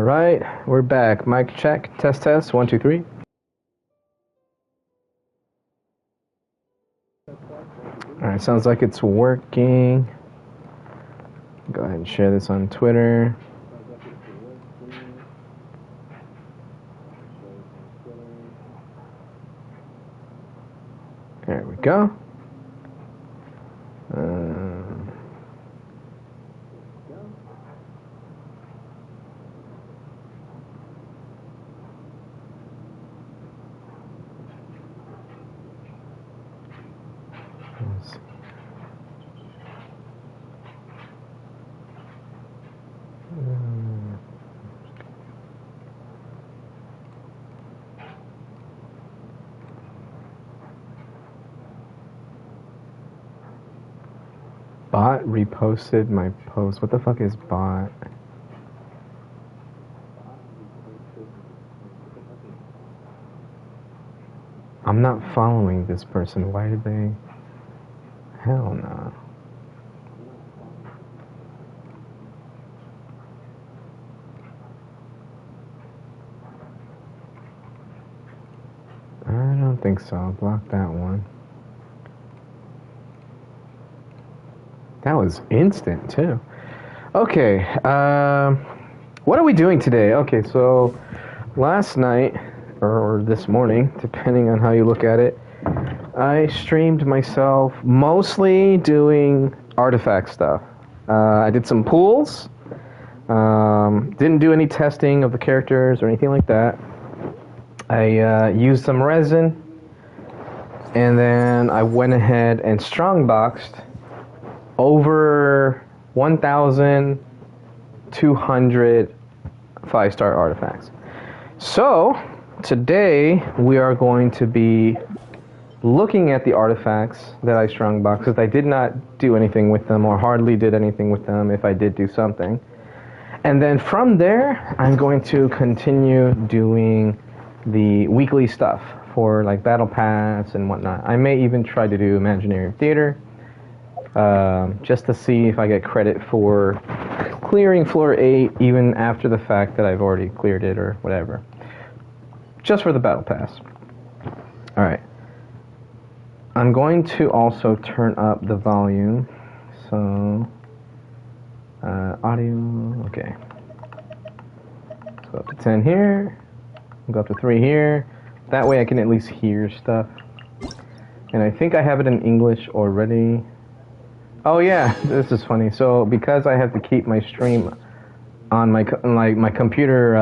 Alright, we're back. Mic check, test, test, 1, 2, 3. Alright, sounds like it's working. Go ahead and share this on Twitter. There we go. Bot reposted my post. What the fuck is bot? I'm not following this person. Why did they? Hell no. I don't think so. Block that one. That was instant too. Okay, what are we doing today? Okay, so last night, or this morning, depending on how you look at it, I streamed myself mostly doing artifact stuff. I did some pools, didn't do any testing of the characters or anything like that. I used some resin, and then I went ahead and strongboxed over 1,200 5-star artifacts. So today we are going to be looking at the artifacts that I strongboxed, because I did not do anything with them, or hardly did anything with them if I did do something. And then from there, I'm going to continue doing the weekly stuff for like Battle Pass and whatnot. I may even try to do Imaginary Theater, just to see if I get credit for clearing floor 8 even after the fact that I've already cleared it or whatever. Just for the Battle Pass. Alright. I'm going to also turn up the volume. So, audio, okay. Let's go up to 10 here. Go up to 3 here. That way I can at least hear stuff. And I think I have it in English already. Oh yeah, this is funny. So because I have to keep my stream on my computer,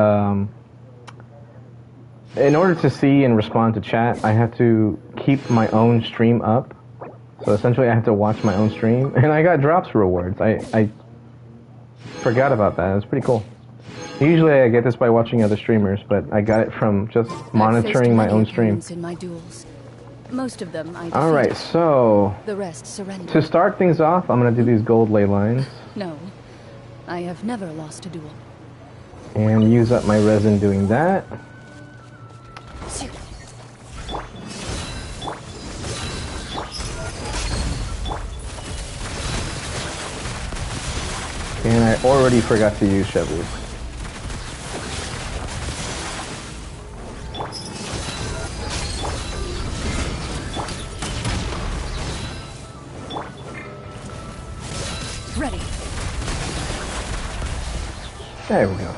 in order to see and respond to chat, I have to keep my own stream up. So essentially, I have to watch my own stream, and I got drops rewards. I forgot about that. It was pretty cool. Usually, I get this by watching other streamers, but I got it from just monitoring my own stream. In my duels. Most of them I All right, so the rest surrender. To start things off, I'm gonna do these gold ley lines. No, I have never lost a duel. And use up my resin doing that. And I already forgot to use Chevy. Ready. There we go.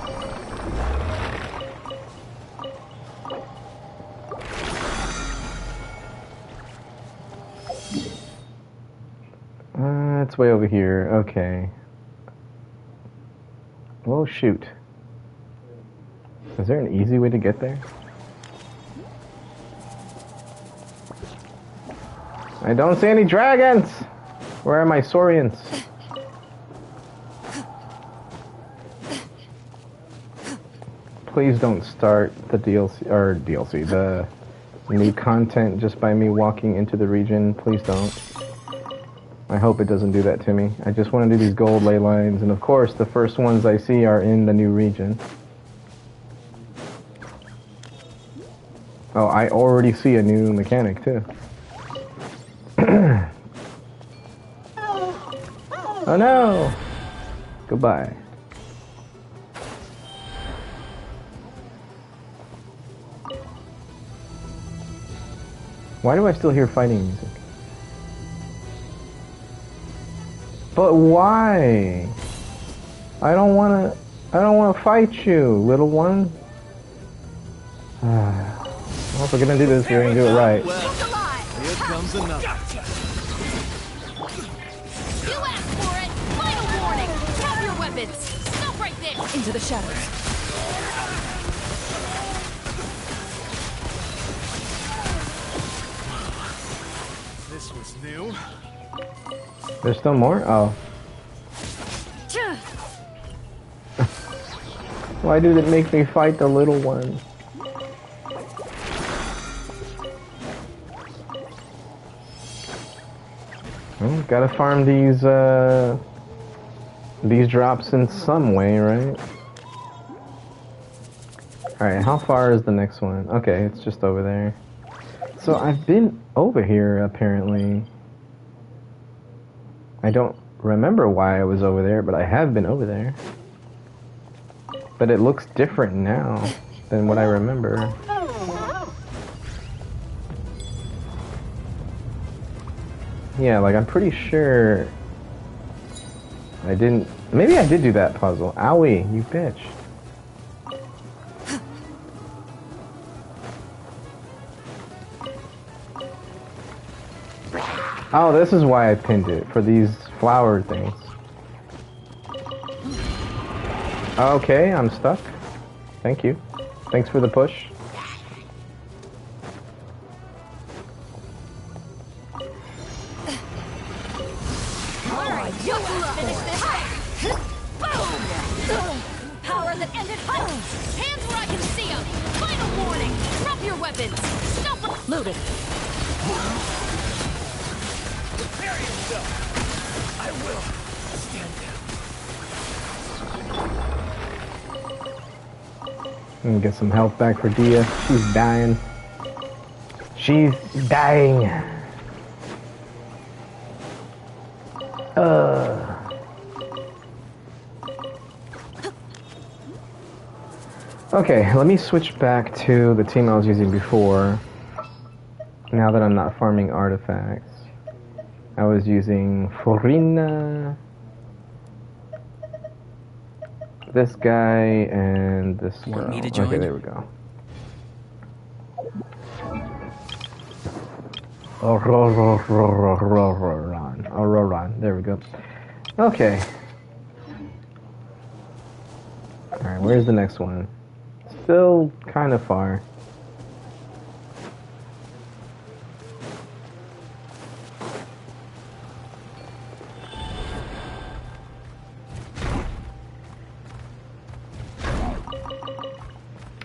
It's way over here. Okay. Oh, shoot. Is there an easy way to get there? I don't see any dragons! Where are my Saurians? Please don't start the DLC, the new content just by me walking into the region. Please don't. I hope it doesn't do that to me. I just want to do these gold ley lines, and of course the first ones I see are in the new region. Oh, I already see a new mechanic too. Oh no! Goodbye. Why do I still hear fighting music? But why? I don't wanna fight you, little one. Well, if we're gonna do this, we're gonna do it right. Well, here comes another. You asked for it! Final warning! Drop your weapons! Stop right there! Into the shadows. This was new. There's still more? Oh. Why did it make me fight the little one? Well, gotta farm these drops in some way, right? Alright, how far is the next one? Okay, it's just over there. So I've been over here, apparently. I don't remember why I was over there, but I have been over there. But it looks different now than what I remember. Yeah, like I'm pretty sure I didn't... Maybe I did do that puzzle. Owie, you bitch. Oh, this is why I pinned it, for these flower things. Okay, I'm stuck. Thank you. Thanks for the push. Alright, you finish this! Boom! Power that ended hunts! Hands where I can see them! Final warning! Drop your weapons! Stop! Loaded. Prepare yourself. I will stand down. Get some health back for Dia. She's dying. She's dying. Okay, let me switch back to the team I was using before. Now that I'm not farming artifacts. I was using Florina, this guy, and this girl. me to join? Okay, there we go. Auroran. There we go. Okay. Alright, where's the next one? Still kind of far.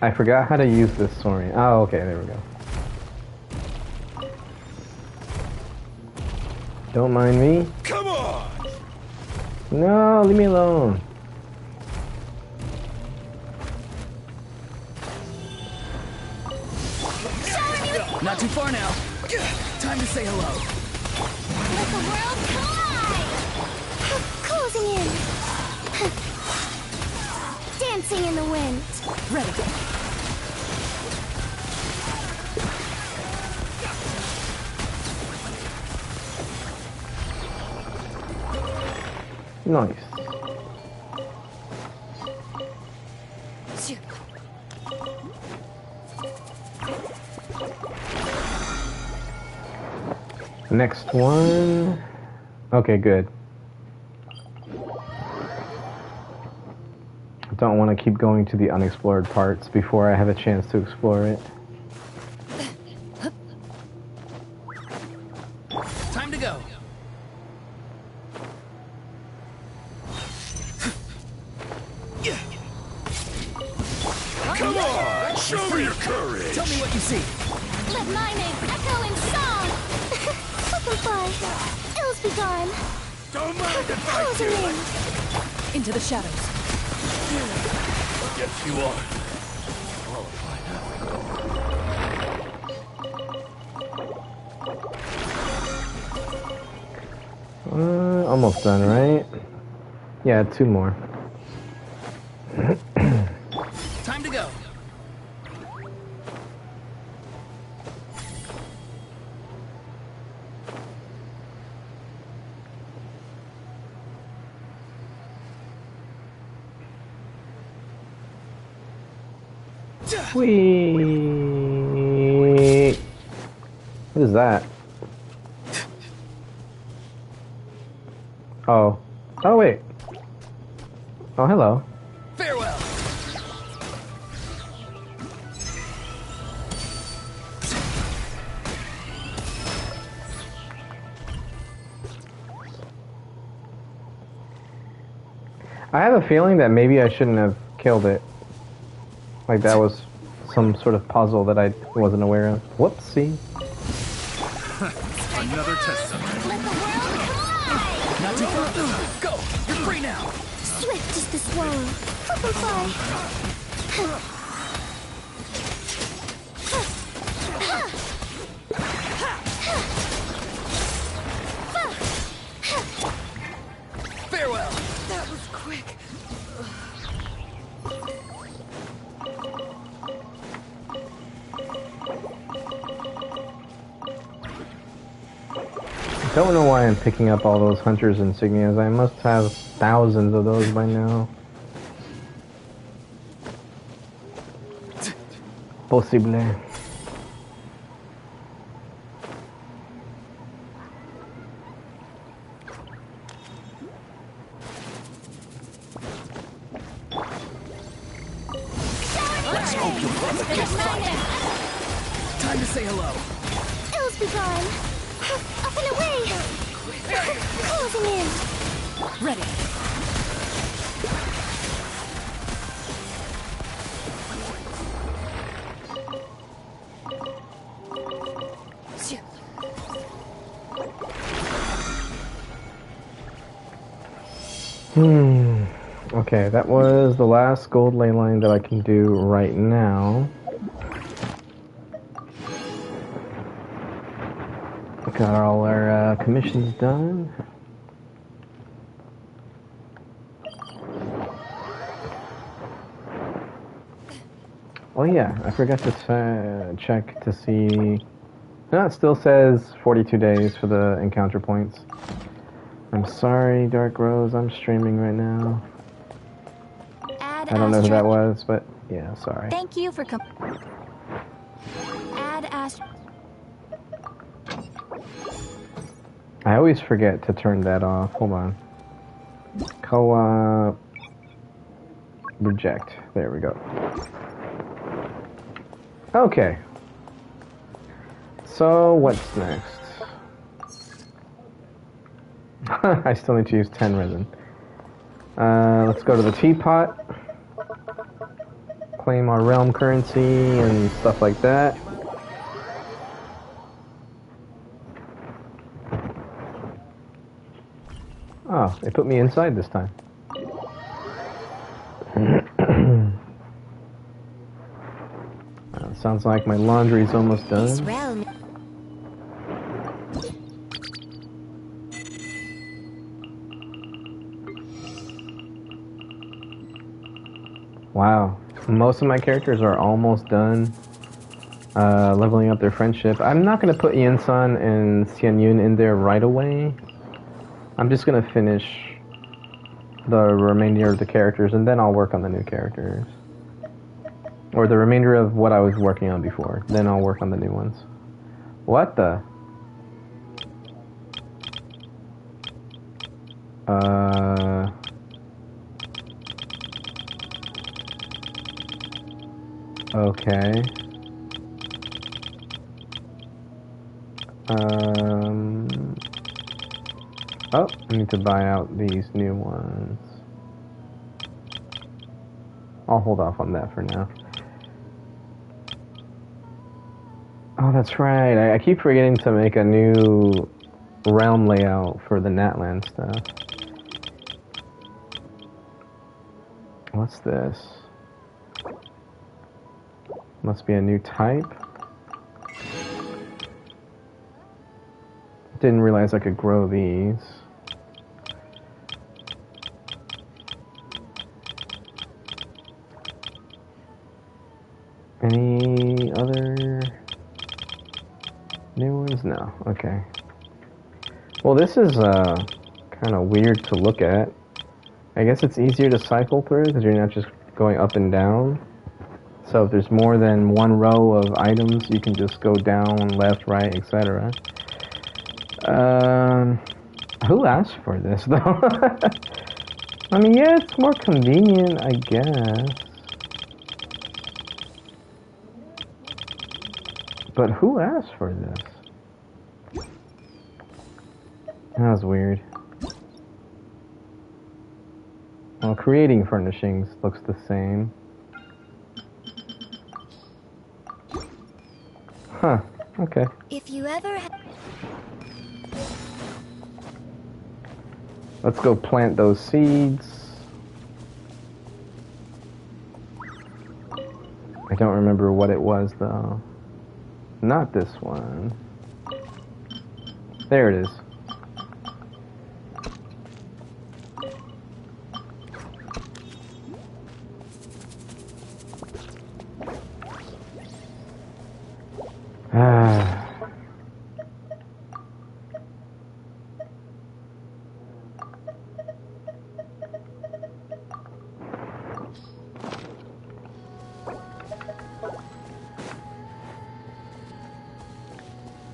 I forgot how to use this sword. Oh, okay, there we go. Don't mind me. Come on! No, leave me alone. Not too far now. Time to say hello. Let the world collide! Closing in! Dancing in the wind! Ready. Nice. Next one. Okay, good. I don't want to keep going to the unexplored parts before I have a chance to explore it. Time to go. Come on! Show me your courage! Tell me what you see. Let my name echo in song! Looking fun. Ills be gone. Don't mind if I Closing do! in. Into the shadows. Yes, you are. Almost done, right? Yeah, 2 more. Time to go. Whee! What is that? Oh. Oh, wait. Oh, hello. Farewell. I have a feeling that maybe I shouldn't have killed it. Like that was some sort of puzzle that I wasn't aware of. Whoopsie. Another test subject. Let the world collide! Not too far. Go. You're free now. Swift is the swallow. Purple fly. Farewell. That was quick. I don't know why I'm picking up all those hunter's insignias. I must have thousands of those by now. Possible. Let's hope your brother gets Time to say hello. Ills be gone. Up and away. Closing in. Ready. Okay, that was the last gold ley line that I can do right now. Got all our commissions done. Oh yeah, I forgot to check to see. No, it still says 42 days for the encounter points. I'm sorry, Dark Rose, I'm streaming right now. Add I don't know who that Astra. was, but yeah, sorry. Thank you for Add Astra. I always forget to turn that off. Hold on. Co-op. Reject. There we go. Okay. So, what's next? I still need to use 10 resin. Let's go to the teapot. Claim our realm currency and stuff like that. Oh, they put me inside this time. Sounds like my laundry's almost This done. realm. Wow. Most of my characters are almost done leveling up their friendship. I'm not going to put Yin-san and Xianyun in there right away. I'm just going to finish the remainder of the characters and then I'll work on the new characters. Or the remainder of what I was working on before. Then I'll work on the new ones. What the? Okay. Oh, I need to buy out these new ones. I'll hold off on that for now. Oh, that's right. I keep forgetting to make a new realm layout for the Natlan stuff. What's this? Must be a new type. Didn't realize I could grow these. Any other new ones? No. Okay. Well, this is kind of weird to look at. I guess it's easier to cycle through because you're not just going up and down. So if there's more than one row of items, you can just go down, left, right, etc. Who asked for this though? I mean, yeah, it's more convenient, I guess. But who asked for this? That was weird. Well, creating furnishings looks the same. Huh, okay. If you ever Let's go plant those seeds. I don't remember what it was though. Not this one. There it is.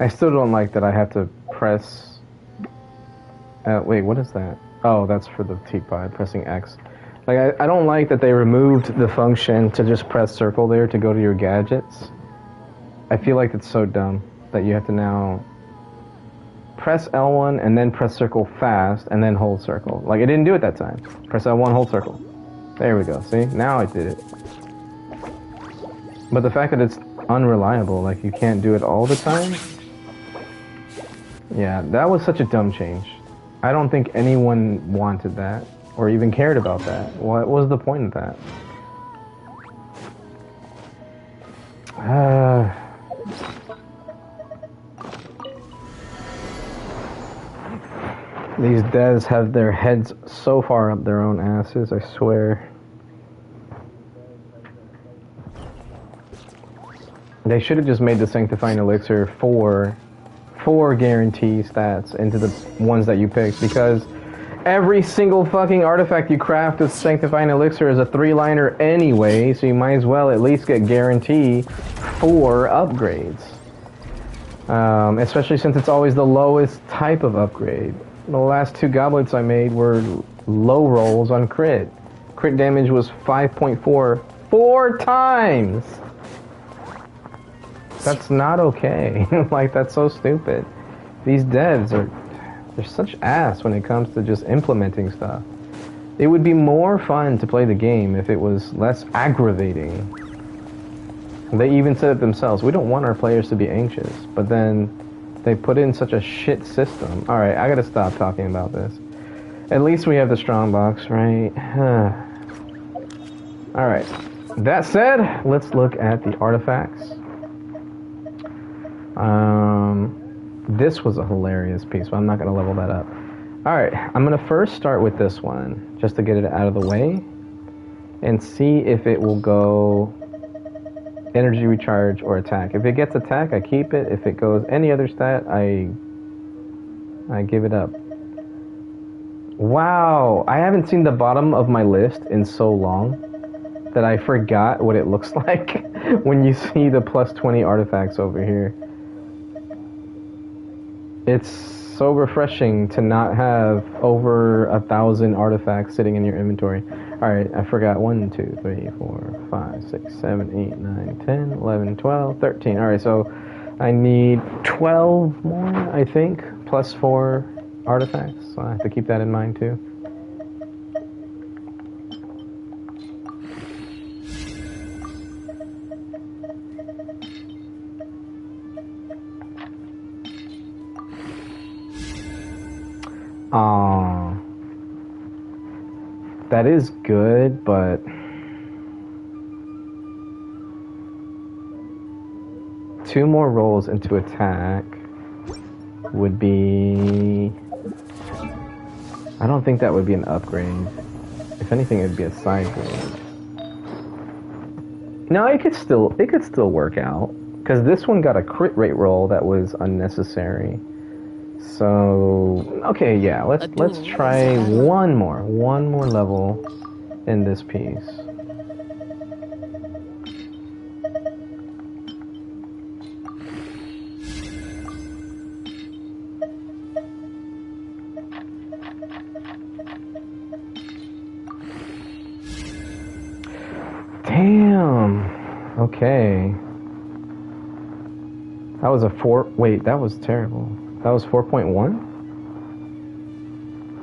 I still don't like that I have to press... wait, what is that? Oh, that's for the teapot, pressing X. Like, I don't like that they removed the function to just press circle there to go to your gadgets. I feel like it's so dumb that you have to now press L1 and then press circle fast and then hold circle. Like, it didn't do it that time. Press L1, hold circle. There we go, see? Now I did it. But the fact that it's unreliable, like you can't do it all the time... Yeah, that was such a dumb change. I don't think anyone wanted that, or even cared about that. What was the point of that? These devs have their heads so far up their own asses, I swear. They should have just made the Sanctifying Elixir four guarantee stats into the ones that you picked, because every single fucking artifact you craft with Sanctifying Elixir is a 3-liner anyway, so you might as well at least get guarantee 4 upgrades. Especially since it's always the lowest type of upgrade. The last 2 goblets I made were low rolls on crit. Crit damage was 5.4 4 times! That's not okay. Like, that's so stupid. These devs they're such ass when it comes to just implementing stuff. It would be more fun to play the game if it was less aggravating. They even said it themselves. We don't want our players to be anxious, but then they put in such a shit system. Alright, I gotta stop talking about this. At least we have the strong box, right? Alright. That said, let's look at the artifacts. This was a hilarious piece, but I'm not going to level that up. Alright, I'm going to first start with this one, just to get it out of the way, and see if it will go energy recharge or attack. If it gets attack, I keep it. If it goes any other stat, I give it up. Wow, I haven't seen the bottom of my list in so long that I forgot what it looks like when you see the plus 20 artifacts over here. It's so refreshing to not have over 1,000 artifacts sitting in your inventory. Alright, I forgot 1, 2, 3, 4, 5, 6, 7, 8, 9, 10, 11, 12, 13. Alright, so I need 12 more, I think, plus 4 artifacts. So I have to keep that in mind too. That is good, but two more rolls into attack would be... I don't think that would be an upgrade. If anything, it would be a side grade. No, it could still work out, because this one got a crit rate roll that was unnecessary. So, okay, yeah, let's try one more level in this piece. Okay. That was a 4... Wait, that was terrible. That was 4.1?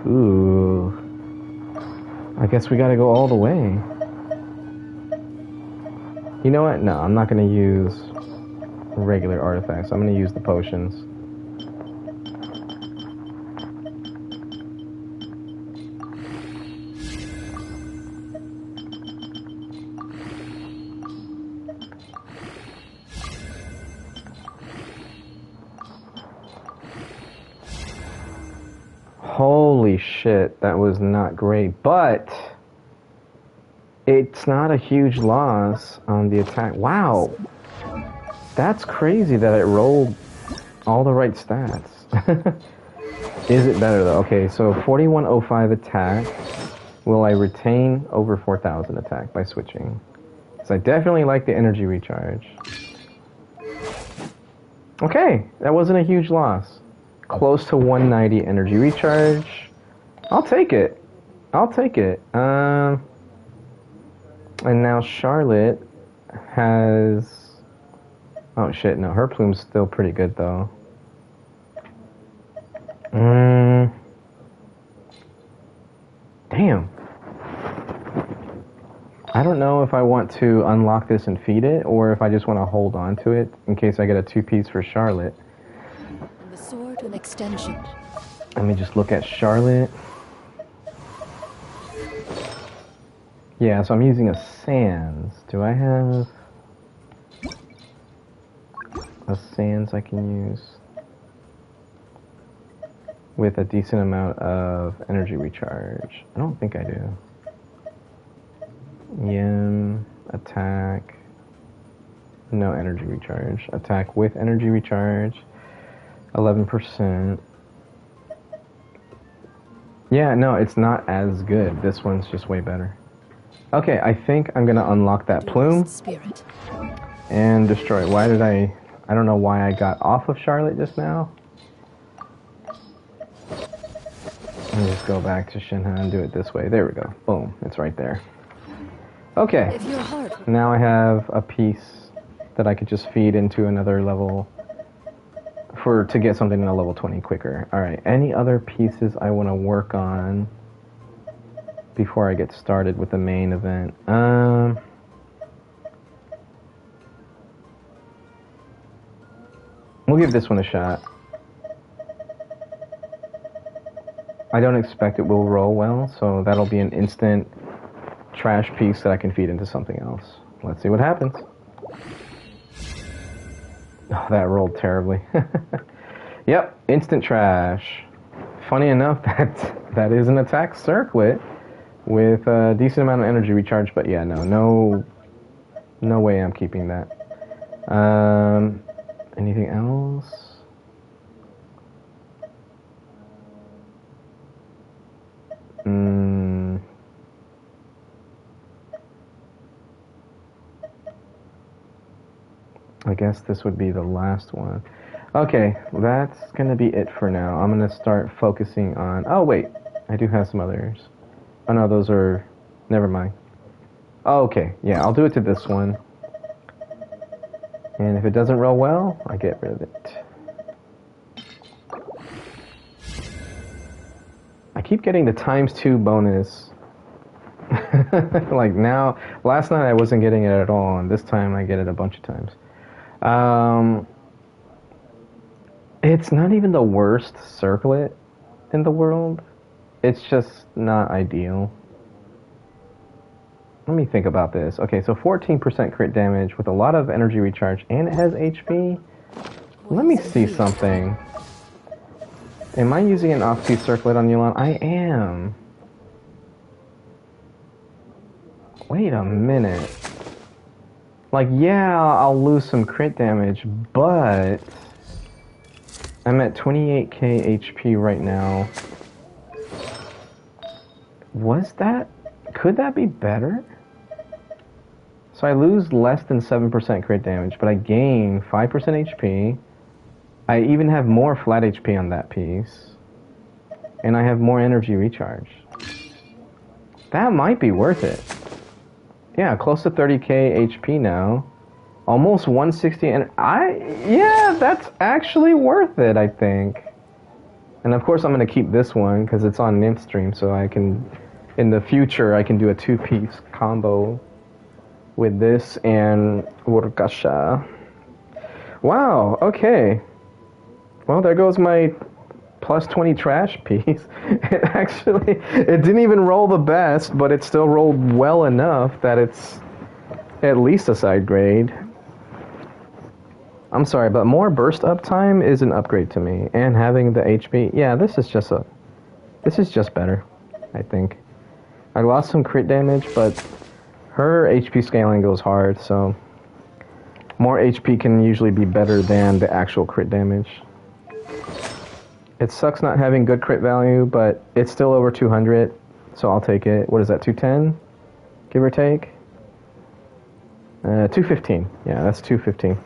Ooh. I guess we gotta go all the way. You know what? No, I'm not gonna use regular artifacts. I'm gonna use the potions. Holy shit, that was not great, but it's not a huge loss on the attack. Wow, that's crazy that it rolled all the right stats. Is it better though? Okay, so 4105 attack. Will I retain over 4000 attack by switching? So I definitely like the energy recharge. Okay, that wasn't a huge loss. Close to 190 energy recharge. I'll take it. I'll take it. And now Charlotte has... Oh shit, no, her plume's still pretty good though. Damn. I don't know if I want to unlock this and feed it, or if I just want to hold on to it in case I get a 2-piece for Charlotte. The sword with extension. Let me just look at Charlotte. Yeah, so I'm using a Sans. Do I have a Sans I can use with a decent amount of energy recharge? I don't think I do. Yim, attack, no energy recharge. Attack with energy recharge, 11%. Yeah, no, it's not as good. This one's just way better. Okay, I think I'm gonna unlock that plume Spirit. and destroy it. Why did I don't know why I got off of Charlotte just now. Let me just go back to Shinhan and do it this way. There we go. Boom, it's right there. Okay, If your heart now I have a piece that I could just feed into another level to get something in a level 20 quicker. Alright, any other pieces I want to work on before I get started with the main event? We'll give this one a shot. I don't expect it will roll well, so that'll be an instant trash piece that I can feed into something else. Let's see what happens. Oh, that rolled terribly. Yep, instant trash. Funny enough, that is an attack circlet with a decent amount of energy recharge, but yeah, no way I'm keeping that. Anything else? I guess this would be the last one. Okay, that's gonna be it for now. I'm gonna start focusing on... Oh, wait. I do have some others. Oh, no, those are... Never mind. Oh, okay. Yeah, I'll do it to this one. And if it doesn't roll well, I get rid of it. I keep getting the ×2 bonus. Like now, last night I wasn't getting it at all, and this time I get it a bunch of times. It's not even the worst circlet in the world. It's just not ideal. Let me think about this. Okay, so 14% crit damage with a lot of energy recharge, and it has HP. Let me see something. Am I using an off-piece circlet on Yulan? I am. Wait a minute. Like, yeah, I'll lose some crit damage, but I'm at 28k HP right now. Could that be better? So I lose less than 7% crit damage, but I gain 5% HP. I even have more flat HP on that piece. And I have more energy recharge. That might be worth it. Yeah, close to 30k HP now. Almost 160, and yeah, that's actually worth it, I think. And of course I'm going to keep this one because it's on Nymph stream, so I can, in the future, I can do a 2-piece combo with this and Urgasha. Wow, okay. Well, there goes my plus 20 trash piece. It didn't even roll the best, but it still rolled well enough that it's at least a side grade. I'm sorry, but more burst uptime is an upgrade to me, and having the HP. Yeah, this is just better, I think. I lost some crit damage, but her HP scaling goes hard, so more HP can usually be better than the actual crit damage. It sucks not having good crit value, but it's still over 200, so I'll take it. What is that, 210, give or take? 215. Yeah, that's 215.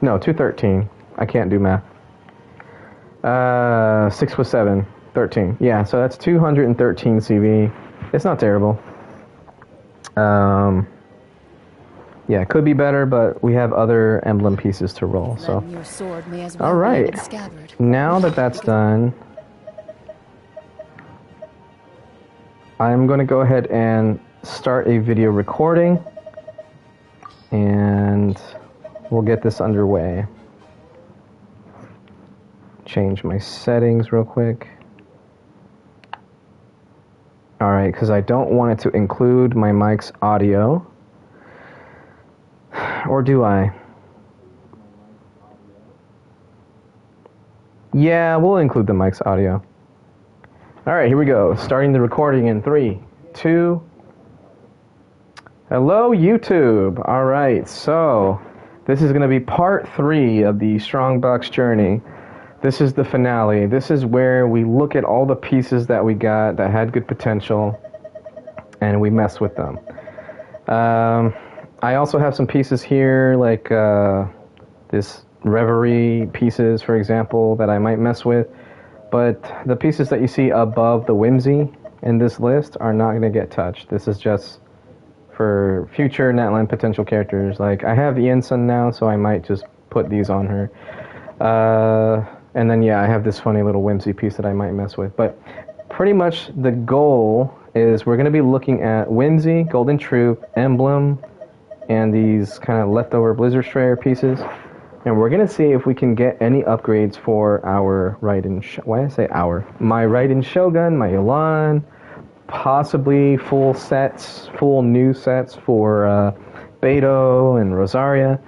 No, 213. I can't do math. 6 with 7. 13. Yeah, so that's 213 CV. It's not terrible. Yeah, it could be better, but we have other emblem pieces to roll, so. Then your sword may as well All right. be in its scabbard. Now that that's done, I'm going to go ahead and start a video recording, and we'll get this underway. Change my settings real quick. Alright, because I don't want it to include my mic's audio. Or do I? Yeah, we'll include the mic's audio. Alright, here we go. Starting the recording in 3, 2... Hello, YouTube! Alright, so this is going to be part 3 of the Strongbox journey. This is the finale. This is where we look at all the pieces that we got that had good potential, and we mess with them. I also have some pieces here, like this Reverie pieces, for example, that I might mess with. But the pieces that you see above the Whimsy in this list are not going to get touched. This is just for future Natlan potential characters. Like, I have Yensun now, so I might just put these on her. And then, yeah, I have this funny little Whimsy piece that I might mess with. But pretty much the goal is we're going to be looking at Whimsy, Golden Troop, Emblem, and these kind of leftover Blizzard Strayer pieces. And we're going to see if we can get any upgrades for our Raiden... Why did I say our? My Raiden Shogun, my Elan, possibly full new sets for Beto and Rosaria,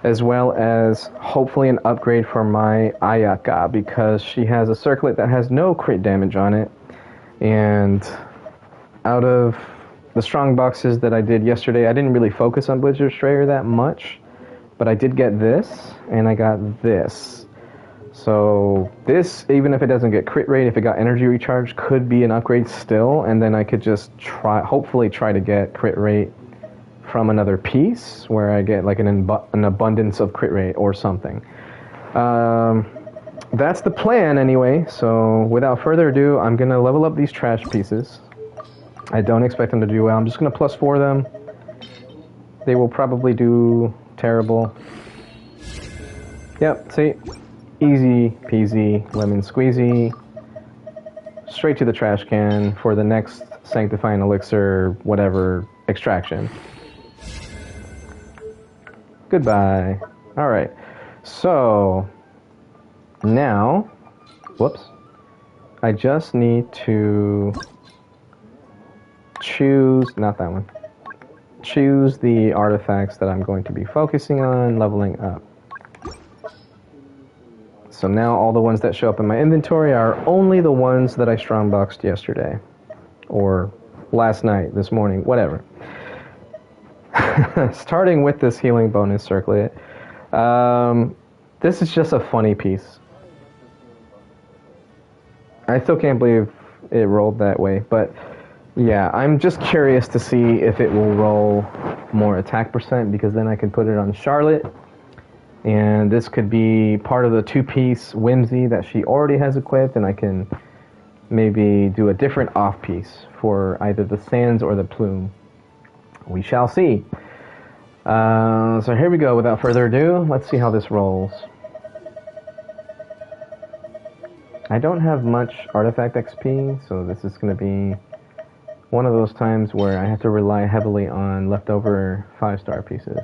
as well as hopefully an upgrade for my Ayaka, because she has a circlet that has no crit damage on it. And out of the strong boxes that I did yesterday, I didn't really focus on Blizzard Strayer that much, but I did get this, and I got this. So this, even if it doesn't get crit rate, if it got energy recharge, could be an upgrade still, and then I could just hopefully try to get crit rate from another piece, where I get like an abundance of crit rate or something. That's the plan anyway, so without further ado, I'm going to level up these trash pieces. I don't expect them to do well. I'm just going to +4 them. They will probably do terrible. Yep, see? Easy peasy, lemon squeezy. Straight to the trash can for the next sanctifying elixir, whatever, extraction. Goodbye. Alright, so now, whoops, I just need to choose, not that one, choose the artifacts that I'm going to be focusing on leveling up. So now all the ones that show up in my inventory are only the ones that I strongboxed yesterday, or last night, this morning, whatever. Starting with this healing bonus circlet. This is just a funny piece. I still can't believe it rolled that way, but yeah, I'm just curious to see if it will roll more attack percent, because then I can put it on Charlotte, and this could be part of the 2-piece Whimsy that she already has equipped, and I can maybe do a different off piece for either the Sands or the Plume. We shall see. So here we go. Without further ado, let's see how this rolls. I don't have much artifact XP, so this is going to be one of those times where I have to rely heavily on leftover 5-star pieces.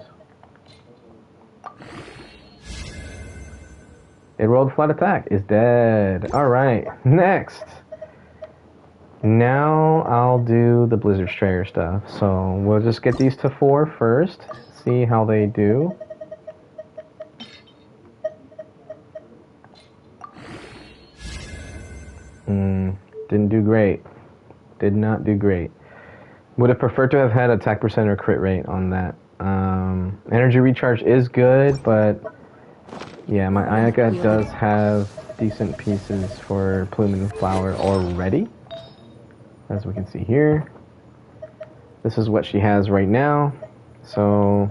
It rolled flat attack. Is dead. Alright, next. Now I'll do the Blizzard Strayer stuff. So we'll just get these to 4 first. See how they do. Didn't do great. Did not do great. Would have preferred to have had attack percent or crit rate on that. Energy recharge is good, but yeah, my Ayaka does have decent pieces for Plume and Flower already, as we can see here. This is what she has right now, so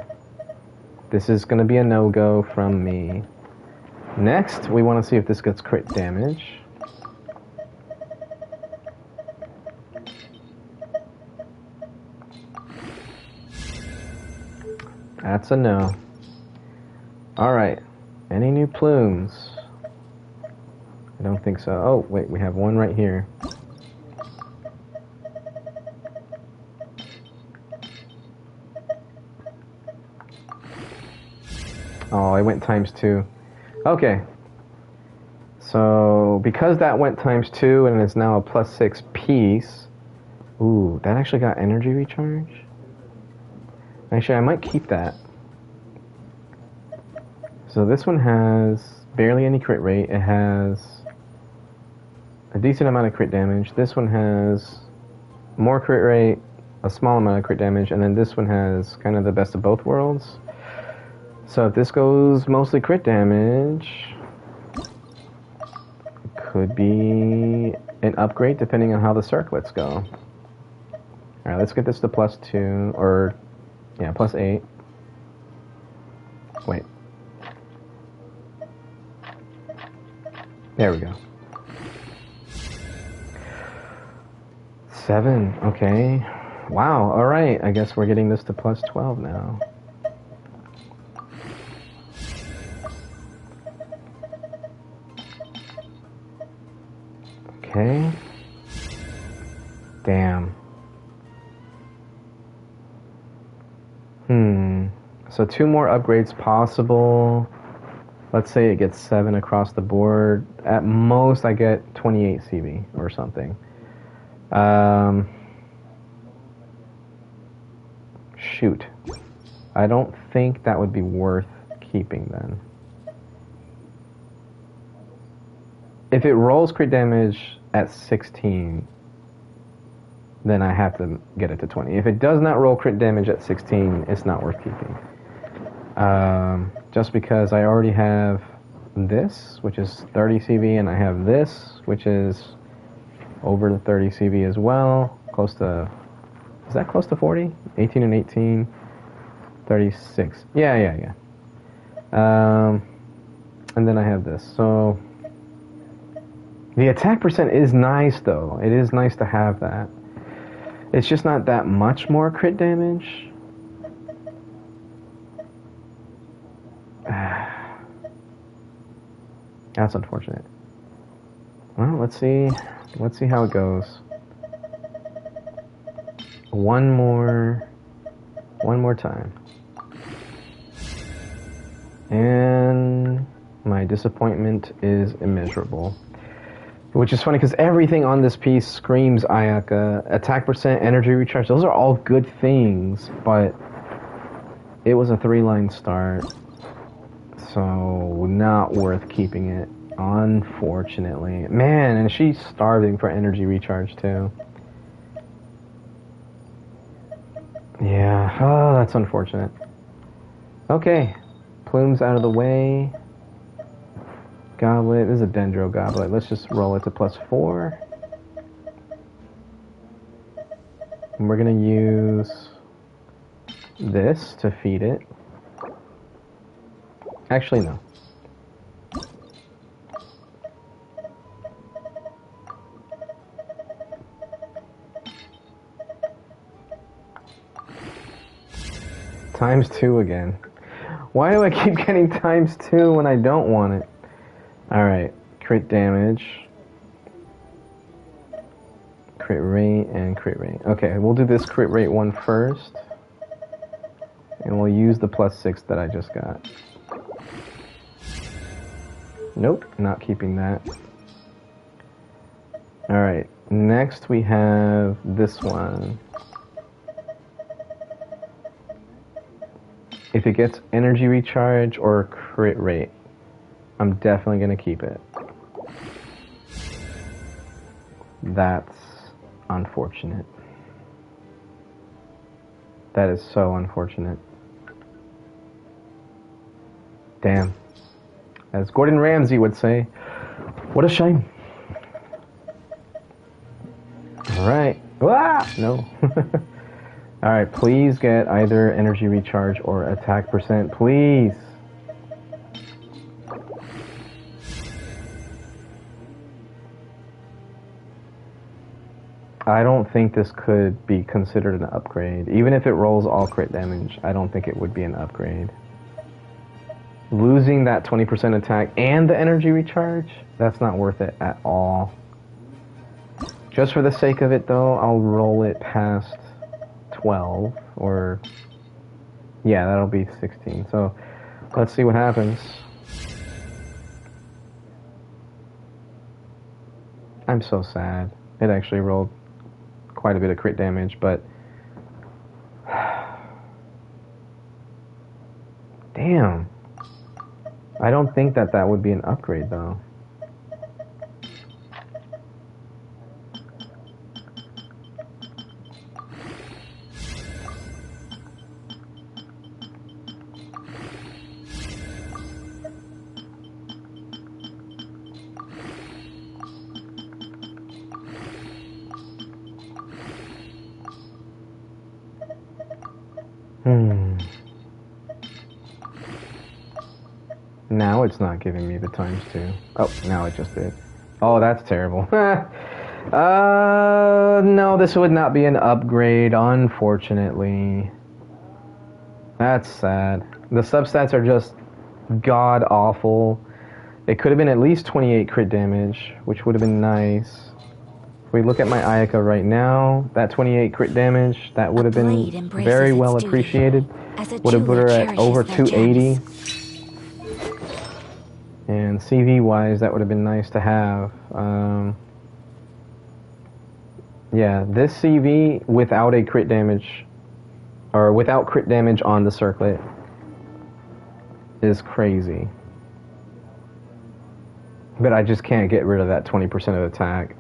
this is going to be a no-go from me. Next, we want to see if this gets crit damage. That's a no. Alright. Any new plumes? I don't think so. Oh, wait, we have one right here. Oh, it went ×2. Okay. So, because that went ×2 and it's now a +6 piece. Ooh, that actually got energy recharge? Actually, I might keep that. So this one has barely any crit rate. It has a decent amount of crit damage. This one has more crit rate, a small amount of crit damage, and then this one has kind of the best of both worlds. So if this goes mostly crit damage, it could be an upgrade depending on how the circlets go. Alright, let's get this to +2, or yeah, +8. Wait. There we go. 7, okay. Wow, alright, I guess we're getting this to +12 now. Okay. Damn. So 2 more upgrades possible. Let's say it gets 7 across the board. At most, I get 28 CV or something. Shoot. I don't think that would be worth keeping then. If it rolls crit damage at 16, then I have to get it to 20. If it does not roll crit damage at 16, it's not worth keeping. Just because I already have this, which is 30 CV, and I have this, which is over the 30 CV as well. Close to, is that close to 40? 18 and 18, 36. Yeah. And then I have this. So the attack percent is nice, though. It is nice to have that. It's just not that much more crit damage. That's unfortunate. Well, let's see how it goes. One more time. And my disappointment is immeasurable. Which is funny because everything on this piece screams Ayaka. Attack percent, energy recharge, those are all good things, but it was a 3-line start. So, not worth keeping it, unfortunately. Man, and she's starving for energy recharge, too. Yeah, oh, that's unfortunate. Okay, plumes out of the way. Goblet, this is a Dendro Goblet. Let's just roll it to +4. And we're going to use this to feed it. Actually, no. ×2 again. Why do I keep getting ×2 when I don't want it? Alright, crit damage. Crit rate and crit rate. Okay, we'll do this crit rate one first. And we'll use the +6 that I just got. Nope, not keeping that. Alright, next we have this one. If it gets energy recharge or crit rate, I'm definitely going to keep it. That's unfortunate. That is so unfortunate. Damn. As Gordon Ramsay would say, what a shame. Alright. Ah! No. Alright, please get either energy recharge or attack percent, please. I don't think this could be considered an upgrade. Even if it rolls all crit damage, I don't think it would be an upgrade. Losing that 20% attack and the energy recharge, that's not worth it at all. Just for the sake of it though, I'll roll it past 12, or yeah, that'll be 16. So let's see what happens. I'm so sad. It actually rolled quite a bit of crit damage, but damn. I don't think that that would be an upgrade though. Now it's not giving me the ×2. Oh, now it just did. Oh, that's terrible. No, this would not be an upgrade, unfortunately. That's sad. The substats are just god-awful. It could have been at least 28 crit damage, which would have been nice. If we look at my Ayaka right now, that 28 crit damage, that would have been very well appreciated. Would have put her at over 280. And CV-wise, that would have been nice to have. Yeah, this CV without a crit damage, or without crit damage on the circlet, is crazy. But I just can't get rid of that 20% of attack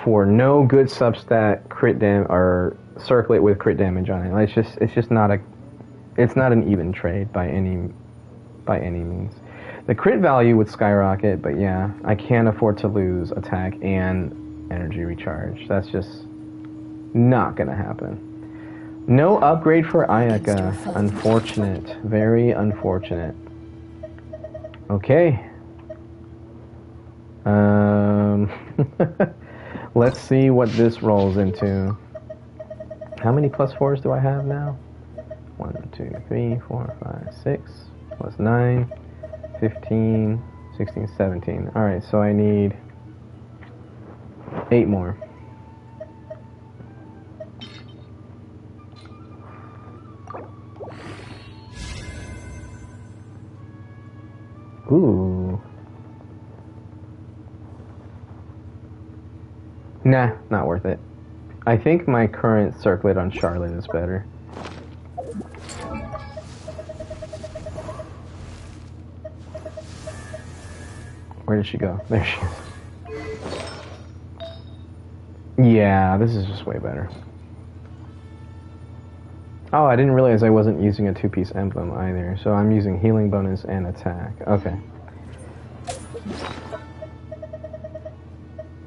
for no good substat crit or circlet with crit damage on it. It's just not an even trade by any means. The crit value would skyrocket, but yeah, I can't afford to lose attack and energy recharge. That's just not gonna happen. No upgrade for Ayaka. Unfortunate. Very unfortunate. Okay. Let's see what this rolls into. How many +4s do I have now? 1, 2, 3, 4, 5, 6, plus 9. 15, 16, 17. Alright, so I need 8 more. Ooh. Nah, not worth it. I think my current circlet on Charlotte is better. Where did she go? There she is. Yeah, this is just way better. Oh, I didn't realize I wasn't using a 2-piece emblem either, so I'm using healing bonus and attack. Okay.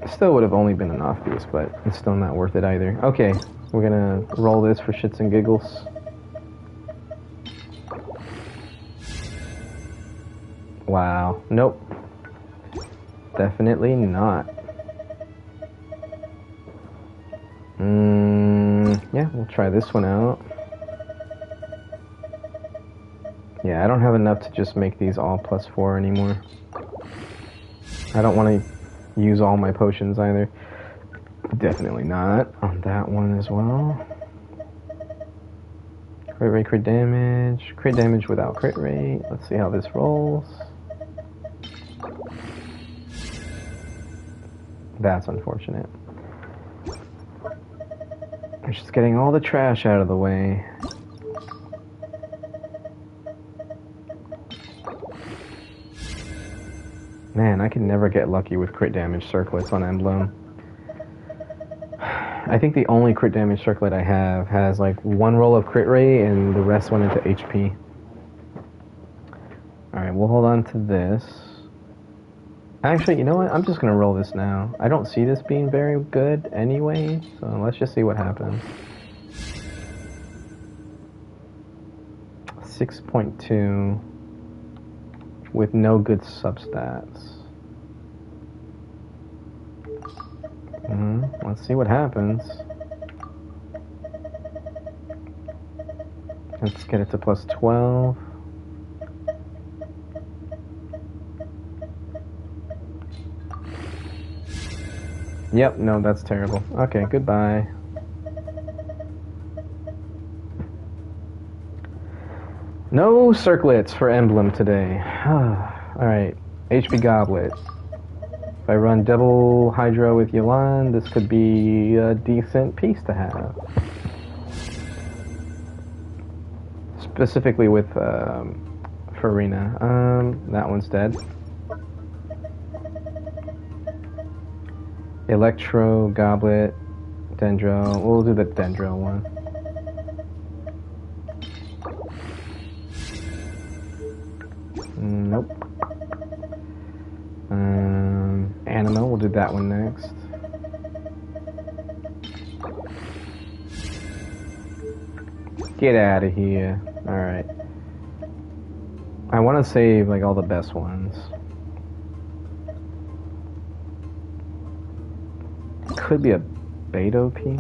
Still would have only been an off-piece, but it's still not worth it either. Okay, we're gonna roll this for shits and giggles. Wow. Nope. Definitely not. Yeah, we'll try this one out. Yeah, I don't have enough to just make these all +4 anymore. I don't want to use all my potions either. Definitely not on that one as well. Crit rate, crit damage without crit rate. Let's see how this rolls. That's unfortunate. I'm just getting all the trash out of the way. Man, I can never get lucky with crit damage circlets on Emblem. I think the only crit damage circlet I have has like one roll of crit rate and the rest went into HP. Alright, we'll hold on to this. Actually, you know what? I'm just going to roll this now. I don't see this being very good anyway, so let's just see what happens. 6.2 with no good substats. Let's see what happens. Let's get it to +12. Yep, no, that's terrible. Okay, goodbye. No circlets for Emblem today. Alright, HP Goblet. If I run double Hydro with Yolan, this could be a decent piece to have. Specifically with Farina. That one's dead. Electro, Goblet, Dendro. We'll do the Dendro one. Nope. Anima, we'll do that one next. Get out of here. Alright. I want to save like all the best ones. Could be a Beto piece.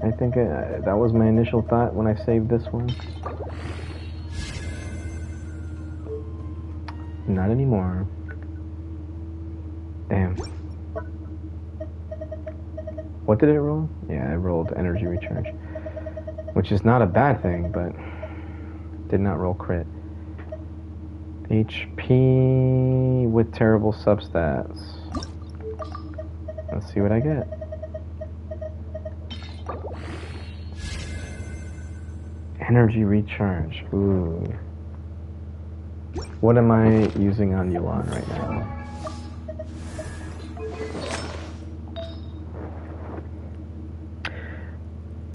I think that was my initial thought when I saved this one. Not anymore. Damn. What did it roll? Yeah, it rolled energy recharge. Which is not a bad thing, but did not roll crit. HP with terrible substats. Let's see what I get. Energy recharge. Ooh. What am I using on Yulan right now?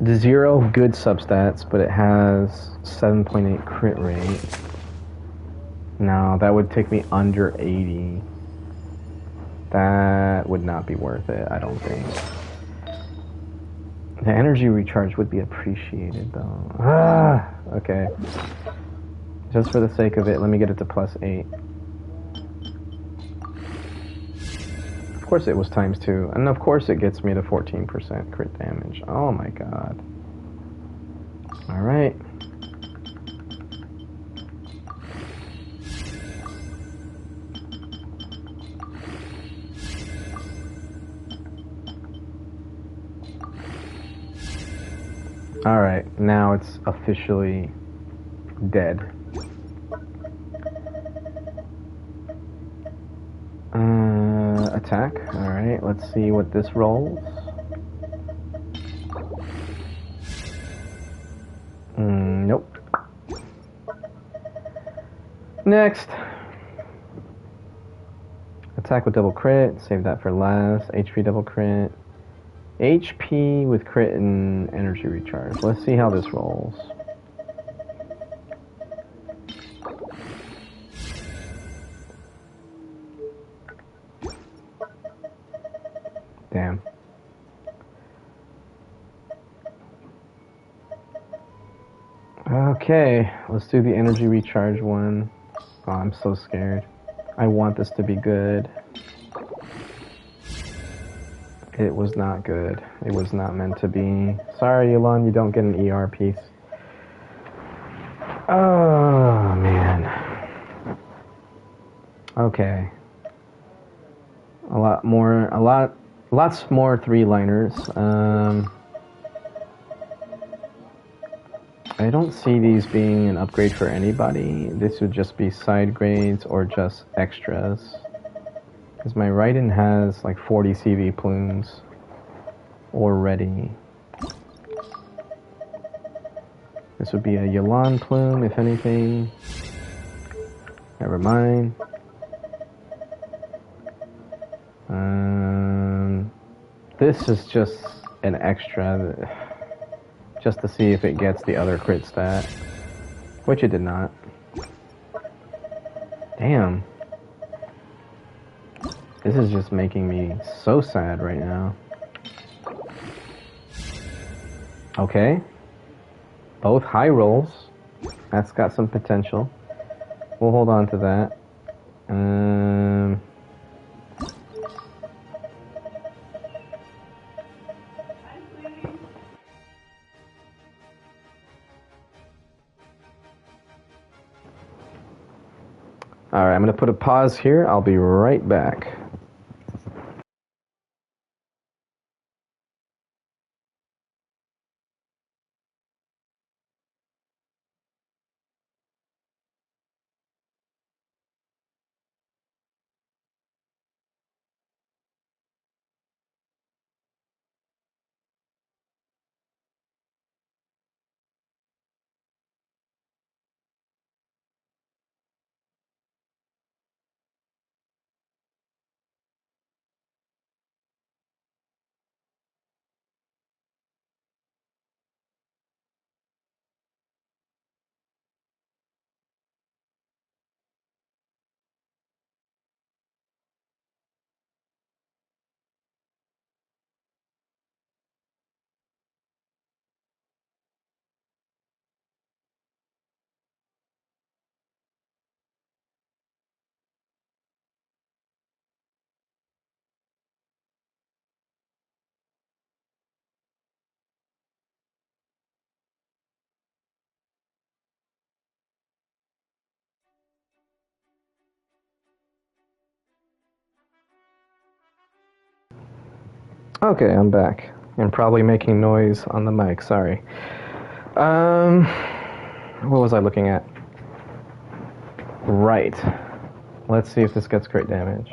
The 0 good substats, but it has 7.8 crit rate. No, that would take me under 80. That would not be worth it, I don't think. The energy recharge would be appreciated, though. Okay. Just for the sake of it, let me get it to +8. Of course it was ×2, and of course it gets me to 14% crit damage. Oh my god. Alright. Alright, now it's officially dead. Attack. Alright, let's see what this rolls. Nope. Next. Attack with double crit. Save that for last. HP double crit. HP with crit and energy recharge. Let's see how this rolls. Damn. Okay, let's do the energy recharge one. Oh, I'm so scared. I want this to be good. It was not good. It was not meant to be. Sorry, Elon, you don't get an ER piece. Oh, man. Okay. Lots more 3-liners. I don't see these being an upgrade for anybody. This would just be side grades or just extras. Because my Raiden has like 40 CV plumes already. This would be a Yelan plume, if anything. Never mind. This is just an extra, just to see if it gets the other crit stat, which it did not. Damn. This is just making me so sad right now. Okay. Both high rolls. That's got some potential. We'll hold on to that. Alright, I'm going to put a pause here. I'll be right back. Okay, I'm back. And probably making noise on the mic, sorry. What was I looking at? Right. Let's see if this gets crit damage.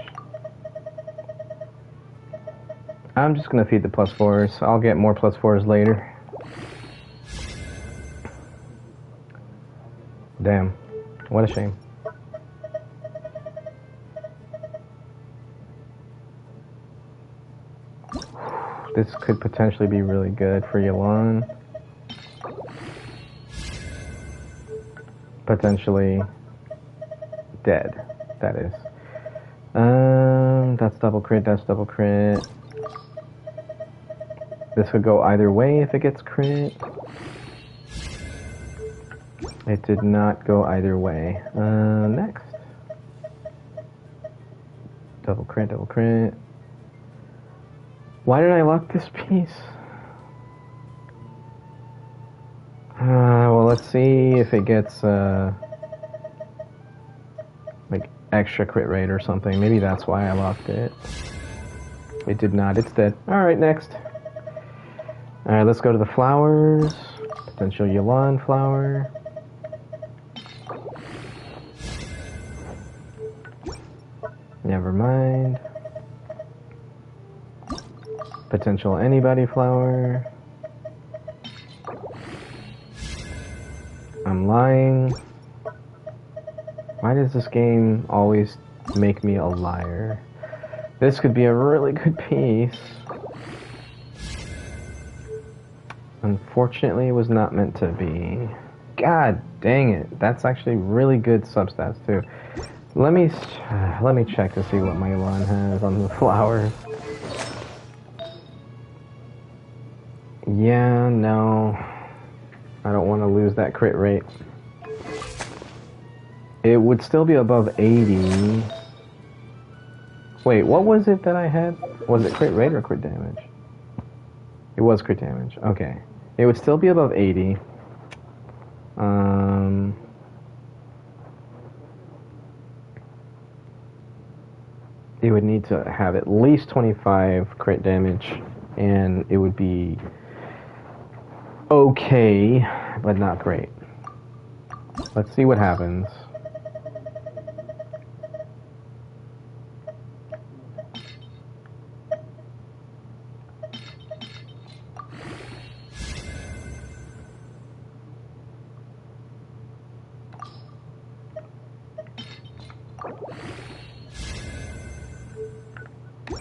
I'm just gonna feed the +4s. I'll get more +4s later. Damn. What a shame. This could potentially be really good for Yelan. Potentially dead, that is. That's double crit, that's double crit. This could go either way if it gets crit. It did not go either way. Next. Double crit, double crit. Why did I lock this piece? Well, let's see if it gets, like, extra crit rate or something. Maybe that's why I locked it. It did not. It's dead. Alright, next. Alright, let's go to the flowers. Potential Yelan flower. Never mind. Potential anybody flower. I'm lying. Why does this game always make me a liar? This could be a really good piece. Unfortunately, it was not meant to be. God dang it. That's actually really good substats too. Let me check to see what my Yelan has on the flowers. Yeah, no. I don't want to lose that crit rate. It would still be above 80. Wait, what was it that I had? Was it crit rate or crit damage? It was crit damage. Okay. It would still be above 80. it would need to have at least 25 crit damage, and it would be okay, but not great. Let's see what happens.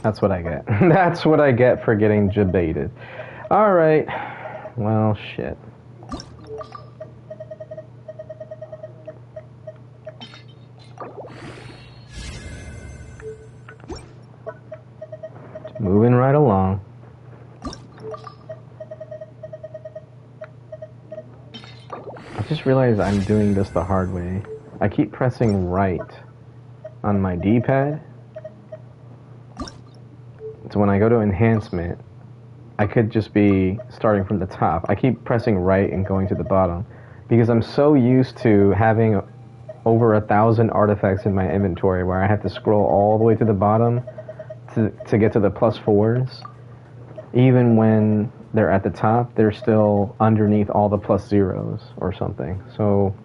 That's what I get. That's what I get for getting debated. Alright. Well, shit. Just moving right along. I just realized I'm doing this the hard way. I keep pressing right on my D-pad. So when I go to enhancement, I could just be starting from the top. I keep pressing right and going to the bottom because I'm so used to having over 1,000 artifacts in my inventory where I have to scroll all the way to the bottom to get to the +4s. Even when they're at the top, they're still underneath all the +0s or something. So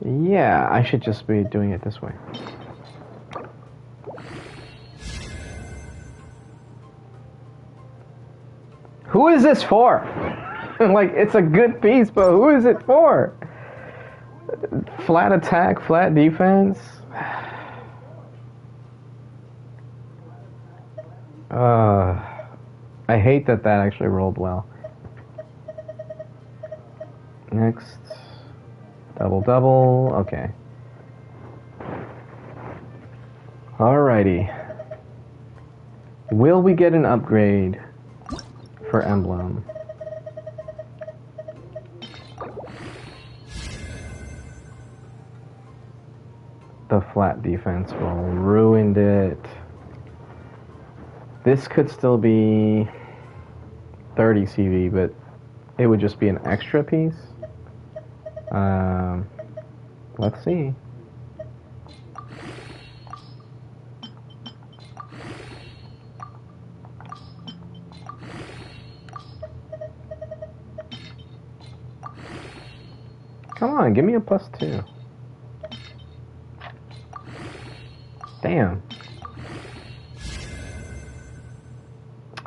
yeah, I should just be doing it this way. Who is this for? Like, it's a good piece, but who is it for? Flat attack, flat defense? I hate that that actually rolled well. Next. Double, double. Okay. Alrighty. Will we get an upgrade for emblem? The flat defense roll ruined it. This could still be 30 CV, but it would just be an extra piece. Let's see. Come on, give me a +2. Damn.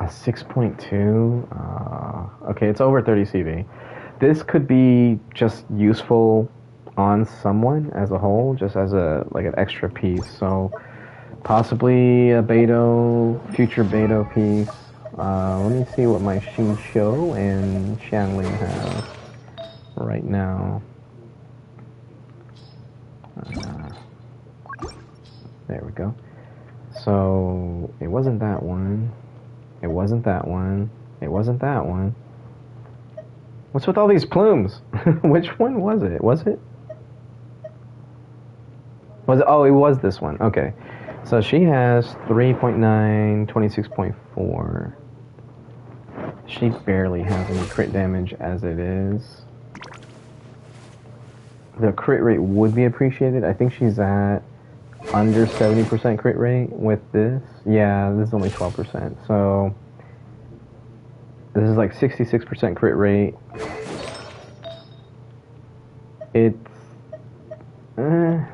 A 6.2? Okay, it's over 30 CV. This could be just useful on someone as a whole, just as a like an extra piece. So possibly a Beto, future Beto piece. Let me see what my Xingqiu and Xiangling have right now. There we go. So it wasn't that one. It wasn't that one. It wasn't that one. What's with all these plumes? Which one was it? Was it? Was it? Oh, it was this one. Okay. So she has 3.9, 26.4. She barely has any crit damage as it is. The crit rate would be appreciated. I think she's at under 70% crit rate with this. Yeah, this is only 12%. So this is like 66% crit rate. It's I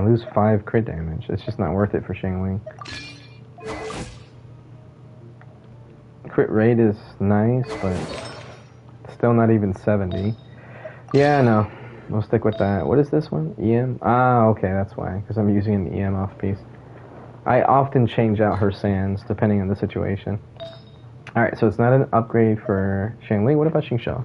lose 5 crit damage. It's just not worth it for Xiangling. Crit rate is nice, but still not even 70. Yeah, no. We'll stick with that. What is this one? EM? Ah, okay, that's why. Because I'm using an EM off piece. I often change out her sands depending on the situation. Alright, so it's not an upgrade for Xiangling. What about Xingqiu?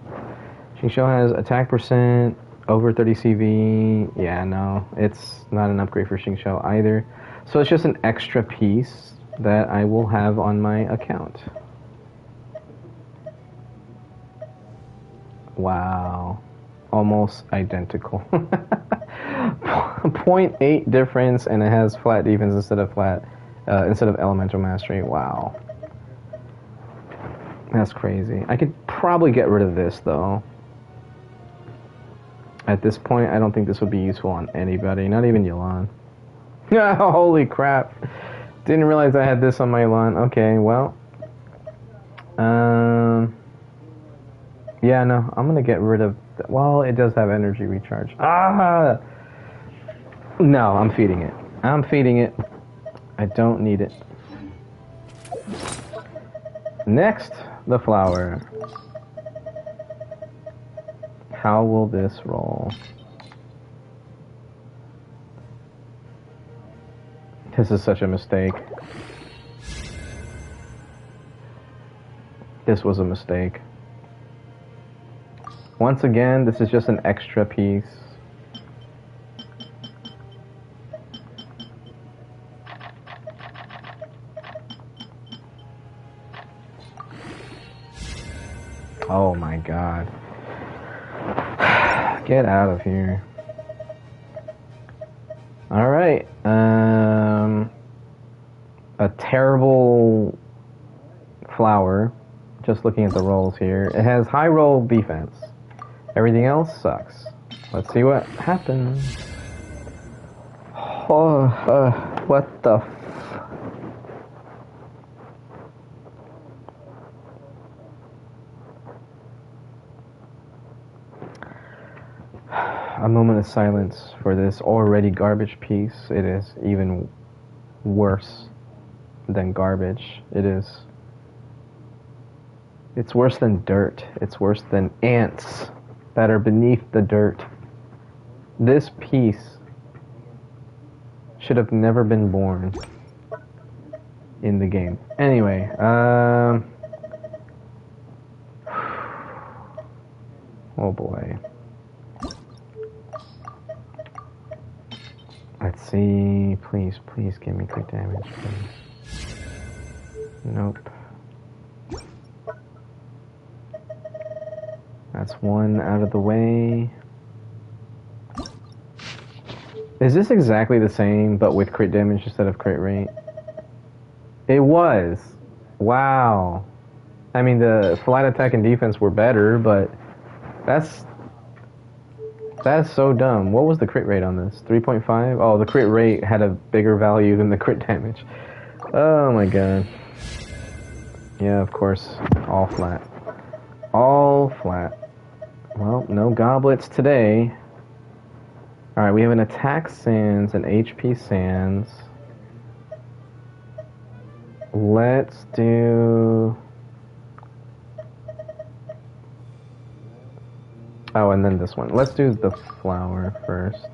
Xingqiu has attack percent, over 30 CV. Yeah, no, it's not an upgrade for Xingqiu either. So it's just an extra piece that I will have on my account. Wow. Almost identical. 0.8 difference, and it has flat defense instead of elemental mastery. Wow. That's crazy. I could probably get rid of this though. At this point, I don't think this would be useful on anybody, not even Yolan. Holy crap. Didn't realize I had this on my lawn. Okay, well. Yeah, no, I'm gonna get rid of... Well, it does have energy recharge. Ah! No, I'm feeding it. I'm feeding it. I don't need it. Next, the flower. How will this roll? This is such a mistake. This was a mistake. Once again, this is just an extra piece. Oh my god. Get out of here. Alright, a terrible flower, just looking at the rolls here. It has high roll defense. Everything else sucks. Let's see what happens. Oh, what the A moment of silence for this already garbage piece. It is even worse than garbage. It's worse than dirt. It's worse than ants that are beneath the dirt. This piece should have never been born in the game. Anyway, oh boy. Let's see. Please, please give me crit damage, please. Nope. That's one out of the way. Is this exactly the same, but with crit damage instead of crit rate? It was. Wow. I mean, the flight attack and defense were better, but that's so dumb. What was the crit rate on this? 3.5? Oh, the crit rate had a bigger value than the crit damage. Oh my god. Yeah, of course. All flat. All flat. Well, no goblets today. Alright, we have an attack sands, an HP sands. Let's do... Oh, and then this one. Let's do the flower first.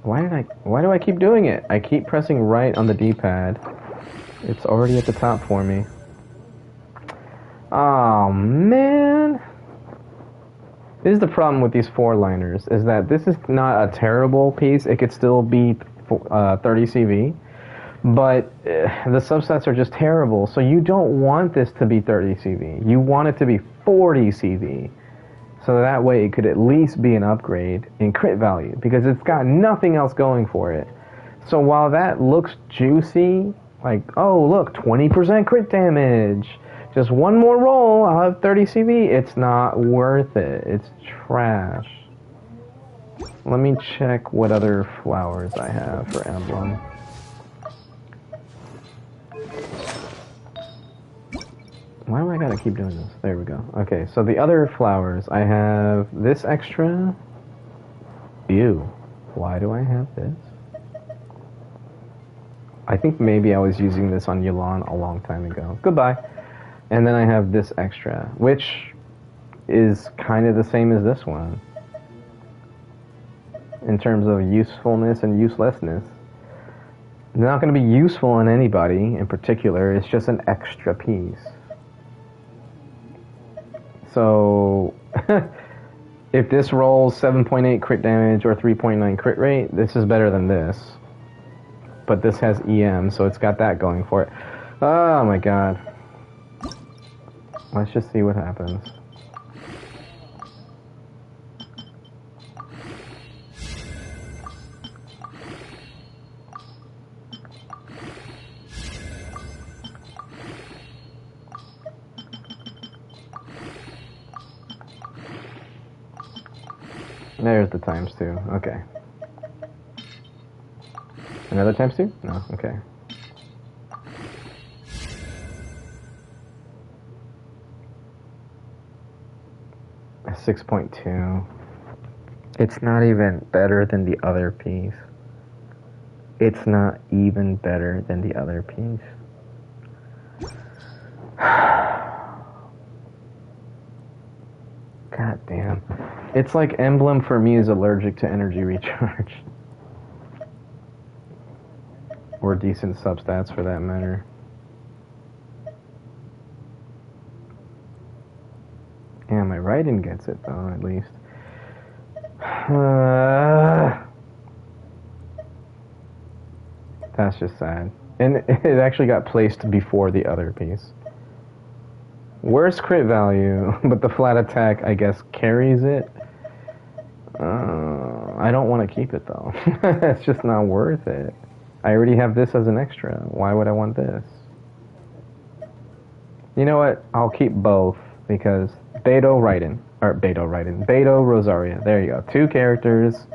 Why do I keep doing it? I keep pressing right on the D-pad. It's already at the top for me. Oh, man. This is the problem with these four-liners, is that this is not a terrible piece. It could still be 30 CV. But the subsets are just terrible. So you don't want this to be 30 CV. You want it to be 40 CV. So that way it could at least be an upgrade in crit value, because it's got nothing else going for it. So while that looks juicy, like, oh look, 20% crit damage, just one more roll, I'll have 30 CV, it's not worth it. It's trash. Let me check what other flowers I have for emblem. Why do I gotta keep doing this? There we go. Okay, so the other flowers, I have this extra. Ew. Why do I have this? I think maybe I was using this on Yulan a long time ago. Goodbye. And then I have this extra, which is kind of the same as this one. In terms of usefulness and uselessness. They're not going to be useful on anybody in particular, it's just an extra piece. So, if this rolls 7.8 crit damage or 3.9 crit rate, this is better than this. But this has EM, so it's got that going for it. Oh my god. Let's just see what happens. There's the times 2. Okay. Another times 2? No. Okay. A 6.2. It's not even better than the other piece. It's not even better than the other piece. God damn. It's like Emblem for me is allergic to energy recharge. Or decent substats for that matter. Yeah, my Raiden gets it though, at least. That's just sad. And it actually got placed before the other piece. Worse crit value, but the flat attack, I guess, carries it. I don't want to keep it though. It's just not worth it. I already have this as an extra. Why would I want this? You know what? I'll keep both because Beto Rosaria. There you go. 2 characters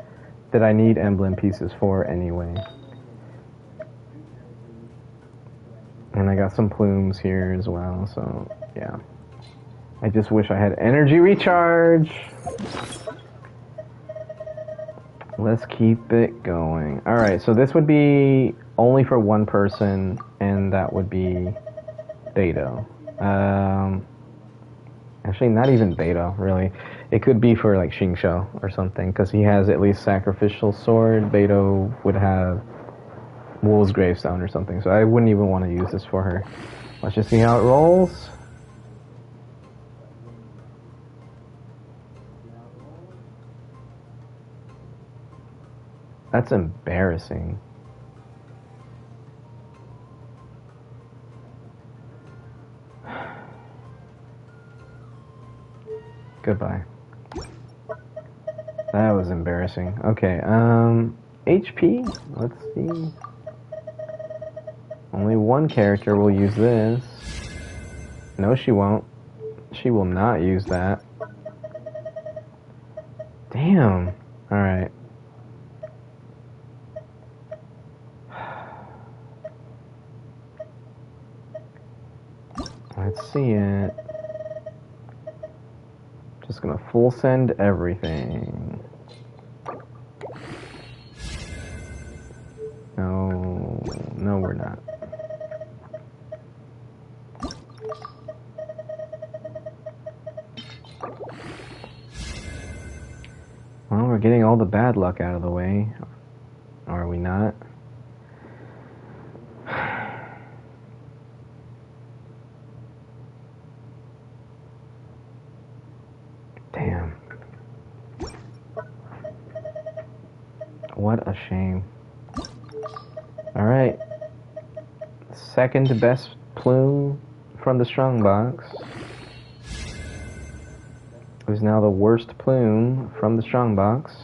that I need emblem pieces for anyway. And I got some plumes here as well, so yeah. I just wish I had energy recharge. Let's keep it going. Alright, so this would be only for one person, and that would be Beto. Actually, not even Beto, really. It could be for like Xingqiu or something, because he has at least Sacrificial Sword. Beto would have Wolf's Gravestone or something, so I wouldn't even want to use this for her. Let's just see how it rolls. That's embarrassing. Goodbye. That was embarrassing. Okay, HP? Let's see. Only one character will use this. No, she won't. She will not use that. Damn. Alright. Let's see it. Just gonna full send everything. No, we're not. Well, we're getting all the bad luck out of the way. Or are we not? Damn. What a shame. Alright. Second best plume from the strongbox is now the worst plume from the strongbox.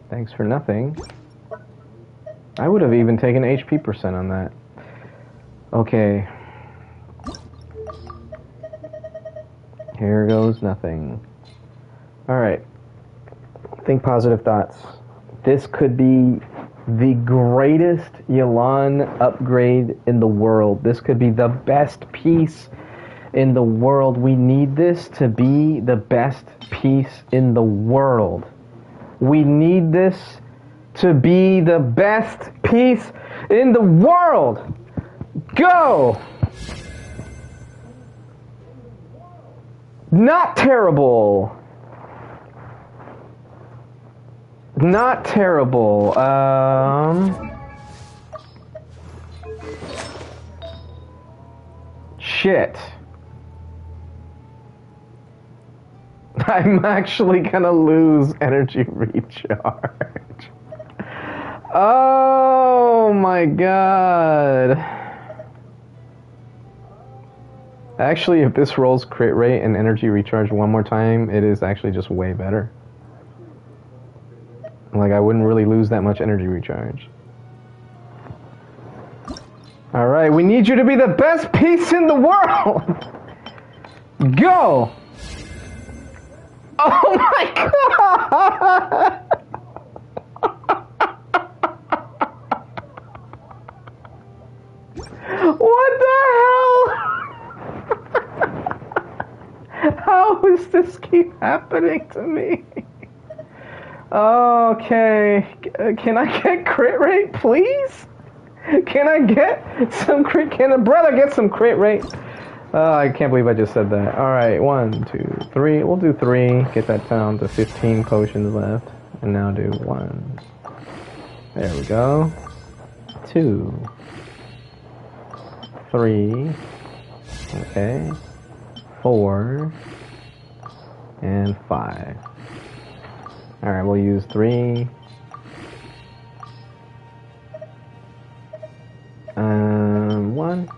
Thanks for nothing. I would have even taken HP percent on that. Okay. Here goes nothing. Alright. Think positive thoughts. This could be the greatest Yelan upgrade in the world. This could be the best piece in the world. We need this to be the best piece in the world. We need this to be the best piece in the world. Go! Not terrible. Not terrible. Shit. I'm actually gonna lose energy recharge. Oh my god. Actually, if this rolls crit rate and energy recharge one more time, it is actually just way better. Like, I wouldn't really lose that much energy recharge. Alright, we need you to be the best piece in the world! Go! Oh my god! What the hell? How does this keep happening to me? Okay, can I get crit rate, please? Can I get some crit? Can a brother get some crit rate? I can't believe I just said that. Alright, 1, 2, 3. We'll do 3. Get that down to 15 potions left. And now do 1. There we go. 2. 3. Okay. 4. And 5. Alright, we'll use 3. 1.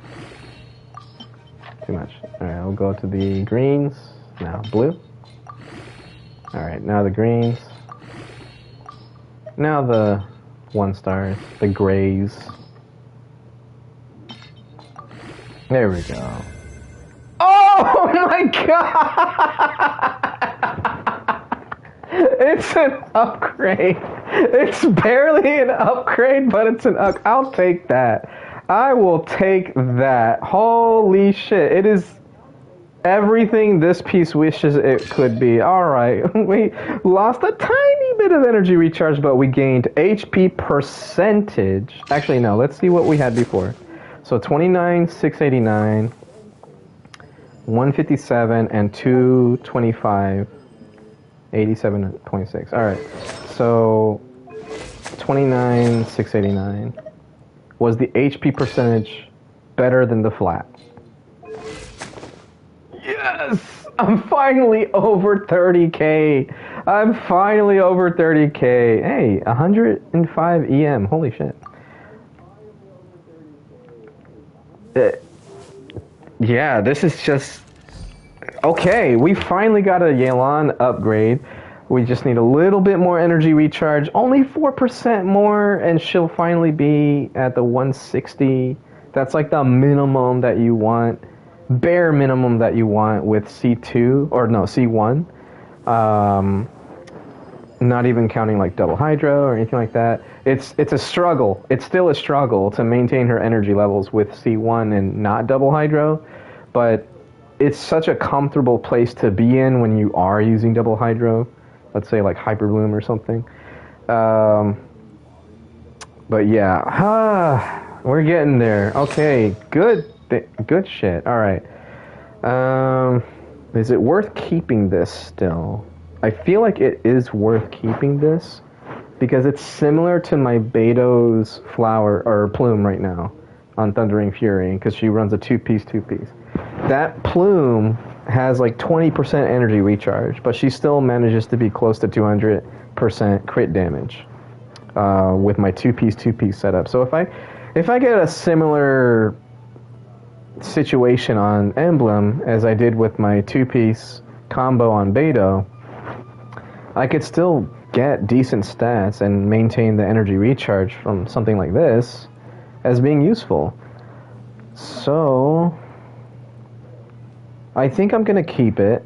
Too much. Alright, we'll go to the greens. Now blue. Alright, now the greens. Now the 1 stars. The grays. There we go. Oh my god! It's an upgrade. It's barely an upgrade, but it's an up. I'll take that. I will take that. Holy shit. It is everything this piece wishes it could be. Alright, we lost a tiny bit of energy recharge, but we gained HP percentage. Actually, no, let's see what we had before. So 29, 689, 157, and 225, 87.6. Alright, so 29, 689. Was the HP percentage better than the flat? Yes! I'm finally over 30k. I'm finally over 30k. Hey, 105 EM. Holy shit. Yeah, this is just... Okay, we finally got a Yelan upgrade. We just need a little bit more energy recharge. Only 4% more, and she'll finally be at the 160. That's like the minimum that you want. Bare minimum that you want with C2, or no, C1. Not even counting like double hydro or anything like that. It's a struggle. It's still a struggle to maintain her energy levels with C1 and not double hydro. But it's such a comfortable place to be in when you are using double hydro. Let's say like Hyper Bloom or something. But yeah, we're getting there. Okay, good shit. All right. Is it worth keeping this still? I feel like it is worth keeping this because it's similar to my Beto's flower or plume right now on Thundering Fury because she runs a two-piece. That plume has like 20% energy recharge, but she still manages to be close to 200% crit damage with my two-piece setup. So if I get a similar situation on Emblem as I did with my two-piece combo on Beto, I could still get decent stats and maintain the energy recharge from something like this as being useful. So I think I'm going to keep it,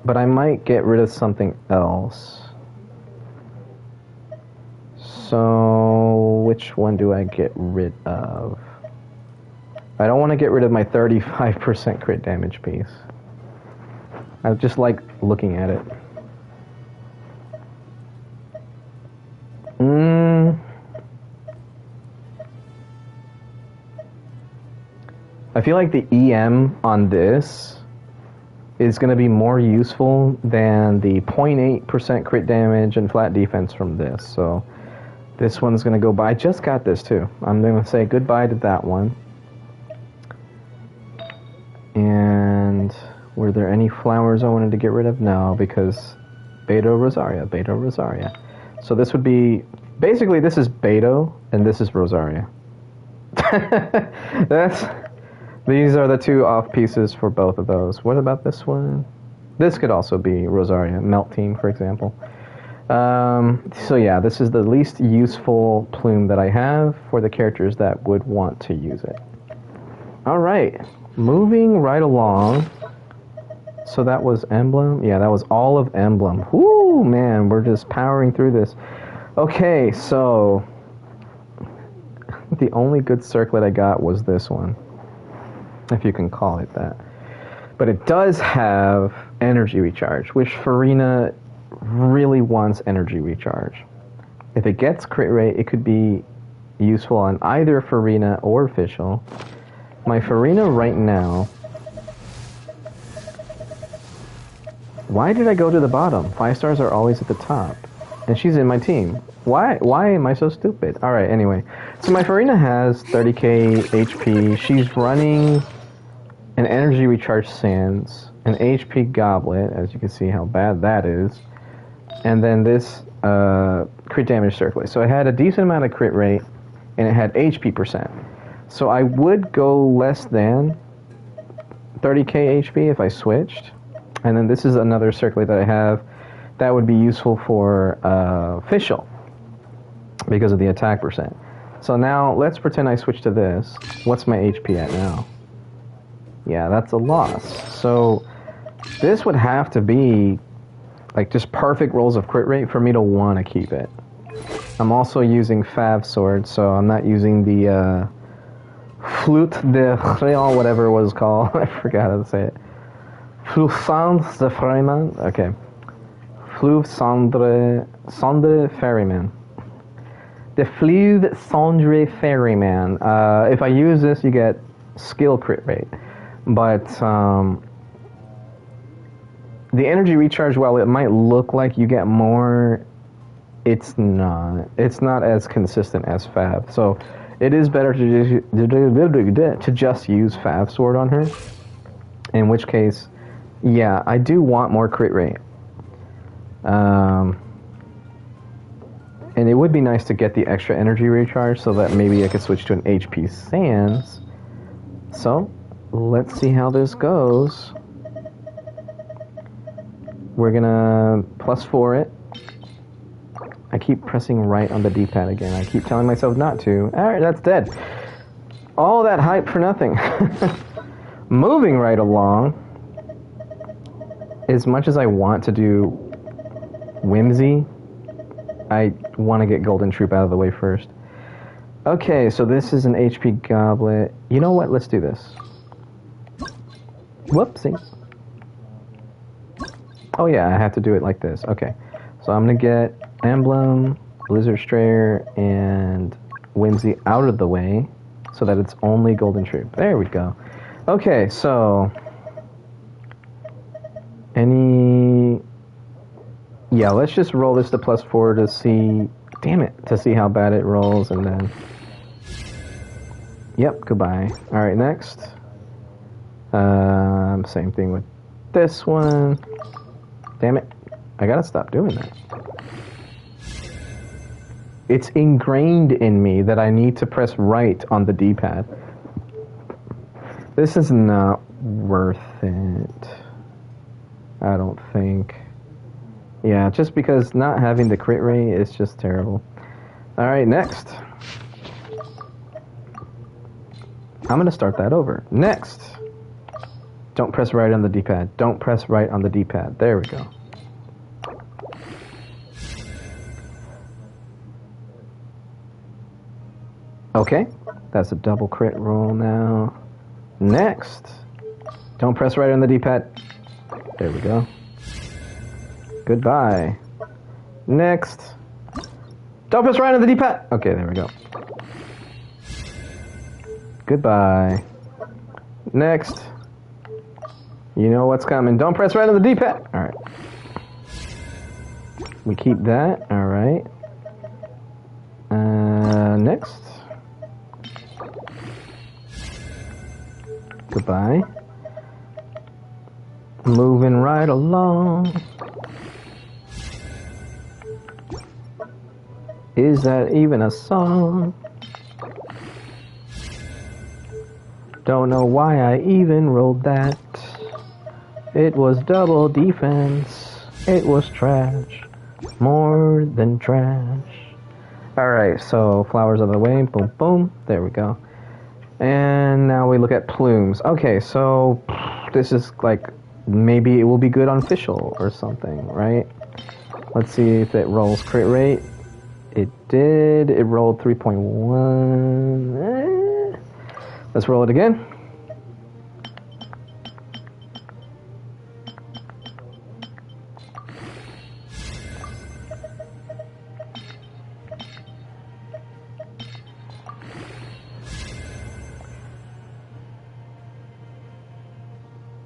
but I might get rid of something else. So which one do I get rid of? I don't want to get rid of my 35% crit damage piece. I just like looking at it. I feel like the EM on this is going to be more useful than the 0.8% crit damage and flat defense from this. So this one's going to go by. I just got this too. I'm going to say goodbye to that one. And were there any flowers I wanted to get rid of? No, because Beto Rosaria. So this would be, basically this is Beto and this is Rosaria. These are the two off pieces for both of those. What about this one? This could also be Rosaria, Melt Team, for example. So yeah, this is the least useful plume that I have for the characters that would want to use it. Alright, moving right along. So that was Emblem? Yeah, that was all of Emblem. Woo, man, we're just powering through this. Okay, so the only good circlet I got was this one, if you can call it that. But it does have energy recharge, which Farina really wants energy recharge. If it gets crit rate, it could be useful on either Farina or Fischl. My Farina right now... Why did I go to the bottom? 5 stars are always at the top. And she's in my team. Why am I so stupid? Alright, anyway. So my Farina has 30k HP. She's running an energy recharge sands, an HP goblet, as you can see how bad that is. And then this crit damage circlet. So it had a decent amount of crit rate, and it had HP percent. So I would go less than 30k HP if I switched. And then this is another circlet that I have that would be useful for Fischl because of the attack percent. So now let's pretend I switch to this. What's my HP at now? Yeah, that's a loss. So this would have to be like just perfect rolls of crit rate for me to want to keep it. I'm also using Fav Sword, so I'm not using the Flute de Créant, whatever it was called. I forgot how to say it. Flufand de Ferryman. Okay. Cendre Ferryman. The Fleuve Cendre Ferryman. If I use this, you get skill crit rate. But the energy recharge, while it might look like you get more, it's not. It's not as consistent as Fav. So it is better to just use Fav Sword on her. In which case, yeah, I do want more crit rate. And it would be nice to get the extra energy recharge so that maybe I could switch to an HP Sands. So, let's see how this goes. We're gonna +4 it. I keep pressing right on the D-pad again. I keep telling myself not to. Alright, that's dead. All that hype for nothing. Moving right along. As much as I want to do Whimsy, I want to get Golden Troop out of the way first. Okay, so this is an HP Goblet. You know what? Let's do this. Whoopsie. Oh yeah, I have to do it like this. Okay. So I'm going to get Emblem, Blizzard Strayer, and Whimsy out of the way so that it's only Golden Troop. There we go. Okay, so... Yeah, let's just roll this to +4 to see... Damn it! To see how bad it rolls, and then... Yep, goodbye. Alright, next. Same thing with this one. Damn it. I gotta stop doing that. It's ingrained in me that I need to press right on the D-pad. This is not worth it. I don't think. Yeah, just because not having the crit rate is just terrible. Alright, next. I'm gonna start that over. Next. Don't press right on the D-pad. Don't press right on the D-pad. There we go. Okay, that's a double crit roll now. Next. Don't press right on the D-pad. There we go. Goodbye. Next. Don't press right on the D-pad. Okay, there we go. Goodbye. Next. You know what's coming. Don't press right on the D-pad. Alright. We keep that. Alright. Next. Goodbye. Moving right along. Is that even a song? Don't know why I even rolled that. It was double defense. It was trash. More than trash. Alright, so flowers out of the way. Boom, boom. There we go. And now we look at plumes. Okay, so this is like maybe it will be good on official or something, right? Let's see if it rolls crit rate. It did. It rolled 3.1. Let's roll it again.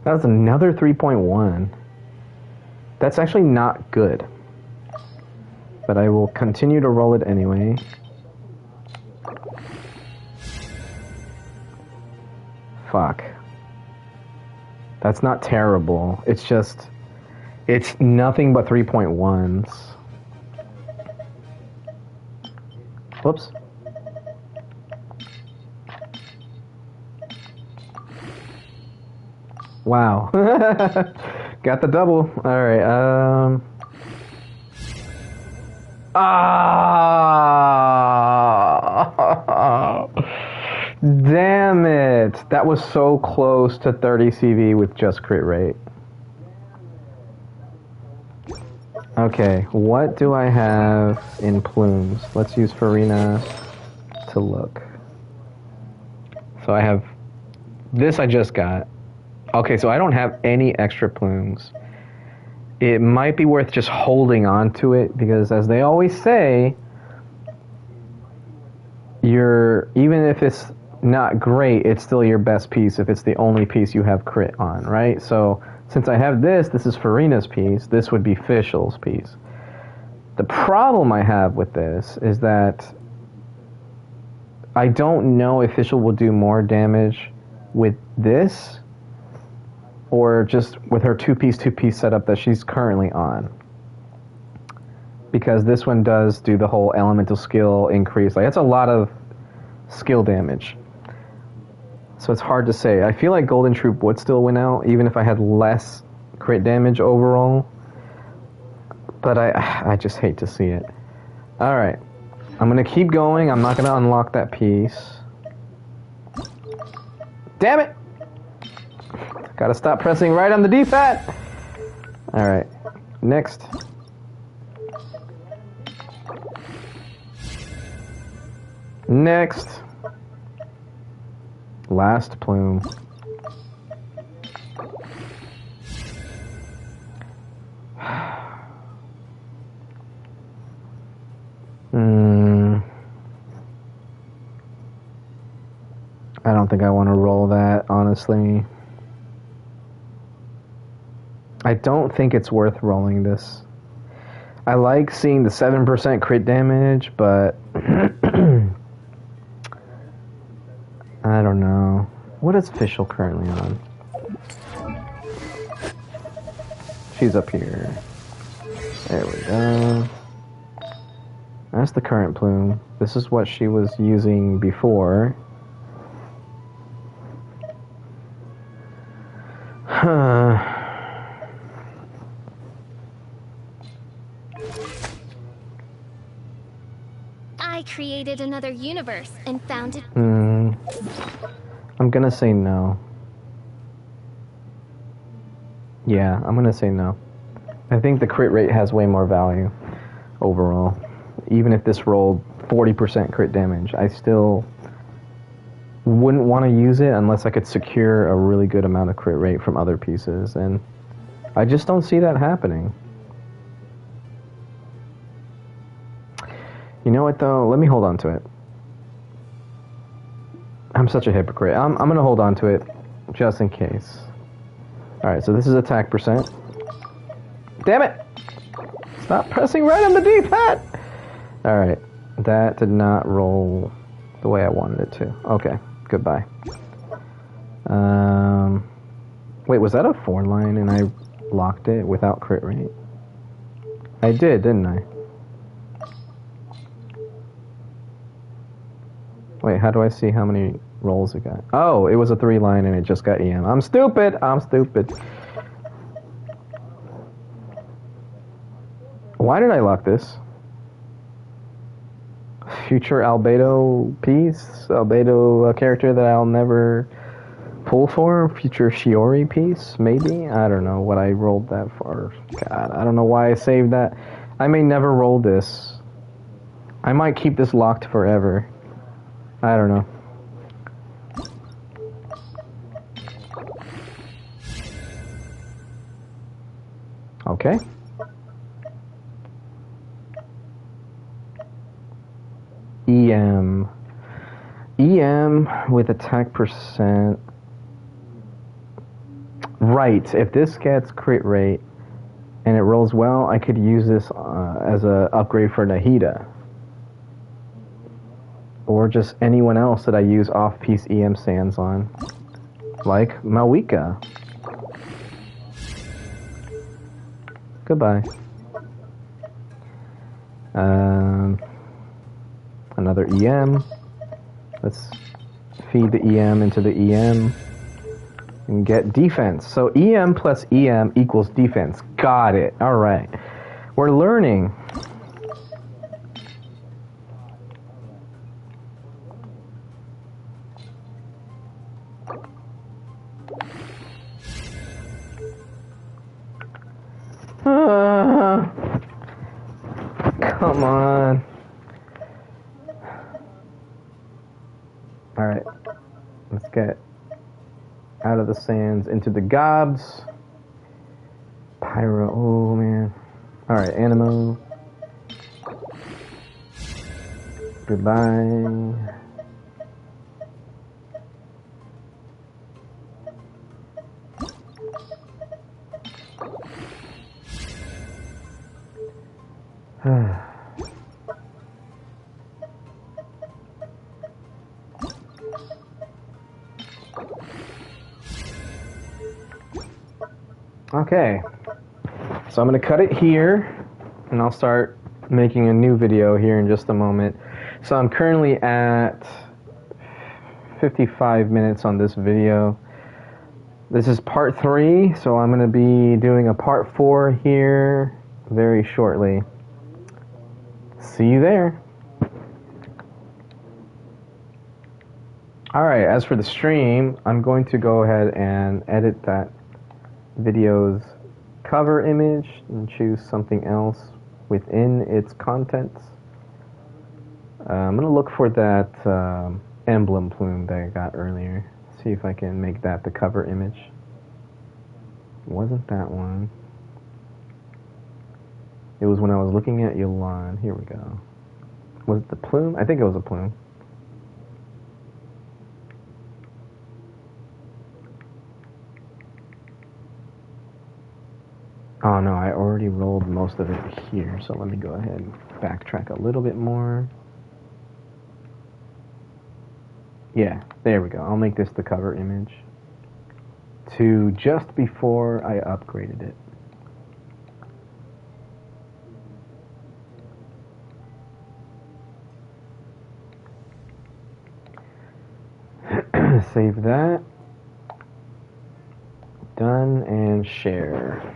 That was another 3.1. That's actually not good. But I will continue to roll it anyway. Fuck. That's not terrible. It's just... It's nothing but 3.1s. Whoops. Wow. Got the double. Alright, Ah! Damn it. That was so close to 30 CV with just crit rate. Okay, what do I have in plumes? Let's use Farina to look. So I have... This I just got. Okay, so I don't have any extra plumes. It might be worth just holding on to it, because as they always say, even if it's not great, it's still your best piece if it's the only piece you have crit on, right? So since I have this is Farina's piece, this would be Fischl's piece. The problem I have with this is that I don't know if Fischl will do more damage with this or just with her two-piece setup that she's currently on. Because this one does do the whole elemental skill increase. Like, that's a lot of skill damage. So it's hard to say. I feel like Golden Troop would still win out, even if I had less crit damage overall. But I just hate to see it. Alright. I'm going to keep going. I'm not going to unlock that piece. Damn it! Gotta stop pressing right on the D-pad! Alright. Next. Next. Last plume. I don't think I want to roll that, honestly. I don't think it's worth rolling this. I like seeing the 7% crit damage, but I don't know. What is Fischl currently on? She's up here. There we go. That's the current plume. This is what she was using before. I created another universe and found it. I'm gonna say no. Yeah, I'm gonna say no. I think the crit rate has way more value overall. Even if this rolled 40% crit damage, I still wouldn't want to use it unless I could secure a really good amount of crit rate from other pieces, and I just don't see that happening. You know what though? Let me hold on to it. I'm such a hypocrite. I'm gonna hold on to it just in case. Alright, so this is attack percent. Damn it! Stop pressing right on the D-pad! Alright, that did not roll the way I wanted it to. Okay, goodbye. Wait, was that a 4-line and I locked it without crit rate? I did, didn't I? Wait, how do I see how many rolls it got? Oh, it was a 3-line and it just got EM. I'm stupid! I'm stupid. Why did I lock this? Future Albedo piece? Albedo character that I'll never pull for future Shiori piece, maybe? I don't know what I rolled that for. God, I don't know why I saved that. I may never roll this. I might keep this locked forever. I don't know. Okay. EM. EM with attack percent. Right, if this gets crit rate and it rolls well, I could use this as a upgrade for Nahida. Or just anyone else that I use off-piece EM sands on. Like Malwika. Goodbye. Another EM. Let's feed the EM into the EM and get defense. So EM plus EM equals defense. Got it. All right. We're learning. Come on. Alright. Let's get out of the sands into the gobs. Pyro. Oh, man. Alright, Animo. Goodbye. Okay, so I'm going to cut it here, and I'll start making a new video here in just a moment. So I'm currently at 55 minutes on this video. This is part 3, so I'm going to be doing a part 4 here very shortly. See you there. Alright, as for the stream, I'm going to go ahead and edit that video's cover image and choose something else within its contents. I'm going to look for that emblem plume that I got earlier. See if I can make that the cover image. Wasn't that one. It was when I was looking at Yolan. Here we go. Was it the plume? I think it was a plume. Oh no, I already rolled most of it here, so let me go ahead and backtrack a little bit more. Yeah, there we go. I'll make this the cover image to just before I upgraded it. Save that. Done, and share.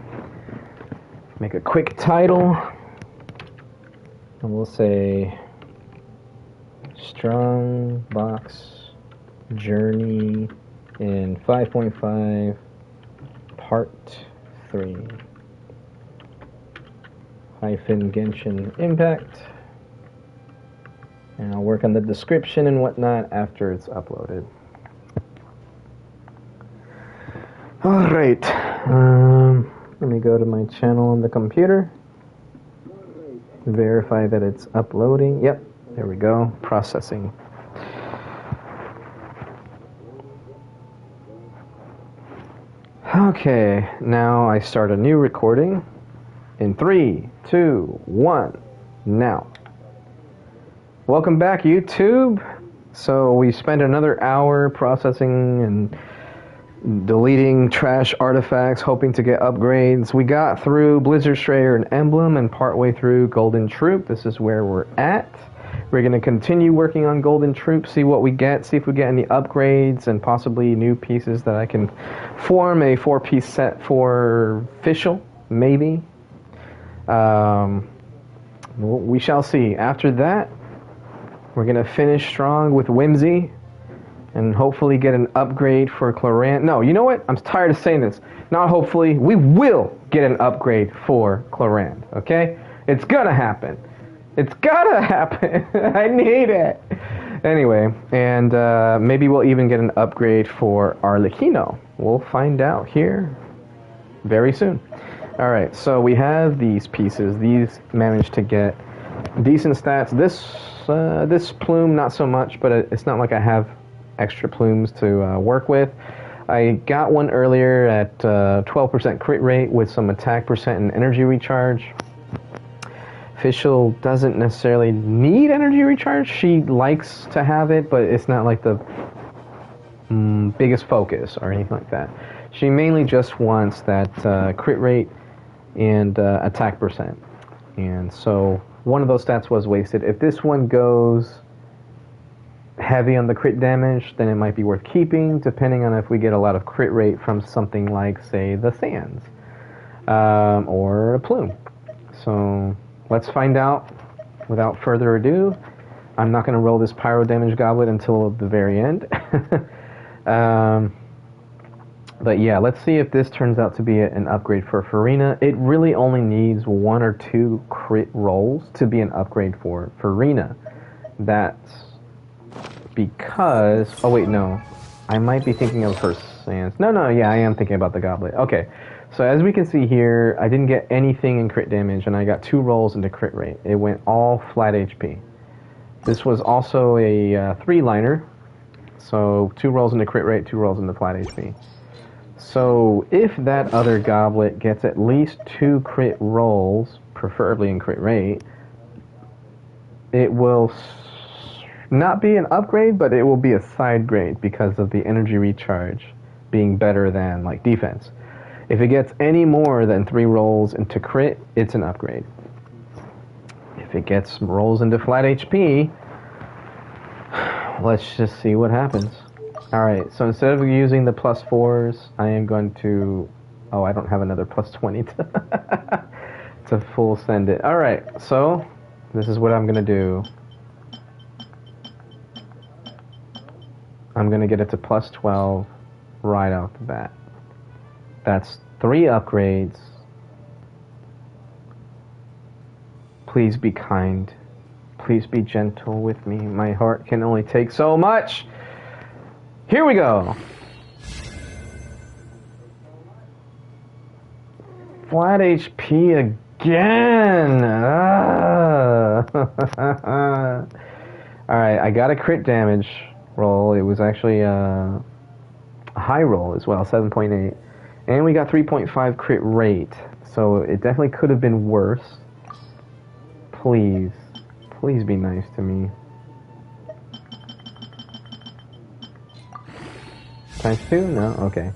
Make a quick title, and we'll say Strong Box Journey in 5.5 Part 3 hyphen Genshin Impact, and I'll work on the description and whatnot after it's uploaded. Alright, let me go to my channel on the computer, verify that it's uploading. Yep, there we go, processing. Okay, now I start a new recording in 3, 2, 1, now. Welcome back, YouTube. So we spent another hour processing and deleting trash artifacts, hoping to get upgrades. We got through Blizzard Strayer and Emblem and partway through Golden Troop. This is where we're at. We're going to continue working on Golden Troop, see what we get, see if we get any upgrades and possibly new pieces that I can form a 4-piece set for official, maybe. We shall see. After that, we're going to finish strong with Whimsy. And hopefully get an upgrade for Clorant. No, you know what? I'm tired of saying this. Not hopefully. We will get an upgrade for Clorant. Okay? It's gonna happen. It's gotta happen. I need it. Anyway, and maybe we'll even get an upgrade for Arlecchino. We'll find out here very soon. Alright, so we have these pieces. These managed to get decent stats. This plume, not so much, but it's not like I have extra plumes to work with. I got one earlier at 12% crit rate with some attack percent and energy recharge. Official doesn't necessarily need energy recharge. She likes to have it, but it's not like the biggest focus or anything like that. She mainly just wants that crit rate and attack percent. And so one of those stats was wasted. If this one goes heavy on the crit damage, then it might be worth keeping, depending on if we get a lot of crit rate from something like, say, the Sands or a Plume. So let's find out without further ado. I'm not going to roll this Pyro Damage Goblet until the very end. But yeah, let's see if this turns out to be an upgrade for Farina. It really only needs 1 or 2 crit rolls to be an upgrade for Farina. That's because... Oh wait, no. I might be thinking of her Sands. No, yeah, I am thinking about the Goblet. Okay, so as we can see here, I didn't get anything in crit damage, and I got 2 rolls into crit rate. It went all flat HP. This was also a 3-liner, so 2 rolls into crit rate, 2 rolls into flat HP. So if that other Goblet gets at least 2 crit rolls, preferably in crit rate, it will not be an upgrade, but it will be a side grade because of the energy recharge being better than like defense. If it gets any more than 3 rolls into crit, it's an upgrade. If it gets rolls into flat HP, let's just see what happens. Alright, so instead of using the +4s, I am going to... Oh, I don't have another +20 to full send it. Alright, so this is what I'm going to do. I'm going to get it to +12 right off the bat. That's 3 upgrades. Please be kind. Please be gentle with me. My heart can only take so much. Here we go. Flat HP again. Alright, I got a crit damage roll. It was actually a high roll as well, 7.8. And we got 3.5 crit rate. So it definitely could have been worse. Please. Please be nice to me. ×2? No? Okay.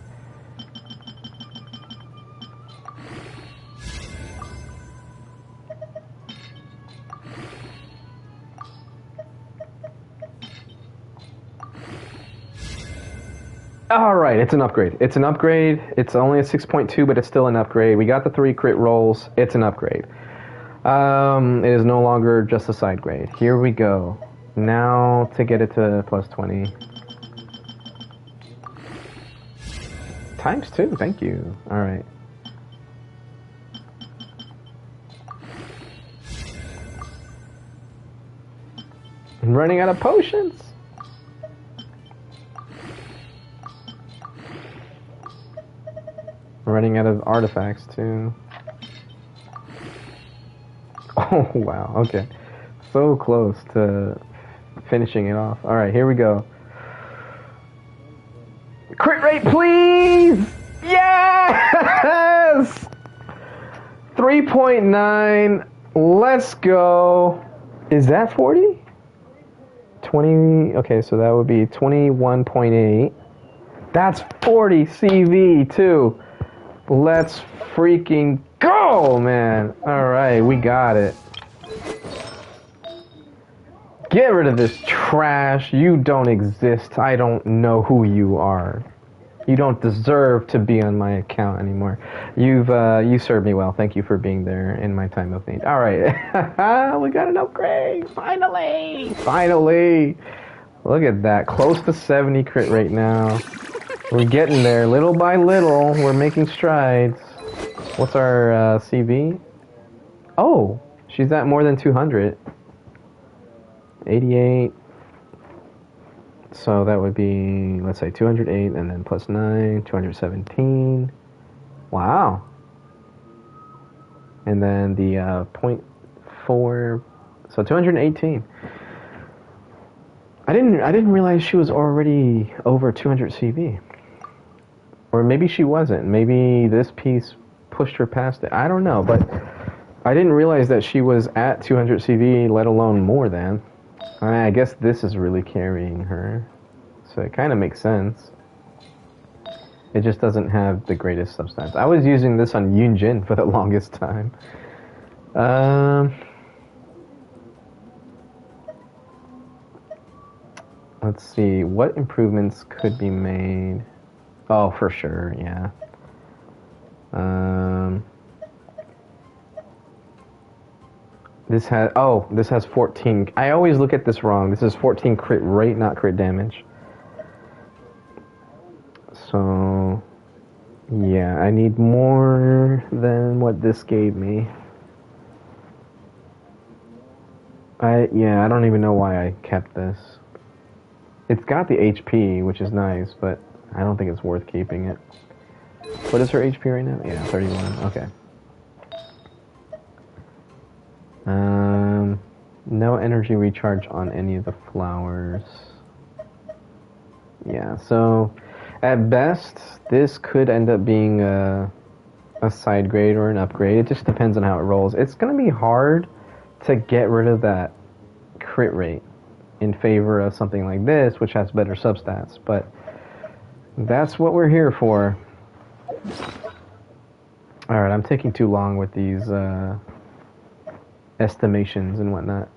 Alright, it's an upgrade. It's an upgrade. It's only a 6.2, but it's still an upgrade. We got the 3 crit rolls. It's an upgrade. It is no longer just a side grade. Here we go. Now to get it to +20. ×2, thank you. Alright. I'm running out of potions. Running out of artifacts too. Oh wow, okay. So close to finishing it off. Alright, here we go. Crit rate, please! Yes! 3.9. Let's go. Is that 40? 20. Okay, so that would be 21.8. That's 40 CV too. Let's freaking go, man. Alright, we got it. Get rid of this trash. You don't exist. I don't know who you are. You don't deserve to be on my account anymore. You served me well. Thank you for being there in my time of need. Alright. We got an upgrade. Finally. Finally. Look at that. Close to 70 crit rate now. We're getting there. Little by little, we're making strides. What's our CV? Oh, she's at more than 200. 88. So that would be, let's say, 208 and then plus 9, 217. Wow. And then the 0.4, so 218. I didn't realize she was already over 200 CV. Or maybe she wasn't. Maybe this piece pushed her past it. I don't know, but I didn't realize that she was at 200 CV, let alone more than. I guess this is really carrying her. So it kind of makes sense. It just doesn't have the greatest substance. I was using this on Yunjin for the longest time. Let's see, what improvements could be made? Oh, for sure, yeah. This has 14. I always look at this wrong. This is 14 crit rate, not crit damage. So, yeah, I need more than what this gave me. I don't even know why I kept this. It's got the HP, which is nice, but I don't think it's worth keeping it. What is her HP right now? Yeah, 31. Okay. No energy recharge on any of the flowers. Yeah, so at best, this could end up being a side grade or an upgrade. It just depends on how it rolls. It's going to be hard to get rid of that crit rate in favor of something like this, which has better substats, but that's what we're here for. Alright, I'm taking too long with these estimations and whatnot.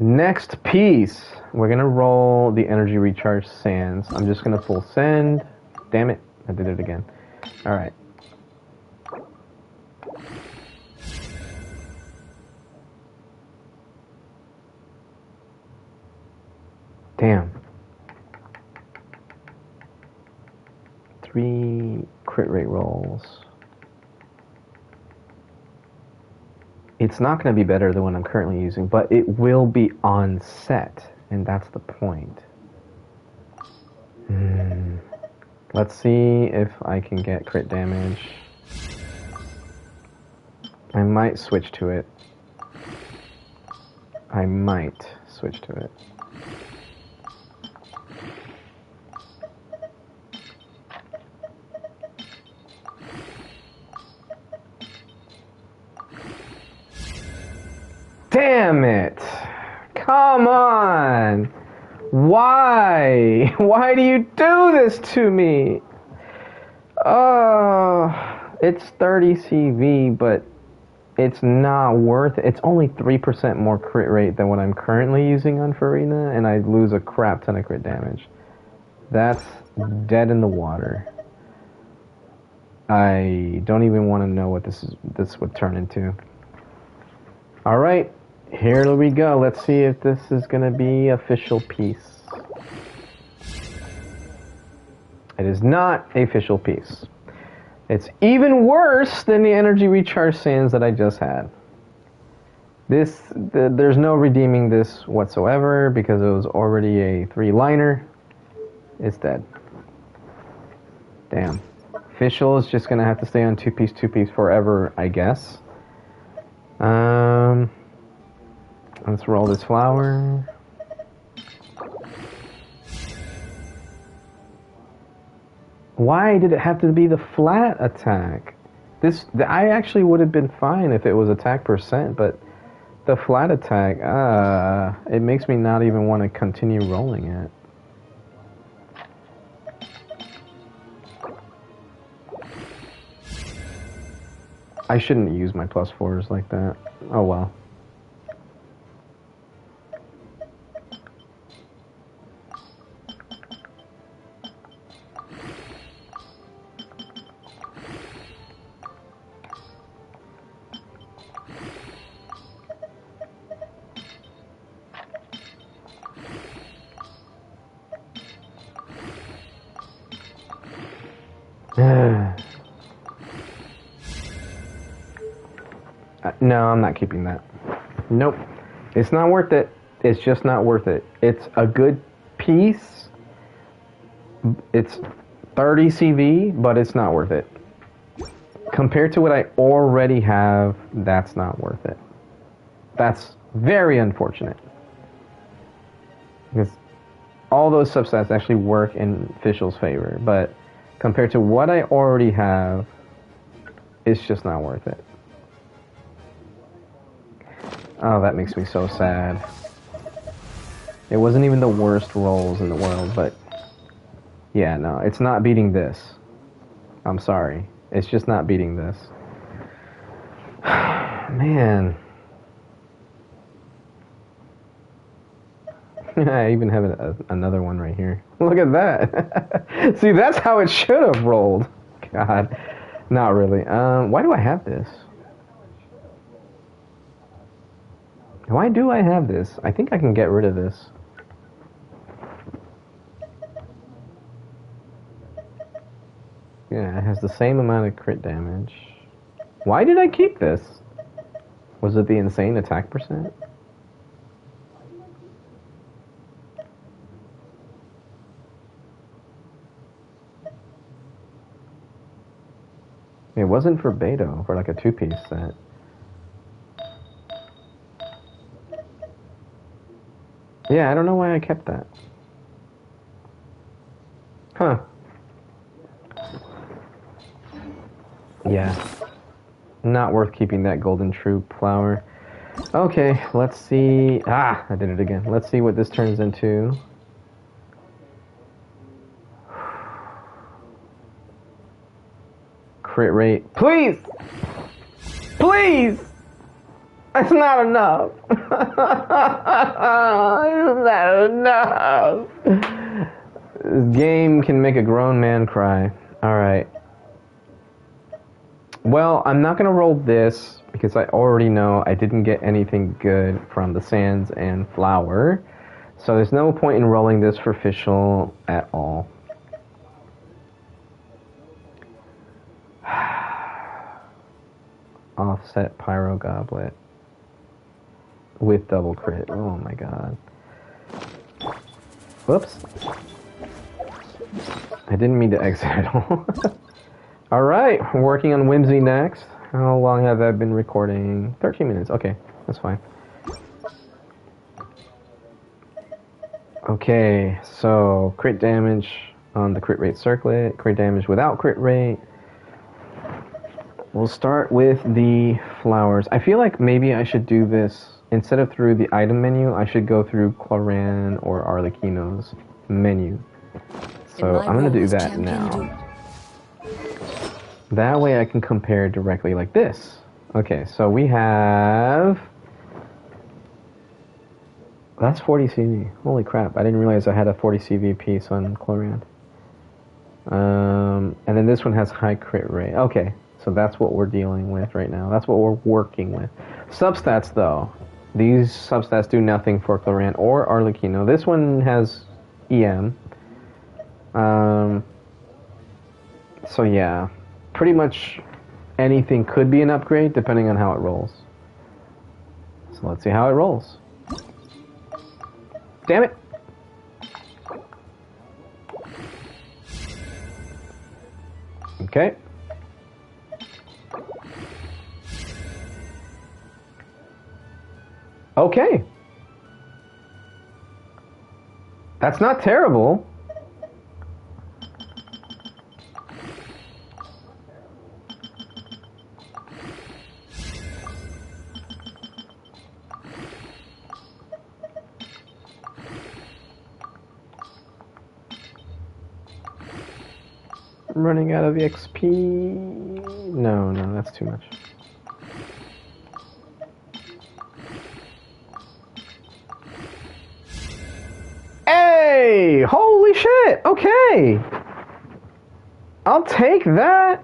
Next piece, we're gonna roll the energy recharge sands. I'm just gonna full send. Damn it, I did it again. Alright. Damn. 3 crit rate rolls. It's not going to be better than what I'm currently using, but it will be on set, and that's the point. Let's see if I can get crit damage. I might switch to it. I might switch to it. Damn it! Come on! Why? Why do you do this to me? Oh, it's 30 CV, but it's not worth it. It's only 3% more crit rate than what I'm currently using on Farina, and I lose a crap ton of crit damage. That's dead in the water. I don't even want to know what this would turn into. Alright, here we go. Let's see if this is going to be official piece. It is not official piece. It's even worse than the energy recharge sands that I just had. There's no redeeming this whatsoever because it was already a 3-liner. It's dead. Damn. Official is just going to have to stay on 2-piece forever, I guess. Let's roll this flower. Why did it have to be the flat attack? I actually would have been fine if it was attack percent, but the flat attack, it makes me not even want to continue rolling it. I shouldn't use my +4s like that. Oh well. No, I'm not keeping that. Nope. It's not worth it. It's just not worth it. It's a good piece. It's 30 CV, but it's not worth it. Compared to what I already have, that's not worth it. That's very unfortunate. Because all those substats actually work in Fischl's favor, but compared to what I already have, it's just not worth it. Oh, that makes me so sad. It wasn't even the worst rolls in the world, but yeah, no, it's not beating this. I'm sorry. It's just not beating this. Man. I even have another one right here. Look at that. See, that's how it should have rolled. God. Not really. Why do I have this? Why do I have this? I think I can get rid of this. Yeah, it has the same amount of crit damage. Why did I keep this? Was it the insane attack percent? It wasn't for Beto, for like a 2-piece set. Yeah, I don't know why I kept that. Huh. Yeah. Not worth keeping that golden troop flower. Okay, let's see. Ah, I did it again. Let's see what this turns into. Crit rate. Please! Please! That's not enough. That's not enough. This game can make a grown man cry. Alright. Well, I'm not going to roll this because I already know I didn't get anything good from the sands and flower. So there's no point in rolling this for Fischl at all. Offset Pyro Goblet with double crit. Oh my god. Whoops. I didn't mean to exit at all. Alright, we're working on Whimsy next. How long have I been recording? 13 minutes. Okay, that's fine. Okay, so crit damage on the crit rate circlet, crit damage without crit rate. We'll start with the flowers. I feel like maybe I should do this instead of through the item menu. I should go through Cloran or Arlecchino's menu. So I'm gonna do that now. That way I can compare directly like this. Okay, so we have... That's 40 CV. Holy crap, I didn't realize I had a 40 CV piece on Cloran. And then this one has high crit rate. Okay. So that's what we're dealing with right now. That's what we're working with. Substats, though. These substats do nothing for Cloran or Arlecchino. This one has EM. So yeah. Pretty much anything could be an upgrade depending on how it rolls. So let's see how it rolls. Damn it! Okay. Okay. That's not terrible. I'm running out of XP. No, that's too much. Hey! Holy shit! Okay! I'll take that!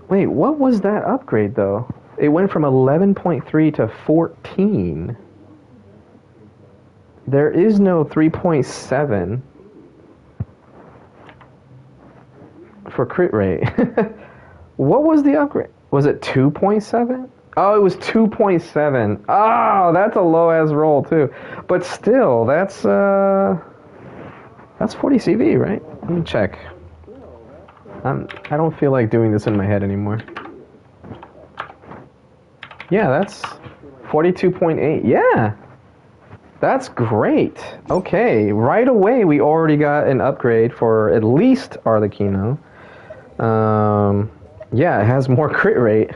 Wait, what was that upgrade, though? It went from 11.3 to 14. There is no 3.7 for crit rate. What was the upgrade? Was it 2.7? Oh, it was 2.7. Oh, that's a low ass roll too. But still, that's 40 CV, right? Let me check. I don't feel like doing this in my head anymore. Yeah, that's 42.8. Yeah. That's great. Okay, right away we already got an upgrade for at least Arlecchino. Yeah, it has more crit rate.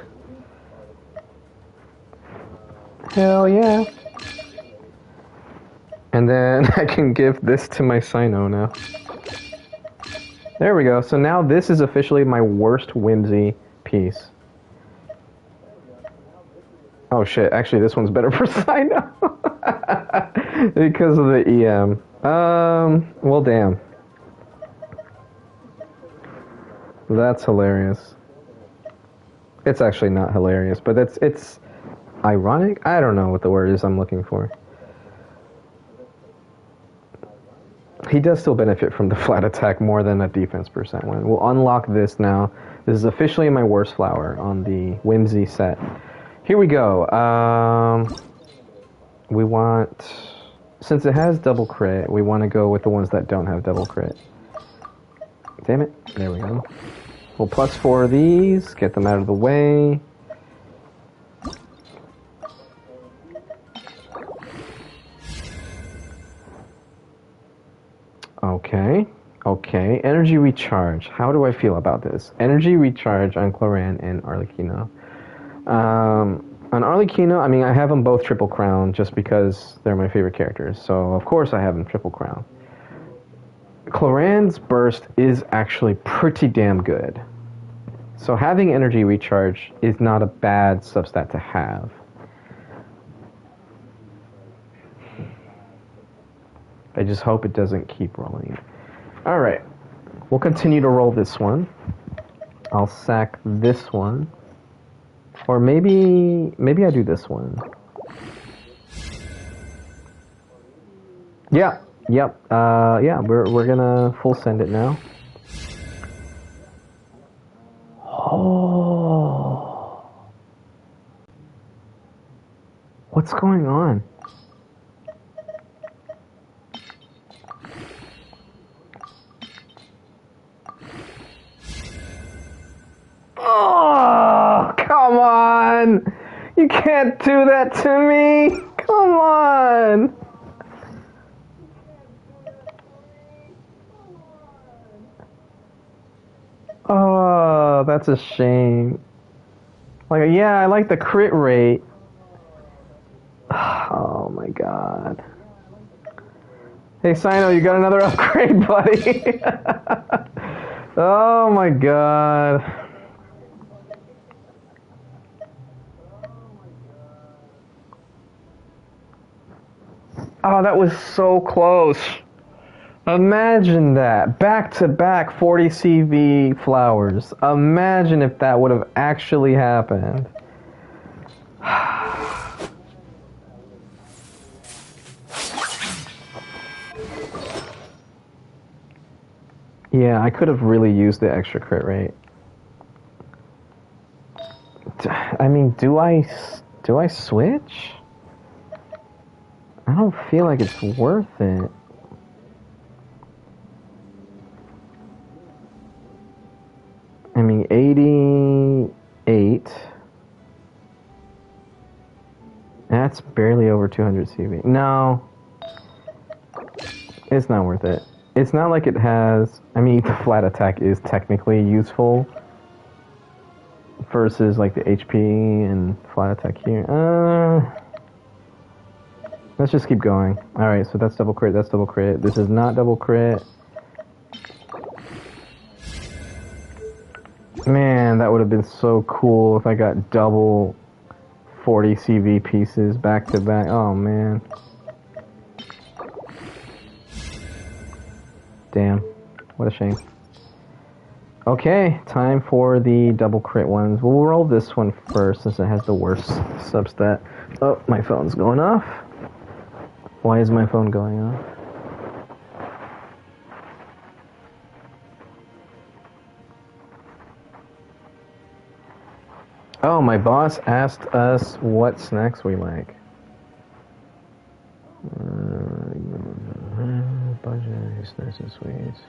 Hell yeah. And then I can give this to my Sino now. There we go. So now this is officially my worst Whimsy piece. Oh shit, actually this one's better for Sino. Because of the EM. Well damn. That's hilarious. It's actually not hilarious, but it's ironic? I don't know what the word is I'm looking for. He does still benefit from the flat attack more than a defense percent win. We'll unlock this now. This is officially my worst flower on the Whimsy set. Here we go. We want... Since it has double crit, we want to go with the ones that don't have double crit. Damn it. There we go. We'll plus 4 of these, get them out of the way. Okay. Okay. Energy recharge. How do I feel about this? Energy recharge on Cloran and Arlecchino. On Arlecchino, I mean, I have them both triple crown just because they're my favorite characters. So, of course, I have them triple crown. Cloran's burst is actually pretty damn good. So having energy recharge is not a bad substat to have. I just hope it doesn't keep rolling. Alright. We'll continue to roll this one. I'll sack this one. Or maybe I do this one. Yeah. Yep. Yeah, we're gonna full send it now. Oh. What's going on? Oh, come on! You can't do that to me! Come on! Oh, that's a shame. Like, yeah, I like the crit rate. Oh my god. Hey, Sino, you got another upgrade, buddy? Oh my god. Oh, that was so close. Imagine that. Back-to-back 40 CV flowers. Imagine if that would have actually happened. Yeah, I could have really used the extra crit rate. I mean, do I switch? I don't feel like it's worth it. I mean, 88. That's barely over 200 CV. No. It's not worth it. It's not like it has... I mean, the flat attack is technically useful versus like the HP and flat attack here. Let's just keep going. Alright, so that's double crit, that's double crit. This is not double crit. Man, that would have been so cool if I got double 40 CV pieces back to back. Oh, man. Damn. What a shame. Okay, time for the double crit ones. We'll roll this one first since it has the worst substat. Oh, my phone's going off. Why is my phone going off? Oh, my boss asked us what snacks we like. Budget, snacks and sweets.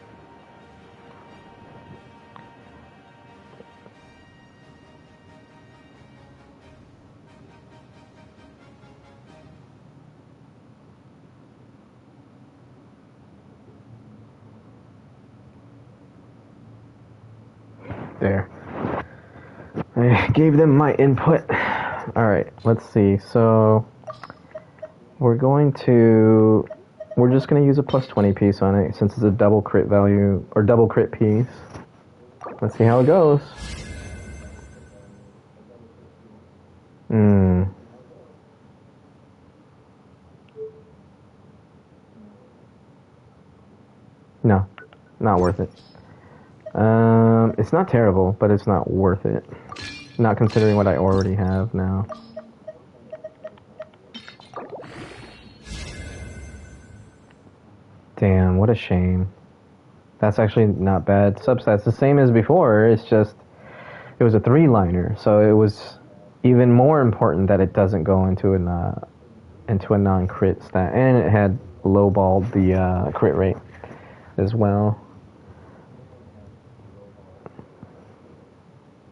There. I gave them my input. Alright, let's see. So, we're just going to use a plus 20 piece on it since it's a double crit value, or double crit piece. Let's see how it goes. No, not worth it. It's not terrible, but it's not worth it. Not considering what I already have now. Damn, what a shame. That's actually not bad. Substats the same as before, it's just it was a 3-liner, so it was even more important that it doesn't go into a non-crit stat, and it had lowballed the crit rate as well.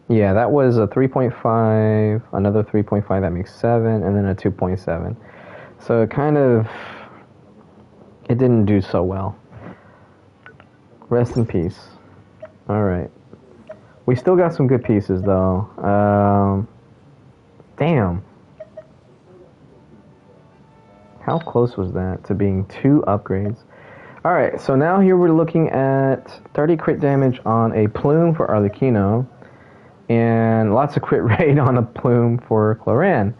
Yeah, that was a 3.5, another 3.5, that makes 7, and then a 2.7. So it didn't do so well. Rest in peace. Alright. We still got some good pieces, though. Damn. How close was that to being 2 upgrades? Alright, so now here we're looking at 30 crit damage on a plume for Arlecchino, and lots of crit rate on a plume for Cloran.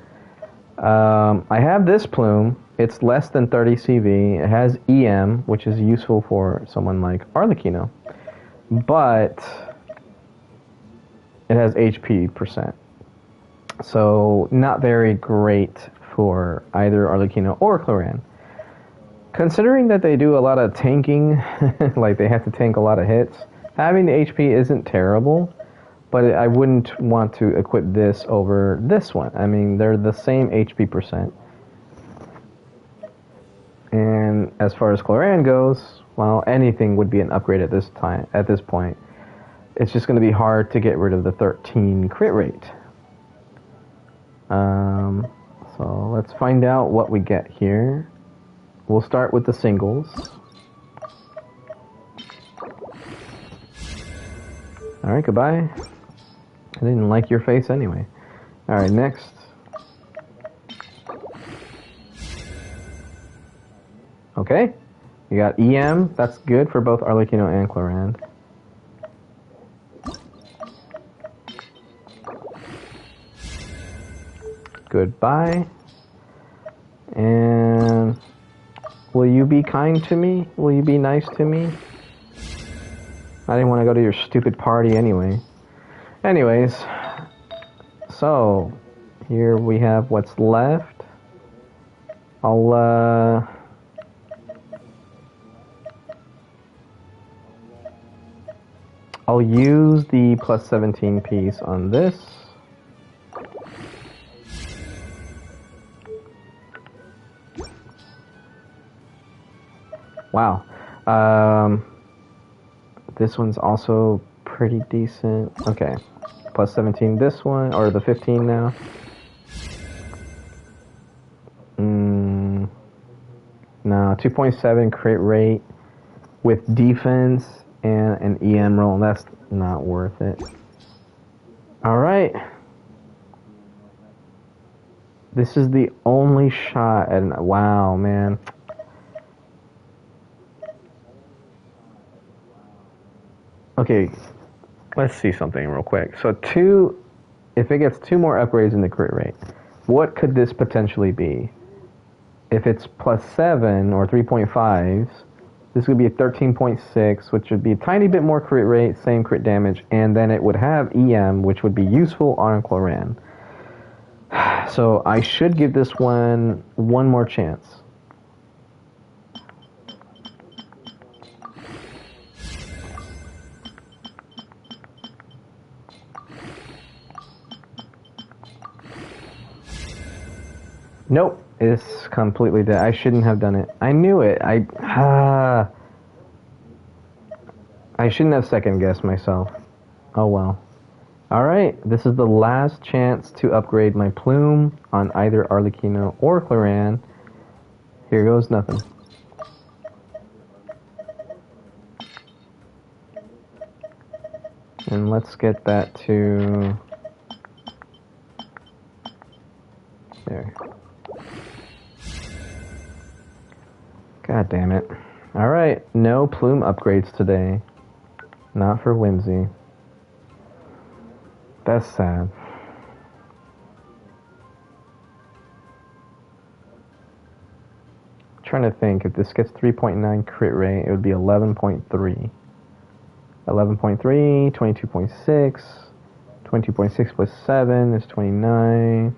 I have this plume. It's less than 30 CV. It has EM, which is useful for someone like Arlecchino, but it has HP percent. So not very great for either Arlecchino or Cloran. Considering that they do a lot of tanking, like they have to tank a lot of hits, having the HP isn't terrible. But I wouldn't want to equip this over this one. I mean, they're the same HP percent. And as far as Cloran goes, well, anything would be an upgrade at this point. It's just going to be hard to get rid of the 13 crit rate. So let's find out what we get here. We'll start with the singles. Alright, goodbye. I didn't like your face anyway. Alright, next. Okay. You got EM. That's good for both Arlecchino and Cloran. Goodbye. And will you be kind to me? Will you be nice to me? I didn't want to go to your stupid party anyway. Anyways, so here we have what's left. I'll use the plus 17 piece on this. Wow. This one's also pretty decent. Okay. Plus 17 this one, or the 15 now. No, 2.7 crit rate with defense and an EM roll. That's not worth it. Alright. This is the only shot at an... Wow, man. Okay, let's see something real quick. So if it gets 2 more upgrades in the crit rate, what could this potentially be? If it's plus 7 or 3.5s, this would be a 13.6, which would be a tiny bit more crit rate, same crit damage, and then it would have EM, which would be useful on Cloran. So I should give this one more chance. Nope, it's completely dead. I shouldn't have done it. I knew it. I shouldn't have second guessed myself. Oh well. Alright, this is the last chance to upgrade my plume on either Arlecchino or Claran. Here goes nothing. And let's get that to... there. God damn it. Alright, no plume upgrades today. Not for Whimsy. That's sad. I'm trying to think, if this gets 3.9 crit rate, it would be 11.3. 11.3, 22.6, 22.6 plus 7 is 29.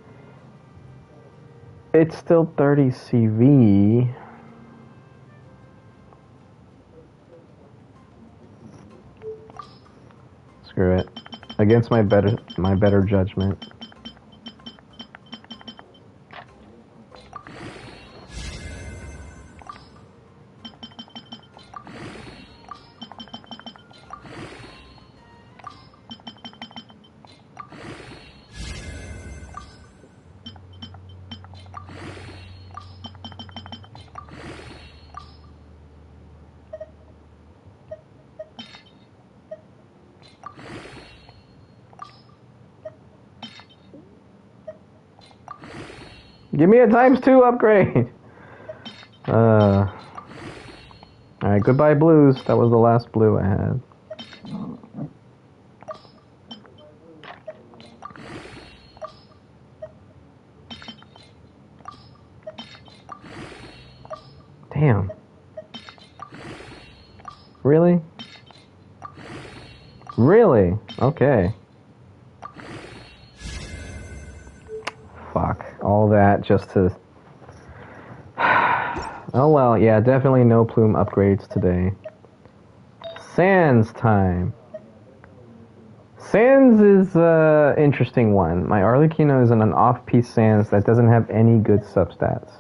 It's still 30 CV. Screw it. Against my better judgment. Give me a ×2 upgrade! Alright, goodbye blues. That was the last blue I had. Damn. Really? Really? Okay. Fuck. All that just to... Oh well, yeah, definitely no plume upgrades today. Sans time. Sans is an interesting one. My Arlecchino is in an off-piece Sans that doesn't have any good substats.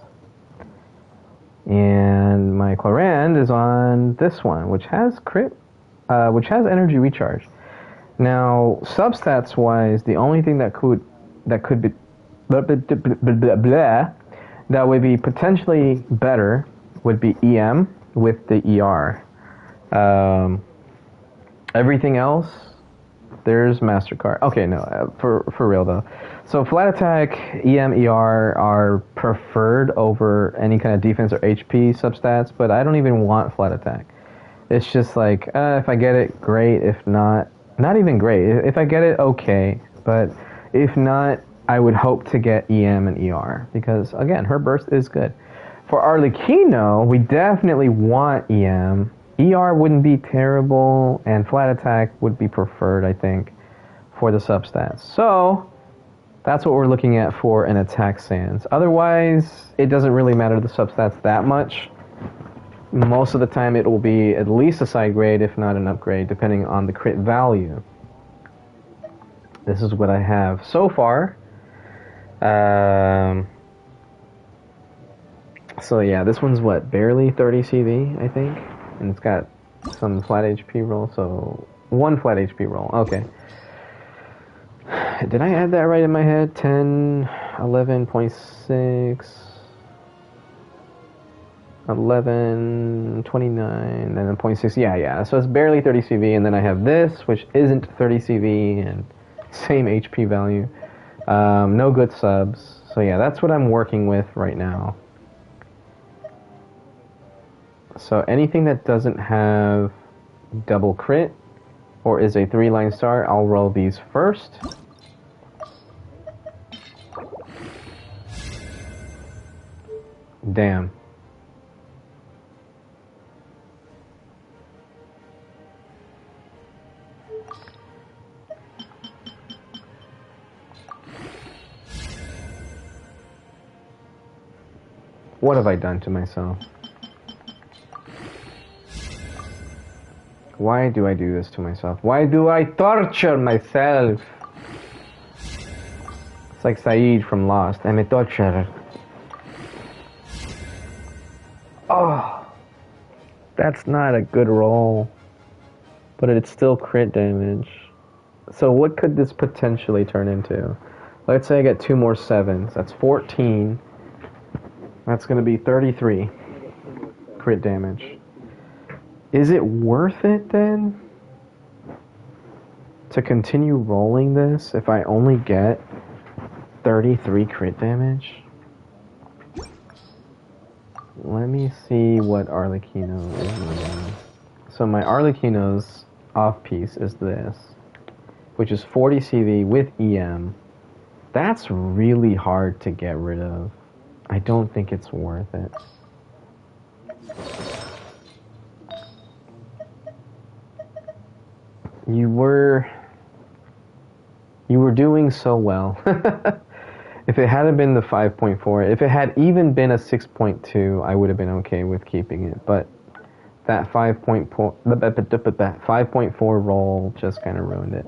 And my Claran is on this one, which has crit, which has energy recharge. Now, substats-wise, the only thing that could be that would be potentially better would be EM with the ER. Everything else, there's MasterCard. Okay, no, for real though. So flat attack, EM, ER are preferred over any kind of defense or HP substats, but I don't even want flat attack. It's just like, if I get it, great. If not, not even great. If I get it, okay. But if not, I would hope to get EM and ER, because again, her burst is good. For Arlecchino, we definitely want EM. ER wouldn't be terrible, and flat attack would be preferred, I think, for the substats. So, that's what we're looking at for an attack Sans. Otherwise, it doesn't really matter the substats that much. Most of the time it will be at least a side grade, if not an upgrade, depending on the crit value. This is what I have so far. So yeah, this one's what, barely 30 CV, I think? And it's got some flat HP roll, so one flat HP roll, okay. Did I add that right in my head? 10, 11.6, 11, 29, and then 0.6, yeah, so it's barely 30 CV, and then I have this, which isn't 30 CV, and same HP value. No good subs. So yeah, that's what I'm working with right now. So anything that doesn't have double crit or is a 3-line star, I'll roll these first. Damn. What have I done to myself? Why do I do this to myself? Why do I torture myself? It's like Saeed from Lost. I'm a torturer. Oh, that's not a good roll. But it's still crit damage. So what could this potentially turn into? Let's say I get 2 more 7s. That's 14. That's going to be 33 crit damage. Is it worth it then to continue rolling this if I only get 33 crit damage? Let me see what Arlecchino is doing. So my Arlecchino's off piece is this, which is 40 CV with EM. That's really hard to get rid of. I don't think it's worth it. You were doing so well. If it hadn't been the 5.4, if it had even been a 6.2, I would have been okay with keeping it. But that 5.4 roll just kind of ruined it.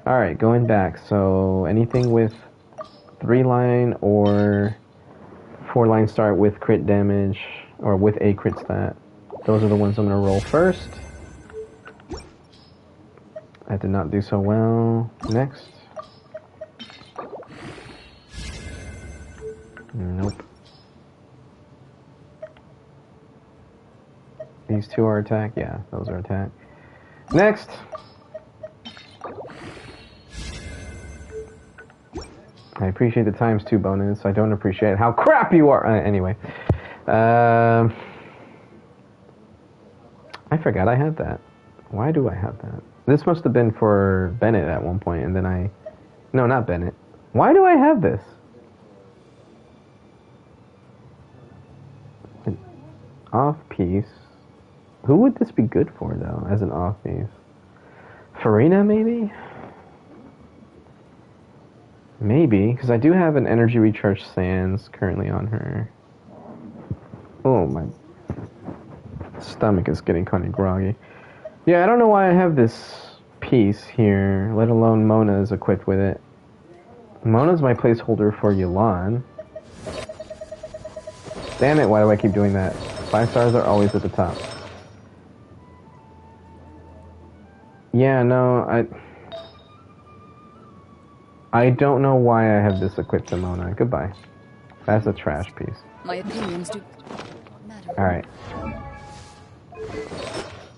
All right, going back. So anything with 3-line or 4-line start with crit damage or with a crit stat. Those are the ones I'm going to roll first. I did not do so well. Next. Nope. These 2 are attack? Yeah, those are attack. Next! I appreciate the ×2 bonus. I don't appreciate how crap you are! Anyway. I forgot I had that. Why do I have that? This must have been for Bennett at one point, and then I... No, not Bennett. Why do I have this? An off-piece. Who would this be good for, though, as an off-piece? Farina, maybe? Maybe, because I do have an energy recharge sands currently on her. Oh, my stomach is getting kind of groggy. Yeah, I don't know why I have this piece here, let alone Mona is equipped with it. Mona's my placeholder for Yulan. Damn it, why do I keep doing that? 5 stars are always at the top. Yeah, no, I don't know why I have this equipped to Mona. Goodbye. That's a trash piece. My opinions do matter. Alright.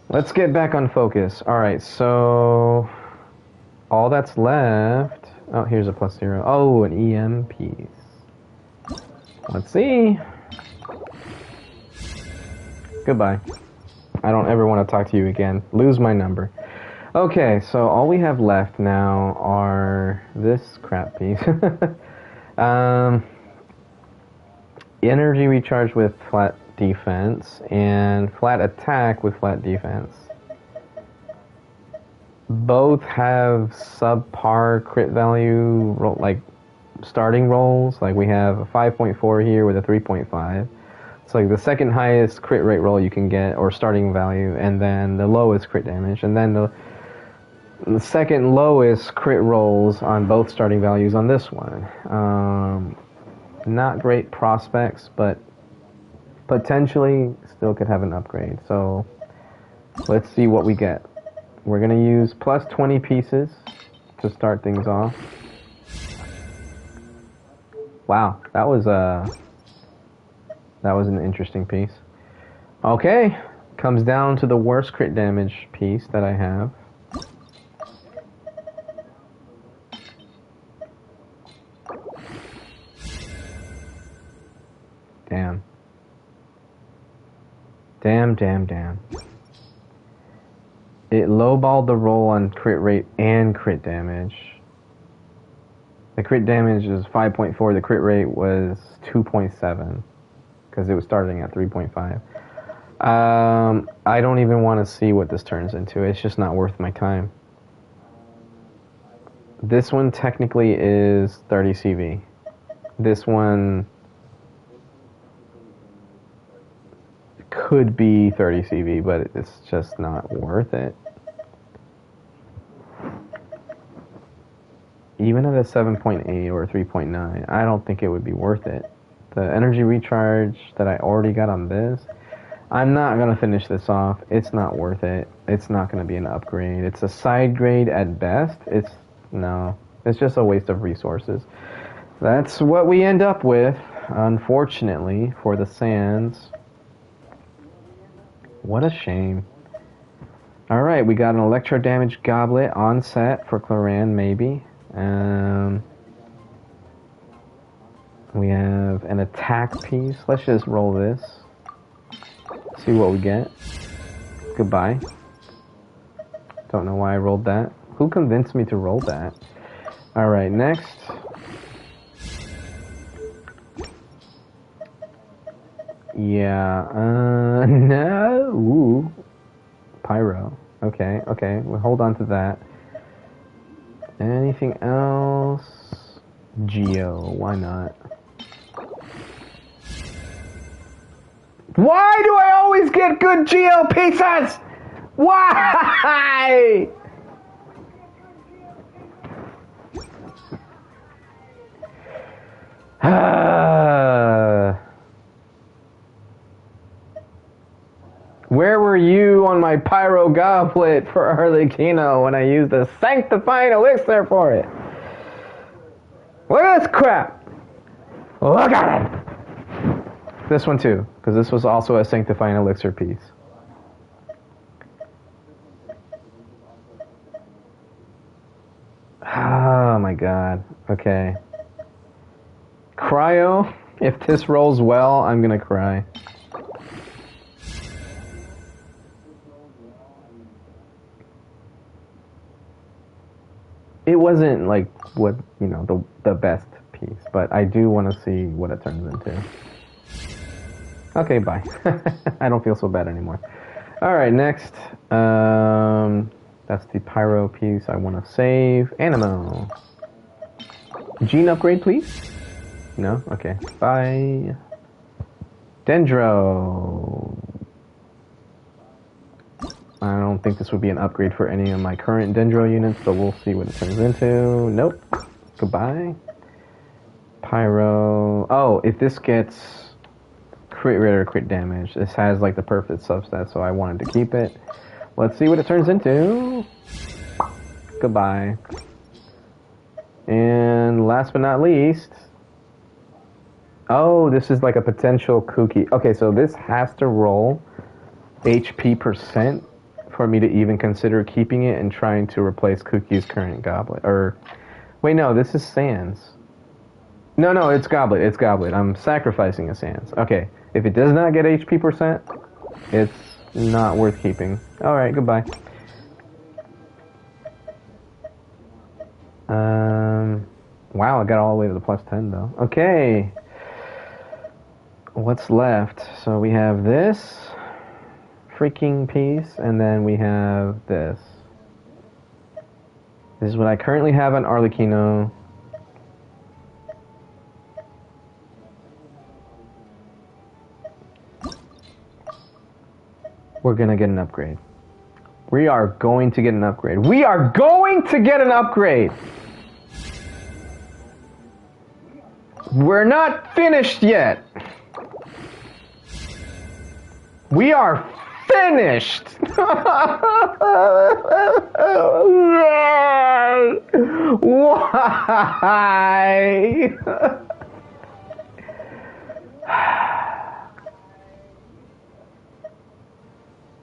Let's get back on focus. Alright, so... all that's left... Oh, here's a +0. Oh, an EM piece. Let's see. Goodbye. I don't ever want to talk to you again. Lose my number. Okay, so all we have left now are this crap piece. Energy recharge with flat defense and flat attack with flat defense. Both have subpar crit value, like starting rolls. Like we have a 5.4 here with a 3.5. It's like the second highest crit rate roll you can get, or starting value, and then the lowest crit damage, and then the second lowest crit rolls on both starting values on this one. Not great prospects, but potentially still could have an upgrade. So let's see what we get. We're going to use plus 20 pieces to start things off. Wow, that was an interesting piece. Okay, comes down to the worst crit damage piece that I have. Damn. Damn. It lowballed the roll on crit rate and crit damage. The crit damage is 5.4, the crit rate was 2.7. Because it was starting at 3.5. I don't even want to see what this turns into. It's just not worth my time. This one technically is 30 CV. This one could be 30 CV, but it's just not worth it. Even at a 7.8 or a 3.9, I don't think it would be worth it. The energy recharge that I already got on this, I'm not gonna finish this off. It's not worth it. It's not gonna be an upgrade. It's a side grade at best. No. It's just a waste of resources. That's what we end up with, unfortunately, for the sands. What a shame. Alright, we got an electro damage goblet on set for Claran, maybe. We have an attack piece. Let's just roll this. See what we get. Goodbye. Don't know why I rolled that. Who convinced me to roll that? Alright, next. Yeah, no. Ooh. Pyro. Okay, we'll hold on to that. Anything else? Geo, why not? Why do I always get good Geo pieces? Why? Where were you on my Pyro Goblet for Arlecchino when I used the Sanctifying Elixir for it? Look at this crap! Look at it! This one too, because this was also a Sanctifying Elixir piece. Oh my god. Okay. Cryo, if this rolls well, I'm gonna cry. It wasn't like what, you know, the best piece, but I do want to see what it turns into. Okay, bye. I don't feel so bad anymore. Alright, next. That's the Pyro piece I want to save. Animo. Gene upgrade, please? No? Okay. Bye. Dendro. I don't think this would be an upgrade for any of my current Dendro units, but we'll see what it turns into. Nope. Goodbye. Pyro. Oh, if this gets crit rate or crit damage, this has like the perfect substat, so I wanted to keep it. Let's see what it turns into. Goodbye. And last but not least, oh, this is like a potential Kuki. Okay, so this has to roll HP percent for me to even consider keeping it and trying to replace Kuki's current goblet. Or, wait, no, this is Sans. No, it's goblet. It's goblet. I'm sacrificing a Sans. Okay, if it does not get HP percent, it's not worth keeping. Alright, goodbye. Wow, I got all the way to the plus 10 though. Okay. What's left? So we have this freaking piece, and then we have this. This is what I currently have on Arlecchino. We're gonna get an upgrade. We are going to get an upgrade. We are going to get an upgrade! We're not finished yet. We are finished! Why?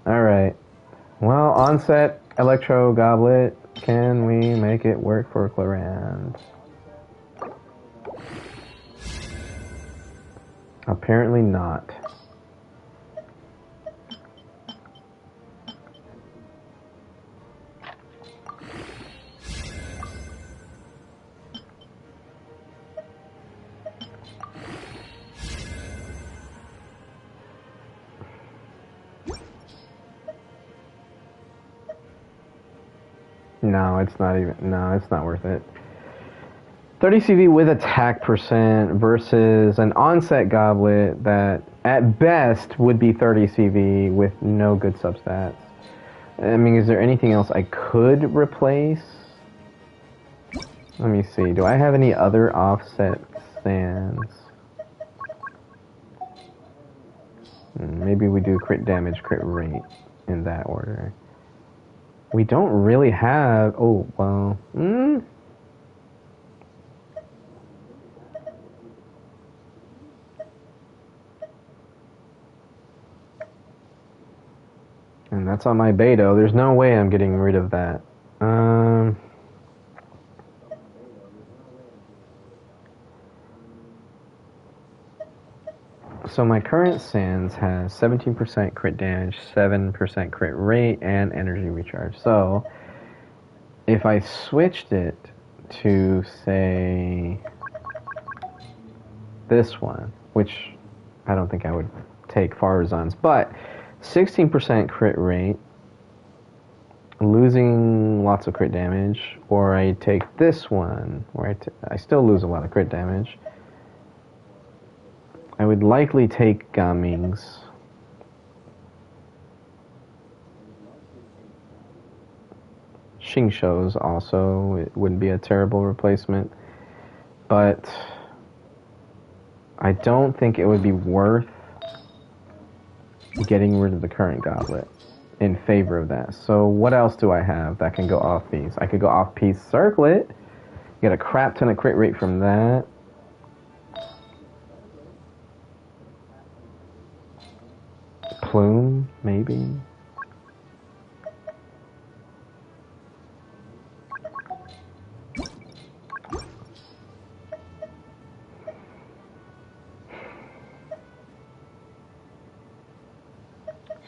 Alright. Well, onset Electro Goblet. Can we make it work for Clarand? Apparently not. No, it's not even. No, it's not worth it. 30 CV with attack percent versus an onset goblet that at best would be 30 CV with no good substats. I mean, is there anything else I could replace? Let me see. Do I have any other offset sands? Maybe we do crit damage, crit rate in that order. We don't really have... Oh, well... And that's on my Beto. There's no way I'm getting rid of that. So my current Sands has 17% crit damage, 7% crit rate, and energy recharge. So if I switched it to, say, this one, which I don't think I would take Farazan's, but 16% crit rate, losing lots of crit damage, or I take this one, where I still lose a lot of crit damage. I would likely take Gaming's. Xingqiu's also, it wouldn't be a terrible replacement, but I don't think it would be worth getting rid of the current goblet in favor of that. So what else do I have that can go off piece? I could go off piece circlet, get a crap ton of crit rate from that. Plume, maybe.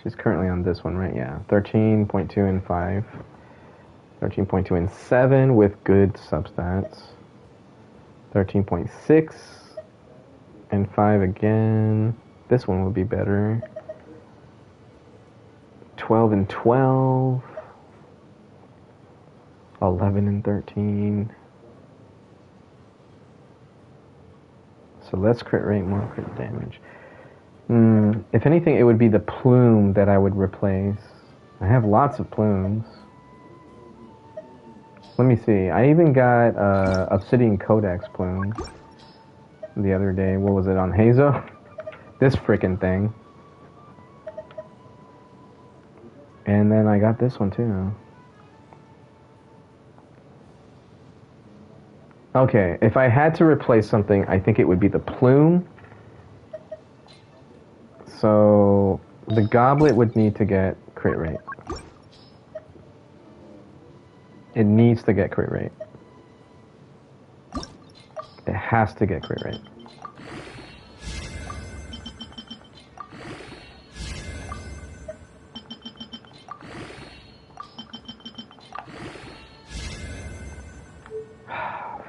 She's currently on this one, right? Yeah. 13.2 and 5. 13.2 and 7 with good substats. 13.6 and 5 again. This one would be better. 12 and 12. 11 and 13. So less crit rate, more crit damage. If anything, it would be the plume that I would replace. I have lots of plumes. Let me see. I even got Obsidian Codex plume the other day. What was it, on Hazo? This frickin' thing. And then I got this one too. Okay, if I had to replace something, I think it would be the plume. So the goblet would need to get crit rate. It needs to get crit rate. It has to get crit rate.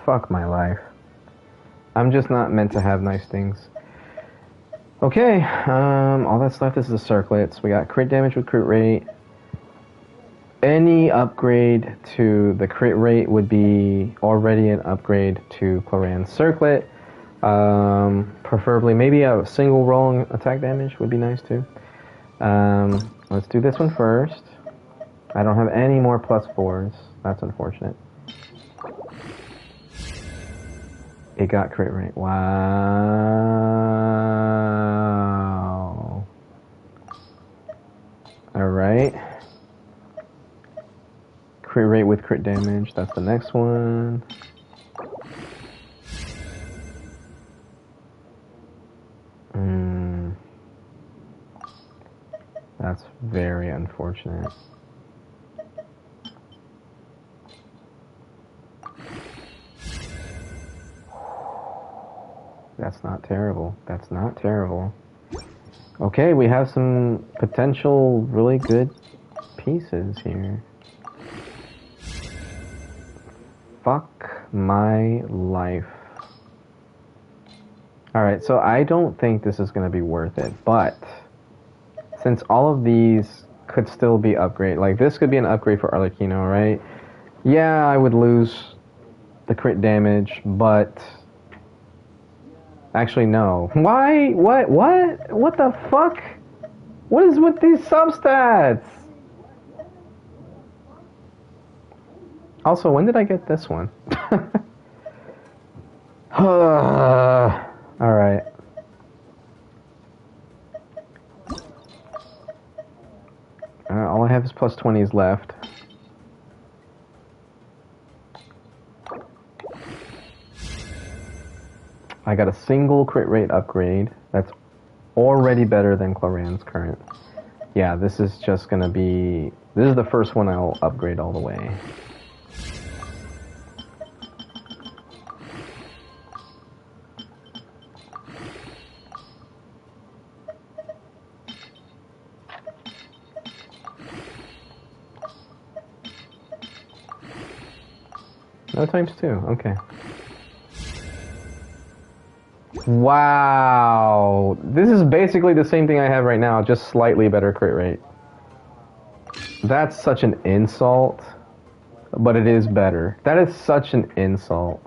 Fuck my life. I'm just not meant to have nice things. Okay, all that's left is the circlets. We got crit damage with crit rate. Any upgrade to the crit rate would be already an upgrade to Cloran's circlet. Preferably, maybe a single rolling attack damage would be nice too. Let's do this one first. I don't have any more +4s. That's unfortunate. It got crit rate. Wow. Alright. Crit rate with crit damage. That's the next one. That's very unfortunate. That's not terrible. That's not terrible. Okay, we have some potential really good pieces here. Fuck my life. Alright, so I don't think this is going to be worth it, but since all of these could still be upgraded, like this could be an upgrade for Arlecchino, right? Yeah, I would lose the crit damage, but actually no. Why? What? What the fuck? What is with these substats? Also, when did I get this one? Alright. all I have is plus 20s left. I got a single crit rate upgrade. That's already better than Cloran's current. Yeah, this is just gonna be... This is the first one I'll upgrade all the way. No ×2, okay. Wow! This is basically the same thing I have right now, just slightly better crit rate. That's such an insult, but it is better. That is such an insult.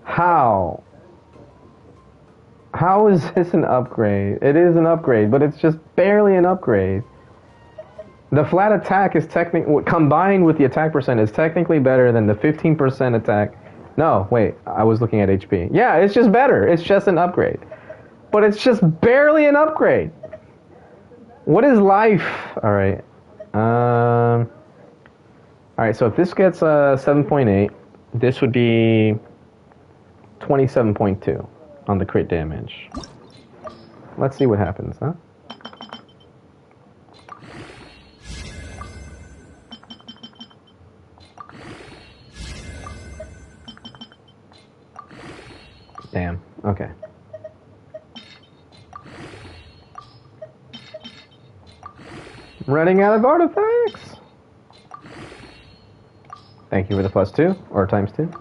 How? How is this an upgrade? It is an upgrade, but it's just barely an upgrade. The flat attack is technically, combined with the attack percent, is technically better than the 15% attack. No, wait, I was looking at HP. Yeah, it's just better. It's just an upgrade. But it's just barely an upgrade. What is life? Alright. Alright, so if this gets 7.8, this would be 27.2 on the crit damage. Let's see what happens, huh? Damn, okay. Running out of artifacts! Thank you for the +2, or ×2.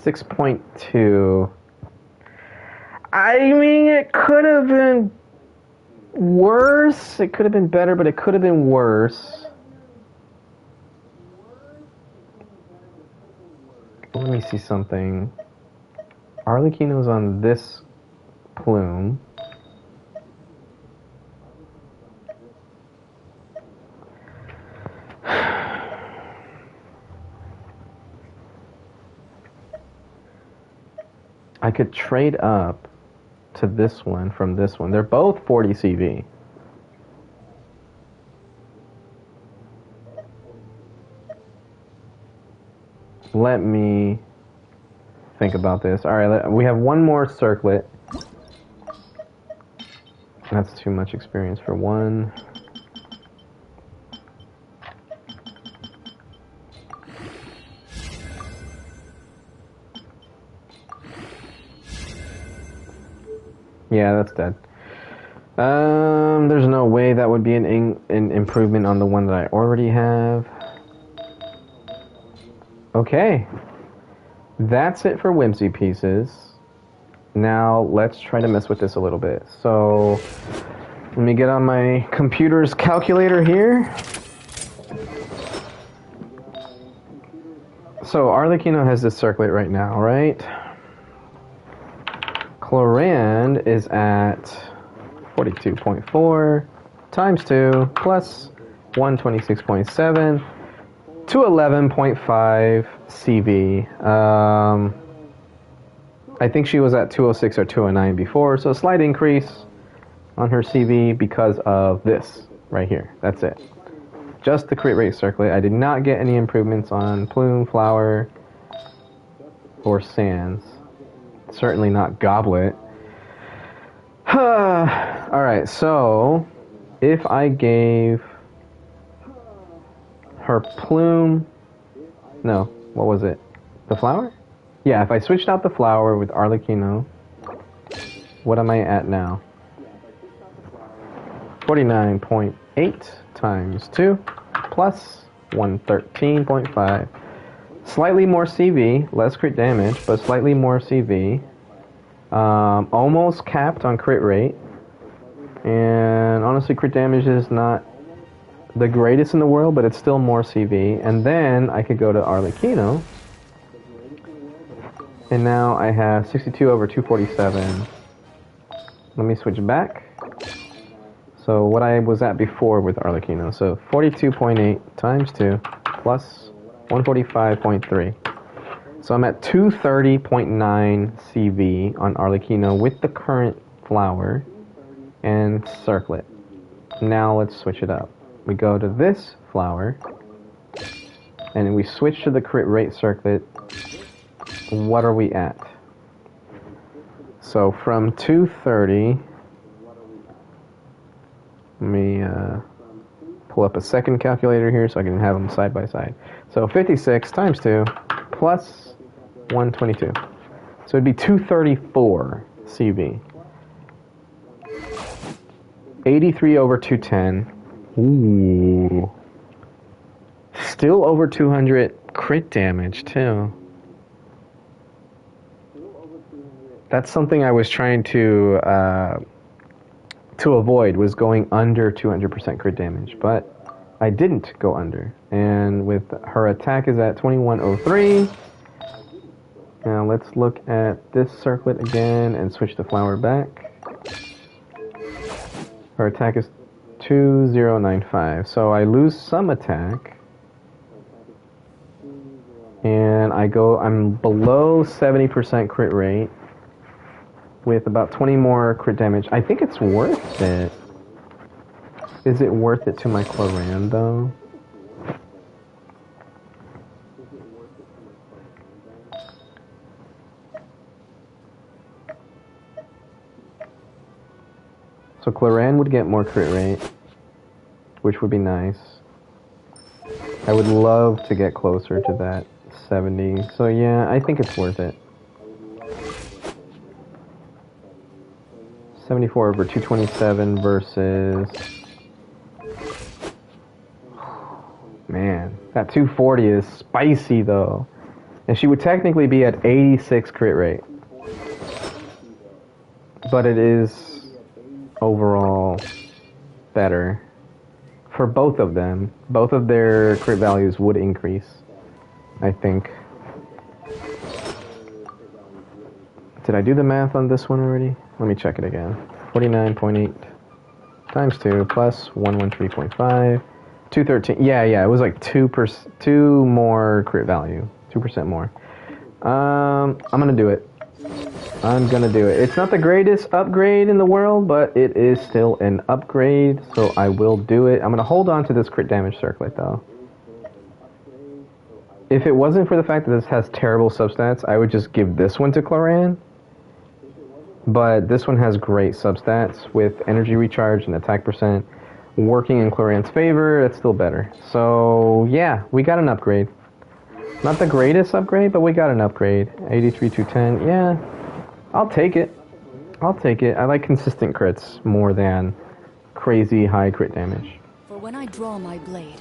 6.2. I mean, it could have been worse. It could have been better, but it could have been worse. Let me see something. Arlecchino's on this plume. I could trade up to this one from this one. They're both 40 CV. Let me think about this. Alright, we have one more circlet. That's too much experience for one. Yeah, that's dead. There's no way that would be an improvement on the one that I already have. Okay. That's it for Whimsy Pieces. Now, let's try to mess with this a little bit. So, let me get on my computer's calculator here. So, Arlecchino has this circlet right now, right? Clorand is at 42.4 times 2 plus 126.7 to 11.5 CV. I think she was at 206 or 209 before, so a slight increase on her CV because of this right here. That's it. Just the crit rate circlet. I did not get any improvements on Plume, Flower, or Sands. Certainly not Goblet. Alright, so if I gave her Plume... No, what was it? The Flower? Yeah, if I switched out the Flower with Arlecchino, what am I at now? 49.8 times 2 plus 113.5. Slightly more CV, less crit damage, but slightly more CV. Almost capped on crit rate. And honestly, crit damage is not the greatest in the world, but it's still more CV. And then I could go to Arlecchino. And now I have 62 over 247. Let me switch back. So what I was at before with Arlecchino. So 42.8 times 2 plus 145.3. So I'm at 230.9 CV on Arlecchino with the current flower and circlet. Now let's switch it up. We go to this flower, and then we switch to the crit rate circlet. What are we at? So from 230, let me pull up a second calculator here so I can have them side by side. So 56 times 2 plus 122. So it'd be 234 CV. 83 over 210. Ooh. Still over 200 crit damage, too. That's something I was trying to avoid, was going under 200% crit damage, but I didn't go under. And with her attack is at 2103. Now let's look at this circlet again and switch the flower back. Her attack is 2095, so I lose some attack. And I'm below 70% crit rate with about 20 more crit damage. I think it's worth it. Is it worth it to my Cloran, though? So Cloran would get more crit rate, which would be nice. I would love to get closer to that 70. So yeah, I think it's worth it. 74 over 227 versus... Man, that 240 is spicy though. And she would technically be at 86 crit rate. But it is overall better for both of them. Both of their crit values would increase, I think. Did I do the math on this one already? Let me check it again. 49.8 times 2 plus 113.5. 213. Yeah, it was like 2 more crit value. 2% more. I'm gonna do it. It's not the greatest upgrade in the world, but it is still an upgrade, so I will do it. I'm gonna hold on to this crit damage circlet though. If it wasn't for the fact that this has terrible substats, I would just give this one to Cloran. But this one has great substats with energy recharge and attack percent. Working in Cloran's favor, it's still better. So yeah, we got an upgrade. Not the greatest upgrade, but we got an upgrade. 83 to 10, yeah. I'll take it. I like consistent crits more than crazy high crit damage. For when I draw my blade.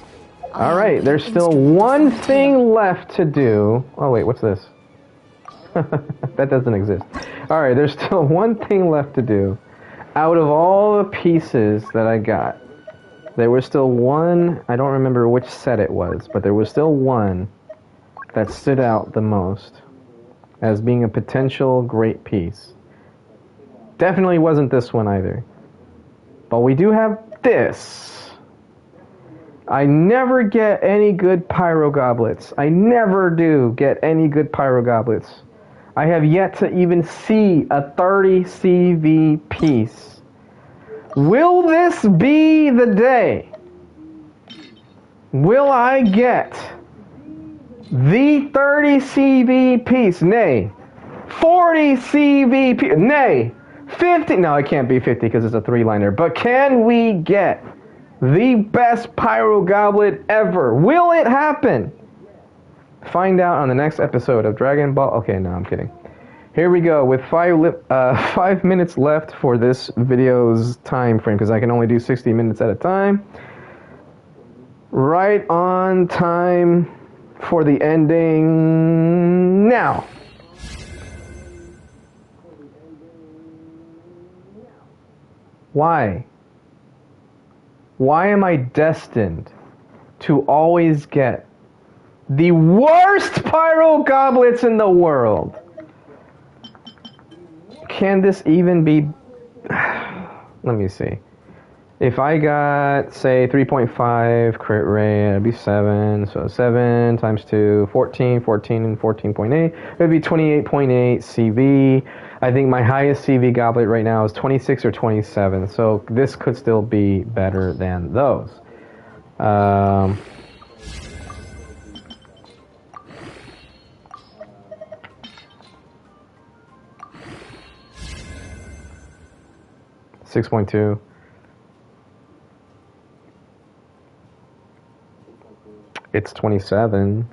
Alright, there's still one thing left to do. Oh wait, what's this? That doesn't exist. Alright, there's still one thing left to do. Out of all the pieces that I got, there was still one, I don't remember which set it was, but there was still one that stood out the most as being a potential great piece. Definitely wasn't this one either. But we do have this. I never get any good pyro goblets. I never do get any good pyro goblets. I have yet to even see a 30 CV piece. Will this be the day? Will I get the 30 CV piece? Nay. 40 CV piece? Nay. 50? No, it can't be 50 because it's a 3-liner. But can we get the best pyro goblet ever? Will it happen? Find out on the next episode of Dragon Ball. Okay, no, I'm kidding. Here we go with 5 minutes left for this video's time frame because I can only do 60 minutes at a time. Right on time for the ending now. Why? Why am I destined to always get the worst pyro goblets in the world? Can this even be... Let me see. If I got, say, 3.5 crit rate, it'd be 7. So 7 times 2, 14, 14, and 14.8. It would be 28.8 CV. I think my highest CV goblet right now is 26 or 27. So this could still be better than those. 6.2. It's 27.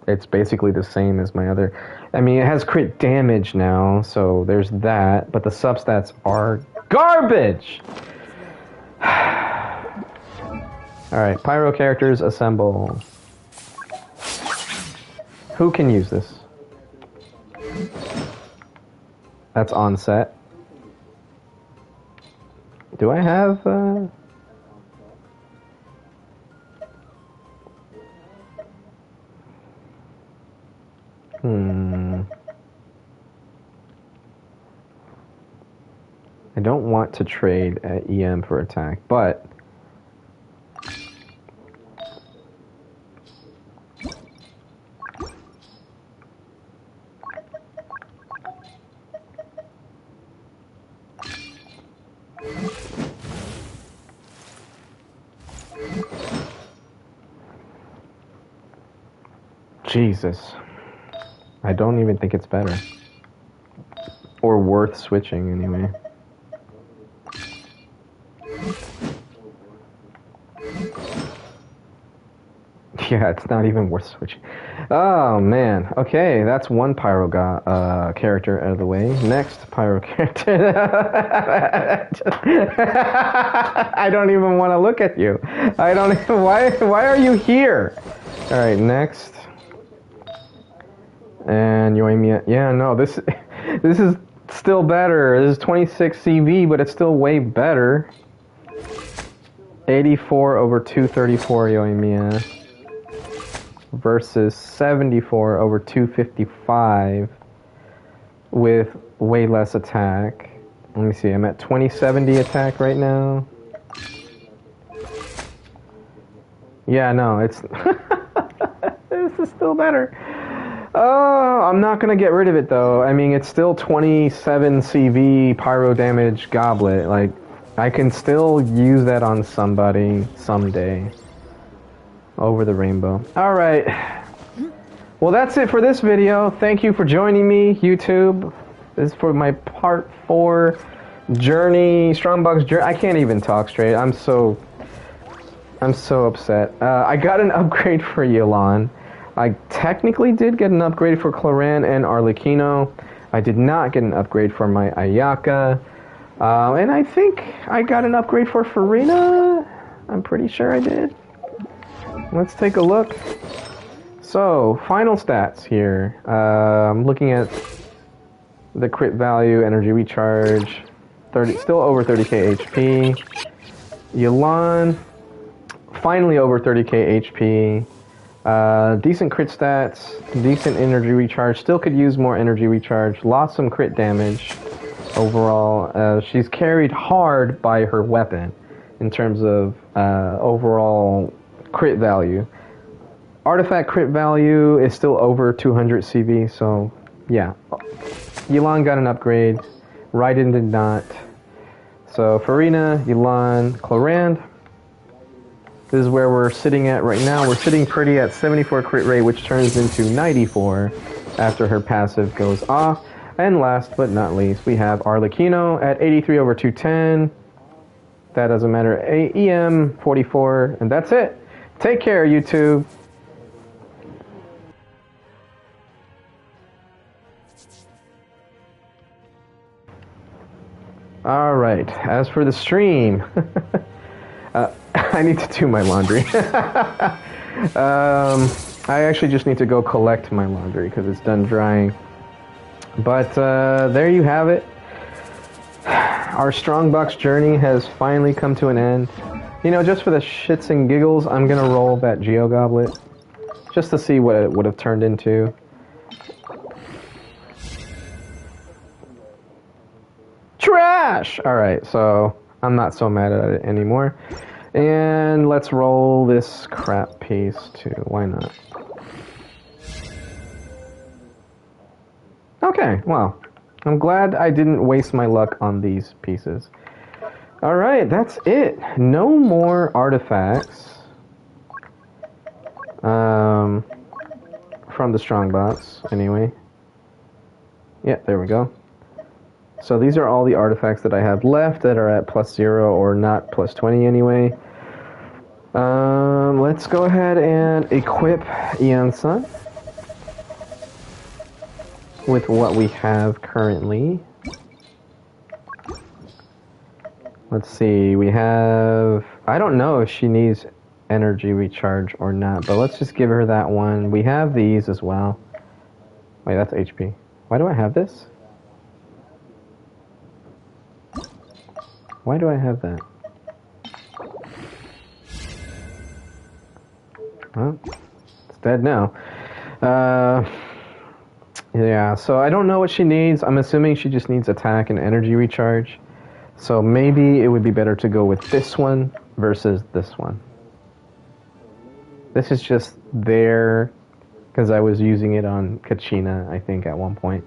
It's basically the same as my other. I mean, it has crit damage now, so there's that. But the substats are garbage! Alright, pyro characters assemble. Who can use this? That's on set. Do I have... I don't want to trade at EM for attack, but... Jesus. I don't even think it's better. Or worth switching, anyway. Yeah, it's not even worth switching. Oh, man. Okay, that's one pyro character out of the way. Next pyro character. I don't even want to look at you. I don't even... Why are you here? Alright, next. And Yoimiya. Yeah, no, this is still better. This is 26 CV, but it's still way better. 84 over 234 Yoimiya versus 74 over 255 with way less attack. Let me see, I'm at 2070 attack right now. Yeah, no, it's... This is still better. Oh, I'm not going to get rid of it, though. I mean, it's still 27 CV pyro damage goblet. Like, I can still use that on somebody someday. Over the rainbow. Alright. Well, that's it for this video. Thank you for joining me, YouTube. This is for my part 4 journey, Strongbox journey. I can't even talk straight. I'm so upset. I got an upgrade for Yelan. I technically did get an upgrade for Cloran and Arlecchino. I did not get an upgrade for my Ayaka. And I think I got an upgrade for Farina. I'm pretty sure I did. Let's take a look. So, final stats here. I'm looking at the crit value, energy recharge, 30, still over 30k HP. Yelan, finally over 30k HP. Decent crit stats, decent energy recharge. Still could use more energy recharge. Lost some crit damage overall. She's carried hard by her weapon in terms of overall crit value. Artifact crit value is still over 200 CV, so yeah. Yelan got an upgrade. Raiden did not. So Farina, Yelan, Clorand. This is where we're sitting at right now. We're sitting pretty at 74 crit rate, which turns into 94 after her passive goes off. And last but not least, we have Arlecchino at 83 over 210. That doesn't matter. EM 44, and that's it. Take care, YouTube. All right. As for the stream, I need to do my laundry. I actually just need to go collect my laundry because it's done drying. But there you have it. Our Strongbox journey has finally come to an end. You know, just for the shits and giggles, I'm gonna roll that Geo Goblet. Just to see what it would have turned into. Trash! Alright, so I'm not so mad at it anymore. And let's roll this crap piece too. Why not? Okay, well, I'm glad I didn't waste my luck on these pieces. Alright, that's it. No more artifacts. From the strongbox, anyway. Yeah, there we go. So these are all the artifacts that I have left that are at +0 or not +20 anyway. Let's go ahead and equip Ian-san with what we have currently. Let's see, we have... I don't know if she needs energy recharge or not, but let's just give her that one. We have these as well. Wait, that's HP. Why do I have this? Why do I have that? Well, it's dead now. Yeah, so I don't know what she needs. I'm assuming she just needs attack and energy recharge. So maybe it would be better to go with this one versus this one. This is just there because I was using it on Kachina, I think, at one point.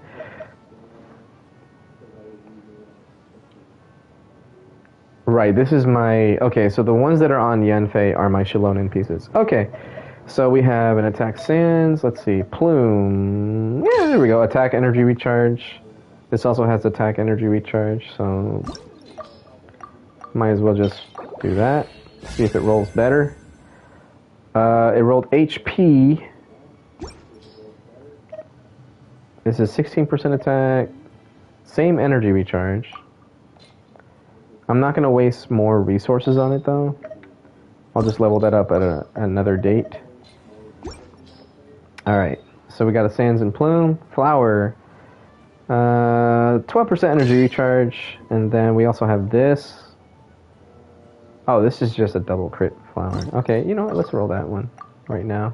Right, this is my... Okay, so the ones that are on Yanfei are my Shilonen pieces. Okay, so we have an attack sands. Let's see, plume. Yeah, there we go. Attack energy recharge. This also has attack energy recharge, so... Might as well just do that. See if it rolls better. It rolled HP. This is 16% attack. Same energy recharge. I'm not going to waste more resources on it, though. I'll just level that up at another date. Alright, so we got a Sands and Plume. Flower. 12% energy recharge. And then we also have this. Oh, this is just a double crit flower. Okay, you know what? Let's roll that one right now.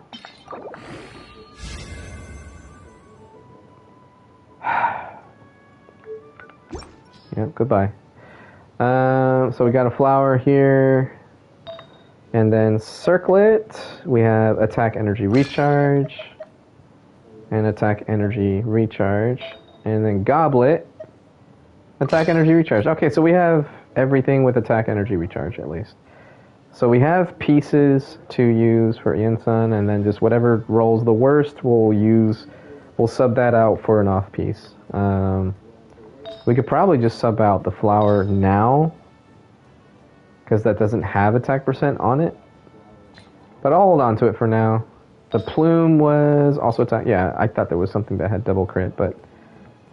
Yep, goodbye. So we got a flower here. And then circlet. We have attack energy recharge. And attack energy recharge. And then goblet. Attack energy recharge. Okay, so we have everything with attack energy recharge at least. So we have pieces to use for Ian-san, and then just whatever rolls the worst, we'll sub that out for an off piece. We could probably just sub out the flower now, because that doesn't have attack percent on it. But I'll hold on to it for now. The plume was also attack. Yeah, I thought there was something that had double crit, but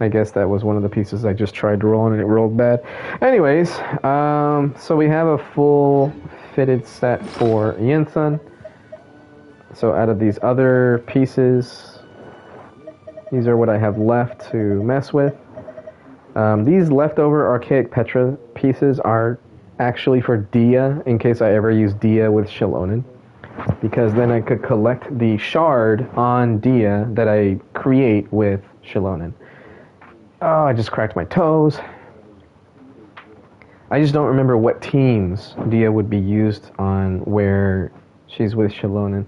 I guess that was one of the pieces I just tried to roll and it rolled bad. Anyways, so we have a full fitted set for Ian-san. So out of these other pieces, these are what I have left to mess with. These leftover Archaic Petra pieces are actually for Dia, in case I ever use Dia with Shilonen. Because then I could collect the shard on Dia that I create with Shilonen. Oh, I just cracked my toes. I just don't remember what teams Dia would be used on where she's with Shilonen.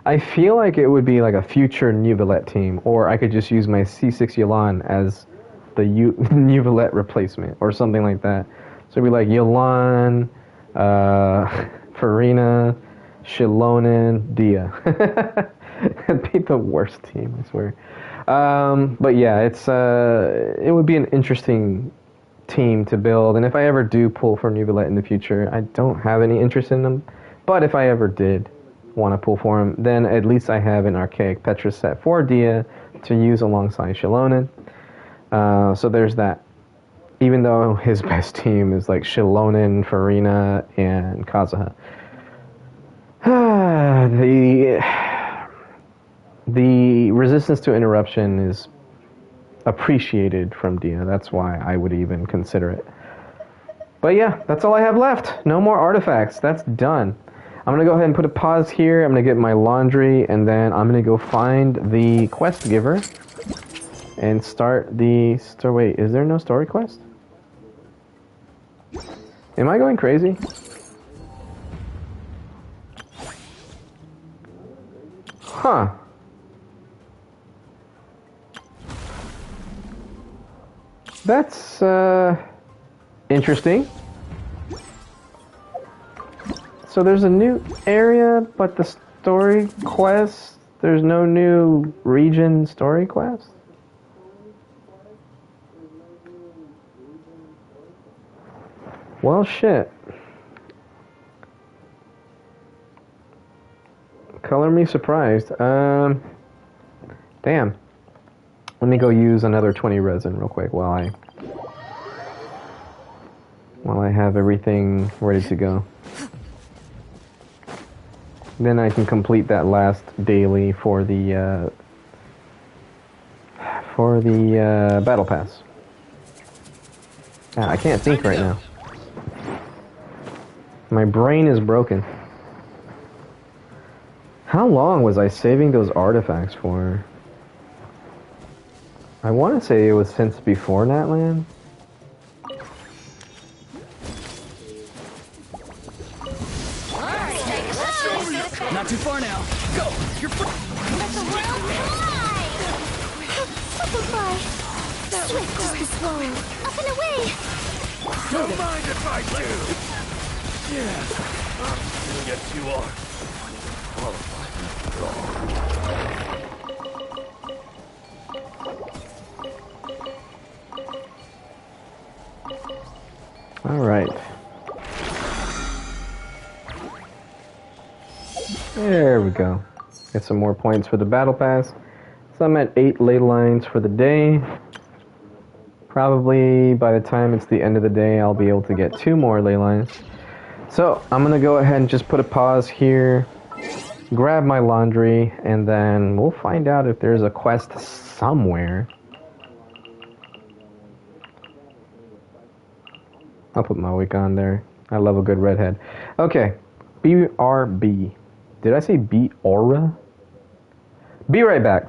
I feel like it would be like a future Neuvillette team, or I could just use my C6 Yelan as the Neuvillette replacement, or something like that. So it'd be like Yelan, Farina, Shilonen, Dia. It'd be the worst team, I swear. But yeah, it would be an interesting team to build, and if I ever do pull for Neuvillette in the future, I don't have any interest in them, but if I ever did want to pull for them, then at least I have an Archaic Petra set for Dia to use alongside Shilonen. So there's that. Even though his best team is like Shilonen, Farina, and Kazuha. The resistance to interruption is appreciated from Dia. That's why I would even consider it. But yeah, that's all I have left. No more artifacts. That's done. I'm going to go ahead and put a pause here. I'm going to get my laundry, and then I'm going to go find the quest giver and start the... Wait, is there no story quest? Am I going crazy? Huh. That's, interesting. So there's a new area, but the story quest, there's no new region story quest? Well, shit. Color me surprised. Damn. Let me go use another 20 resin real quick while I have everything ready to go. Then I can complete that last daily for the battle pass. Ah, I can't think right now. My brain is broken. How long was I saving those artifacts for? I want to say it was since before Natlan. Not too far now. Go! You're free! Let the world fly! Superfly! Swift as the swallow. Up and away! Don't mind if I do. Yeah. Yes, you are. All right. There we go. Get some more points for the battle pass. So I'm at 8 ley lines for the day. Probably by the time it's the end of the day, I'll be able to get 2 more ley lines. So I'm gonna go ahead and just put a pause here, grab my laundry, and then we'll find out if there's a quest somewhere. I'll put my wig on there. I love a good redhead. Okay, BRB. Did I say B-Aura? Be right back.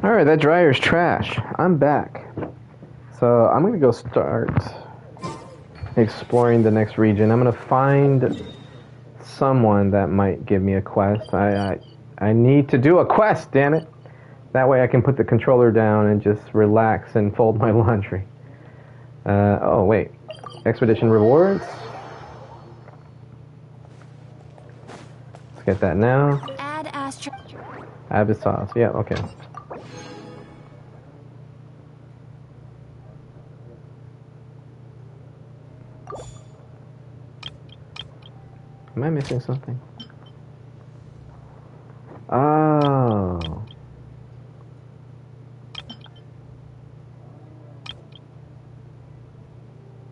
Alright, that dryer's trash. I'm back. So I'm gonna go start exploring the next region. I'm gonna find someone that might give me a quest. I need to do a quest, damn it. That way I can put the controller down and just relax and fold my laundry. Oh wait. Expedition rewards. Let's get that now. Add Astro. Add sauce. Yeah, okay. Am I missing something? Oh.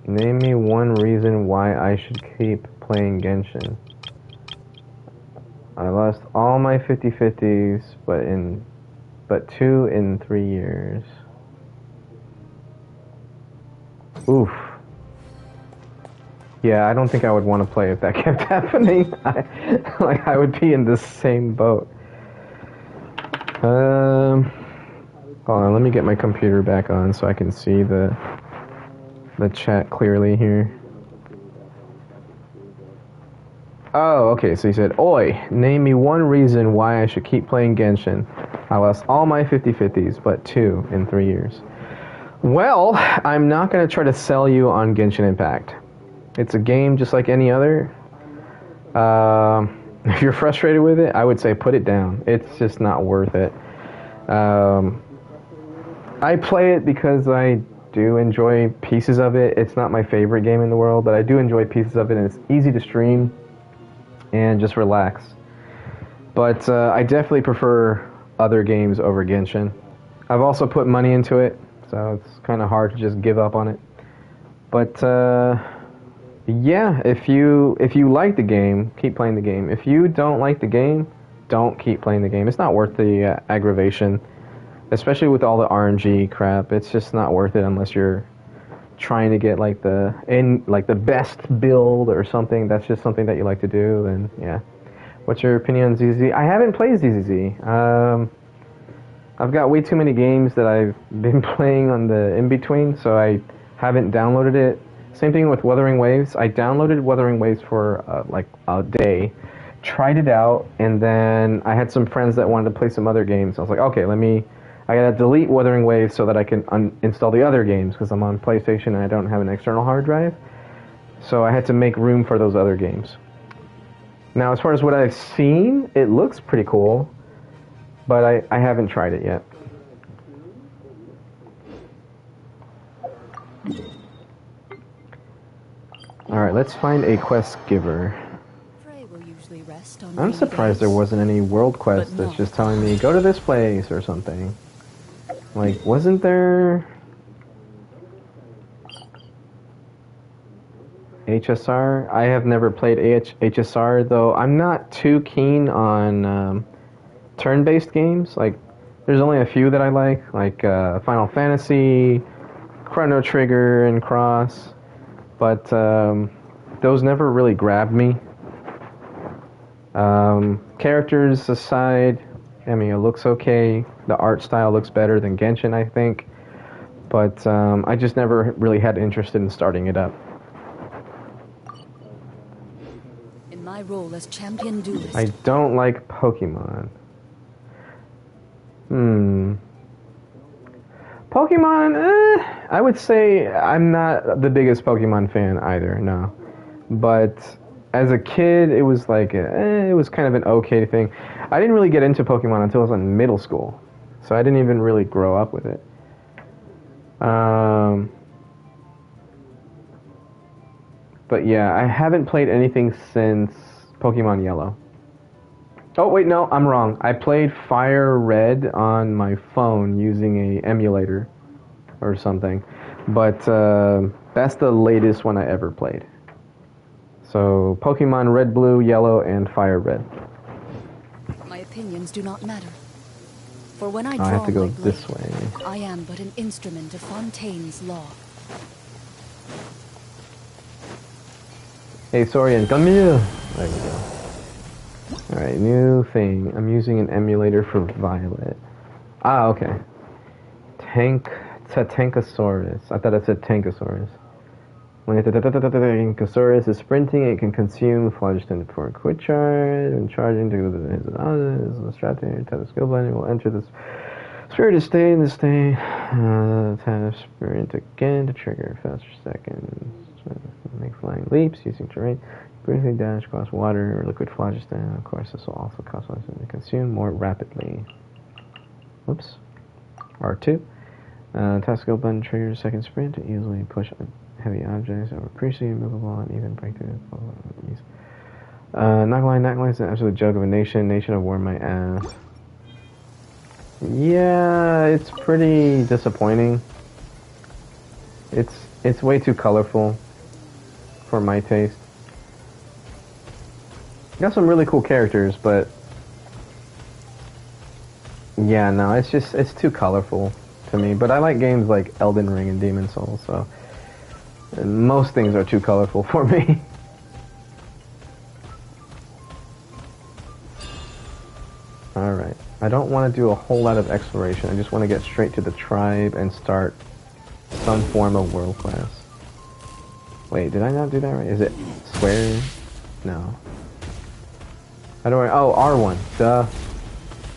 Name me one reason why I should keep playing Genshin. I lost all my 50/50s, but 2 in 3 years. Oof. Yeah, I don't think I would want to play if that kept happening. I would be in the same boat. Hold on, let me get my computer back on so I can see the chat clearly here. Oh, okay, so he said, Oi, name me one reason why I should keep playing Genshin. I lost all my 50/50s, but 2 in 3 years. Well, I'm not going to try to sell you on Genshin Impact. It's a game just like any other. If you're frustrated with it, I would say put it down. It's just not worth it. I play it because I do enjoy pieces of it. It's not my favorite game in the world, but I do enjoy pieces of it, and it's easy to stream and just relax. But I definitely prefer other games over Genshin. I've also put money into it, so it's kind of hard to just give up on it. But yeah, if you like the game, keep playing the game. If you don't like the game, don't keep playing the game. It's not worth the aggravation, especially with all the RNG crap. It's just not worth it unless you're trying to get like the best build or something. That's just something that you like to do. Then yeah. What's your opinion on ZZZ? I haven't played ZZZ. I've got way too many games that I've been playing on the in-between, so I haven't downloaded it. Same thing with Wuthering Waves. I downloaded Wuthering Waves for like a day, tried it out, and then I had some friends that wanted to play some other games. I was like, okay, I gotta delete Wuthering Waves so that I can uninstall the other games, because I'm on PlayStation and I don't have an external hard drive. So I had to make room for those other games. Now, as far as what I've seen, it looks pretty cool, but I haven't tried it yet. Alright, let's find a quest giver. I'm surprised there wasn't any world quest that's just telling me, go to this place or something. Like, wasn't there... HSR? I have never played HSR, though I'm not too keen on turn-based games. Like, there's only a few that I like Final Fantasy, Chrono Trigger, and Cross. But those never really grabbed me. Characters aside, I mean, it looks okay. The art style looks better than Genshin, I think. But I just never really had interest in starting it up. In my role as champion duelist, I don't like Pokemon. Pokemon, I would say I'm not the biggest Pokemon fan either, no. But as a kid, it was like, it was kind of an okay thing. I didn't really get into Pokemon until I was in middle school, so I didn't even really grow up with it. But yeah, I haven't played anything since Pokemon Yellow. Oh wait, no, I'm wrong. I played Fire Red on my phone using a emulator or something. But that's the latest one I ever played. So Pokemon Red, Blue, Yellow, and Fire Red. my opinions do not matter. For when I I draw have to go my blade, this way. I am but an instrument of Fontaine's law. Hey, Sorian, come here! There we go. Alright, new thing. I'm using an emulator for Violet. Ah, okay. It's a Tankosaurus. I thought it said Tankosaurus. When the Tankosaurus is sprinting, it can consume phlogiston for a quick charge. When charging to his strategy, type of skill blending will enter this spirit to stay in the state. Tap sprint again to trigger faster seconds. Make flying leaps using terrain. Briefly dash across water or liquid phlogiston. Of course, this will also cause phlogiston to consume more rapidly. Whoops. R2. Tactical button triggers second sprint to easily push heavy objects over previously movable and even break through. Natlan is an absolute joke of a nation. Nation of war my ass. Yeah, it's pretty disappointing. It's way too colorful for my taste. Got some really cool characters, but yeah, no, it's too colorful to me. But I like games like Elden Ring and Demon Souls, so And most things are too colorful for me. Alright. I don't want to do a whole lot of exploration. I just want to get straight to the tribe and start some form of world class. Wait, did I not do that right? Is it square? No. How do I... Oh, R1. Duh.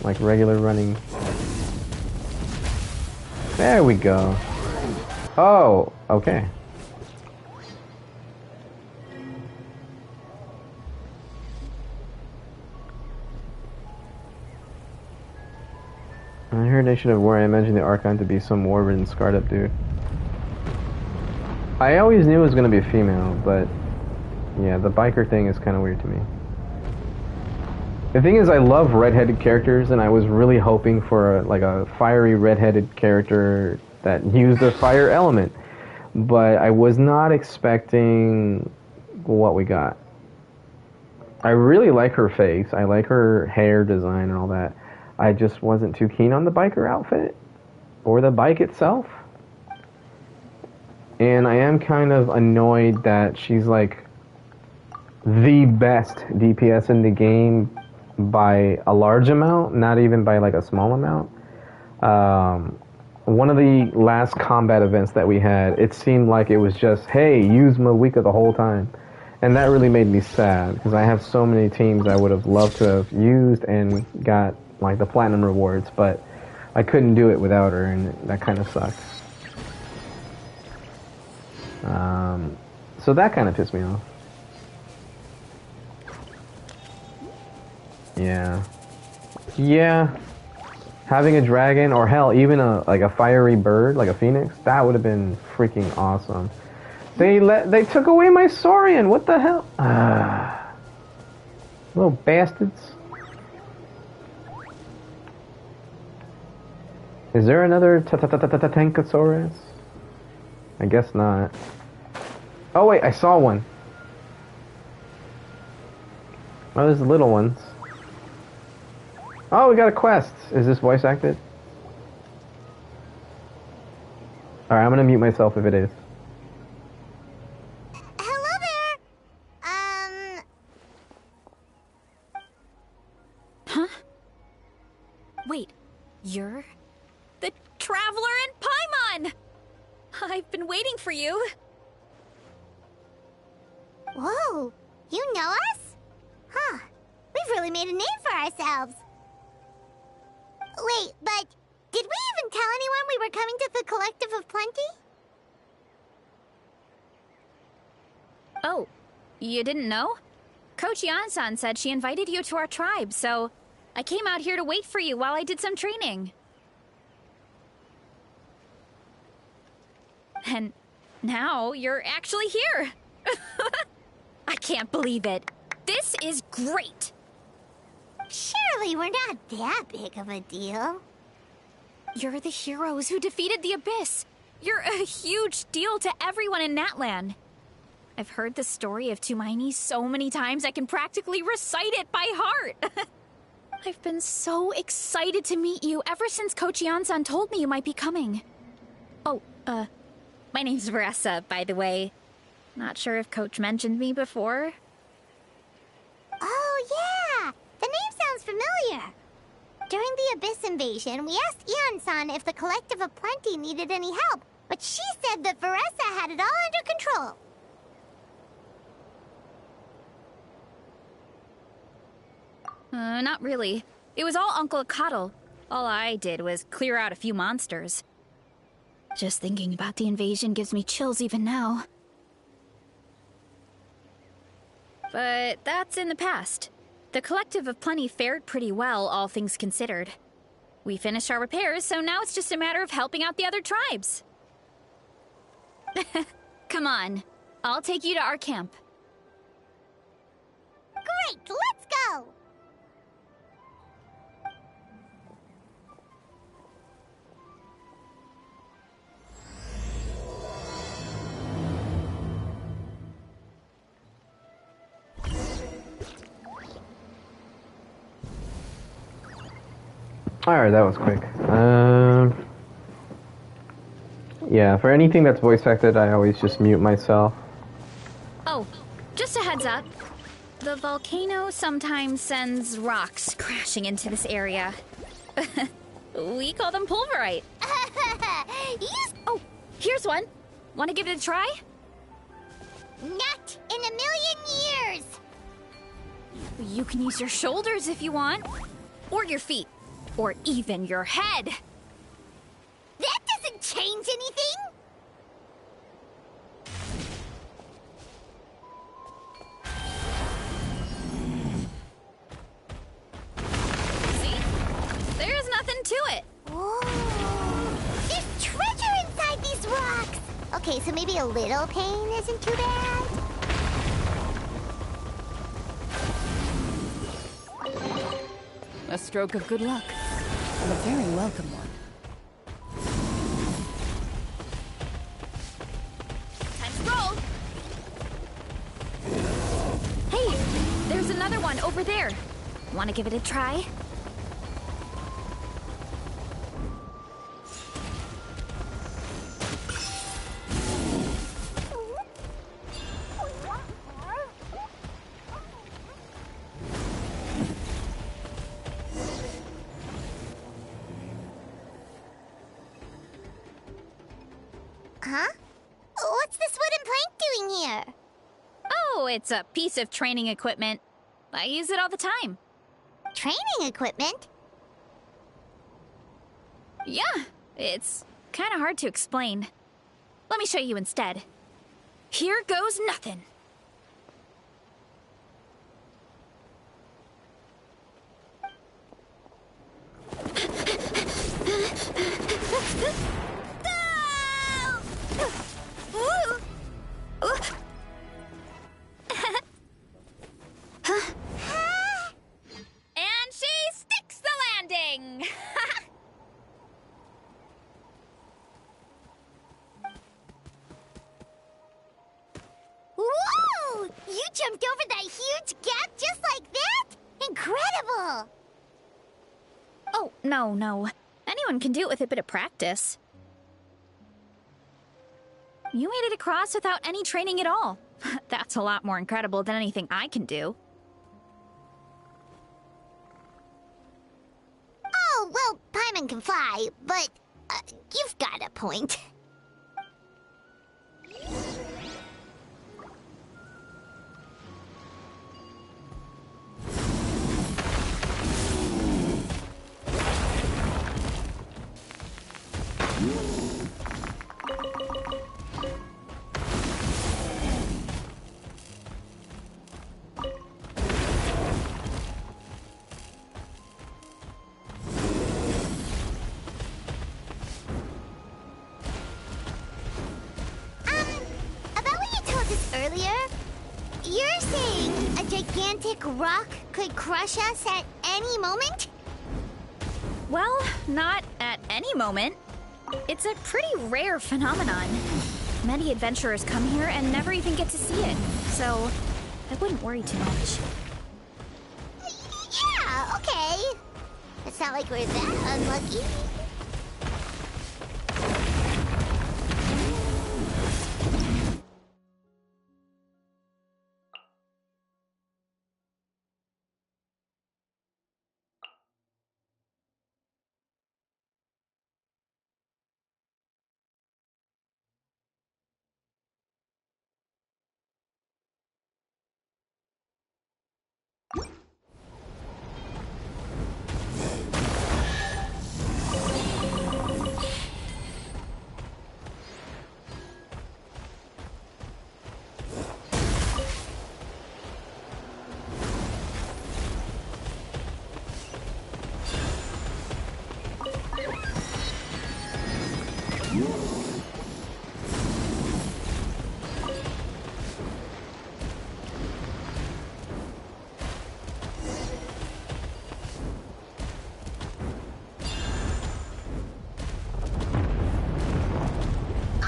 Like regular running. There we go. Oh, okay. I heard Nation of War. I imagined the Archon to be some war-ridden, scarred-up dude. I always knew it was going to be a female, but yeah, the biker thing is kind of weird to me. The thing is, I love red-headed characters, and I was really hoping for a fiery red-headed character that used a fire element, but I was not expecting what we got. I really like her face. I like her hair design and all that. I just wasn't too keen on the biker outfit or the bike itself. And I am kind of annoyed that she's like the best DPS in the game by a large amount, not even by like a small amount. One of the last combat events that we had, it seemed like it was just, hey, use Mawika the whole time. And that really made me sad, because I have so many teams I would have loved to have used and got like the platinum rewards, but I couldn't do it without her, and that kind of sucked. So that kind of pissed me off. Yeah. Yeah. Having a dragon, or hell, even a fiery bird, like a phoenix, that would have been freaking awesome. They took away my Saurian. What the hell? Little bastards. Is there another Tankosaurus? I guess not. Oh wait, I saw one. Oh, there's the little ones. Oh, we got a quest. Is this voice acted? Alright, I'm gonna mute myself if it is. Hello there. Huh? Wait, you're the Traveler in Paimon! I've been waiting for you. Whoa, you know us? Huh, we've really made a name for ourselves. Wait, but did we even tell anyone we were coming to the Collective of Plenty? Oh, you didn't know? Coach Yan-san said she invited you to our tribe, so I came out here to wait for you while I did some training. And now you're actually here. I can't believe it. This is great. Surely we're not that big of a deal. You're the heroes who defeated the Abyss. You're a huge deal to everyone in Natlan. I've heard the story of Tumaini so many times I can practically recite it by heart. I've been so excited to meet you ever since Coach Yan-san told me you might be coming. Oh, my name's Varesa, by the way. Not sure if Coach mentioned me before. Oh yeah, the name sounds familiar. During the Abyss invasion, we asked Ian-san if the Collective of Plenty needed any help, but she said that Varesa had it all under control. Not really. It was all Uncle Akatl. All I did was clear out a few monsters. Just thinking about the invasion gives me chills even now. But that's in the past. The Collective of Plenty fared pretty well, all things considered. We finished our repairs, so now it's just a matter of helping out the other tribes. Come on, I'll take you to our camp. Great, let's go! Alright, that was quick. Yeah, for anything that's voice acted, I always just mute myself. Oh, just a heads up. The volcano sometimes sends rocks crashing into this area. We call them pulverite. Oh, here's one. Want to give it a try? Not in a million years! You can use your shoulders if you want. Or your feet. Or even your head. That doesn't change anything! See? There's nothing to it. Whoa! There's treasure inside these rocks! Okay, so maybe a little pain isn't too bad? A stroke of good luck. And a very welcome one. Time to roll. Hey, there's another one over there. Want to give it a try? Huh? What's this wooden plank doing here? Oh, it's a piece of training equipment. I use it all the time. Training equipment? Yeah, it's kind of hard to explain. Let me show you instead. Here goes nothing. And she sticks the landing! Whoa! You jumped over that huge gap just like that? Incredible! Oh, no. Anyone can do it with a bit of practice. You made it across without any training at all. That's a lot more incredible than anything I can do. Oh, well, Paimon can fly, but you've got a point. About what you told us earlier, you're saying a gigantic rock could crush us at any moment? Well, not at any moment. It's a pretty rare phenomenon. Many adventurers come here and never even get to see it, so I wouldn't worry too much. Yeah, okay. It's not like we're that unlucky.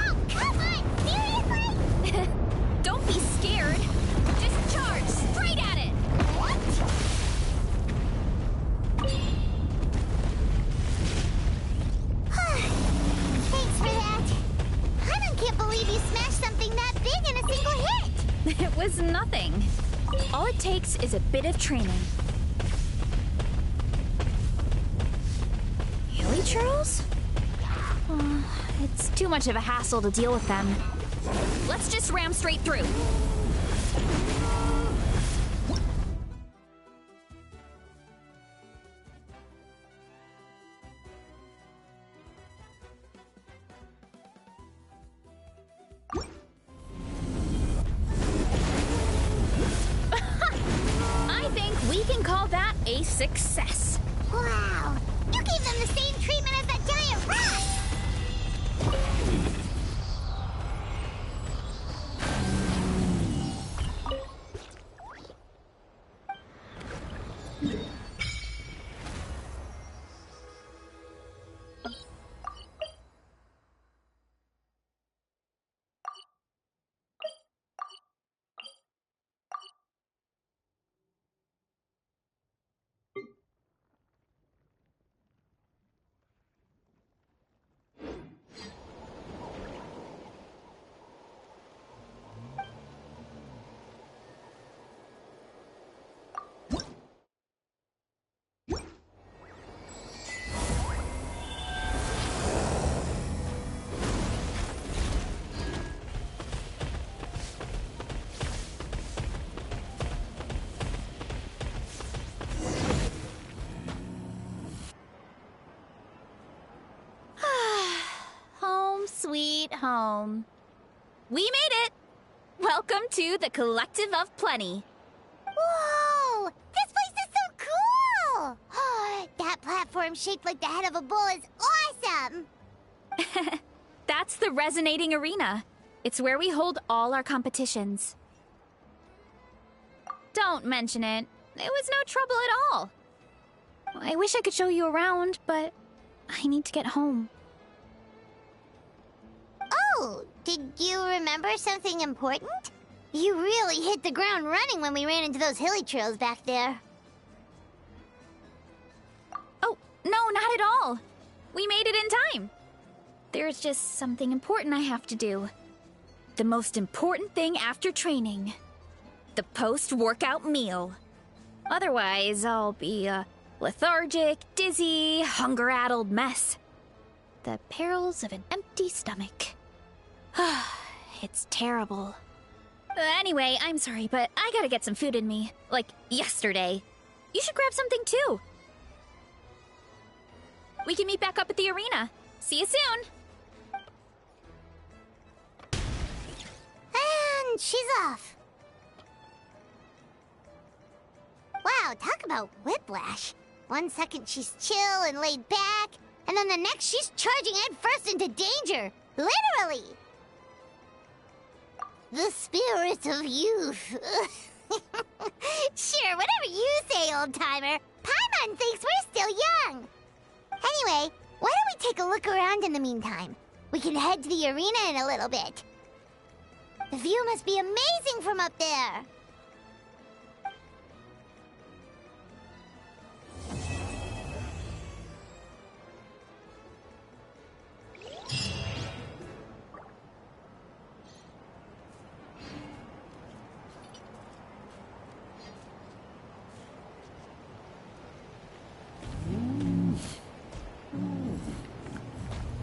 Oh, come on! Seriously? Don't be scared. Just charge straight at it. What? Thanks for that. believe you smashed something that big in a single hit. It was nothing. All it takes is a bit of training. Hilly churls? It's too much of a hassle to deal with them. Let's just ram straight through. I think we can call that a success. Wow, you gave them the same treatment as that giant rock! Sweet home. We made it! Welcome to the Collective of Plenty. Whoa! This place is so cool! That platform shaped like the head of a bull is awesome! That's the Resonating Arena. It's where we hold all our competitions. Don't mention it. It was no trouble at all. I wish I could show you around, but I need to get home. Oh, did you remember something important? You really hit the ground running when we ran into those hilly trails back there. Oh, no, not at all. We made it in time. There's just something important I have to do. The most important thing after training. The post-workout meal. Otherwise, I'll be a lethargic, dizzy, hunger-addled mess. The perils of an empty stomach. It's terrible. Anyway, I'm sorry, but I gotta get some food in me. Like, yesterday. You should grab something, too. We can meet back up at the arena. See you soon! And she's off. Wow, talk about whiplash. 1 second she's chill and laid back, and then the next she's charging headfirst into danger. Literally! The spirit of youth. Sure, whatever you say, old-timer. Paimon thinks we're still young. Anyway, why don't we take a look around in the meantime? We can head to the arena in a little bit. The view must be amazing from up there.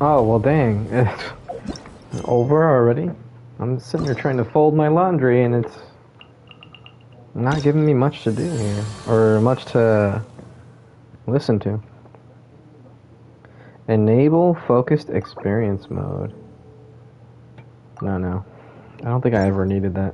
Oh, well dang. It's over already? I'm sitting here trying to fold my laundry and it's not giving me much to do here. Or much to listen to. Enable focused experience mode. No. I don't think I ever needed that.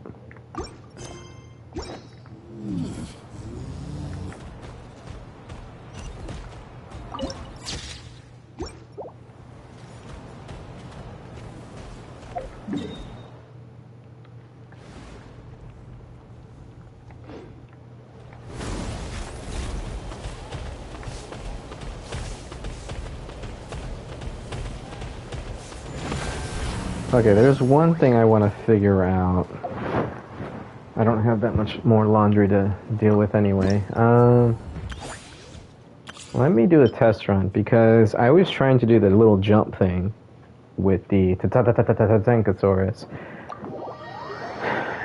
Okay, there's one thing I want to figure out. I don't have that much more laundry to deal with anyway. Let me do a test run, because I was trying to do the little jump thing with the Tankosaurus.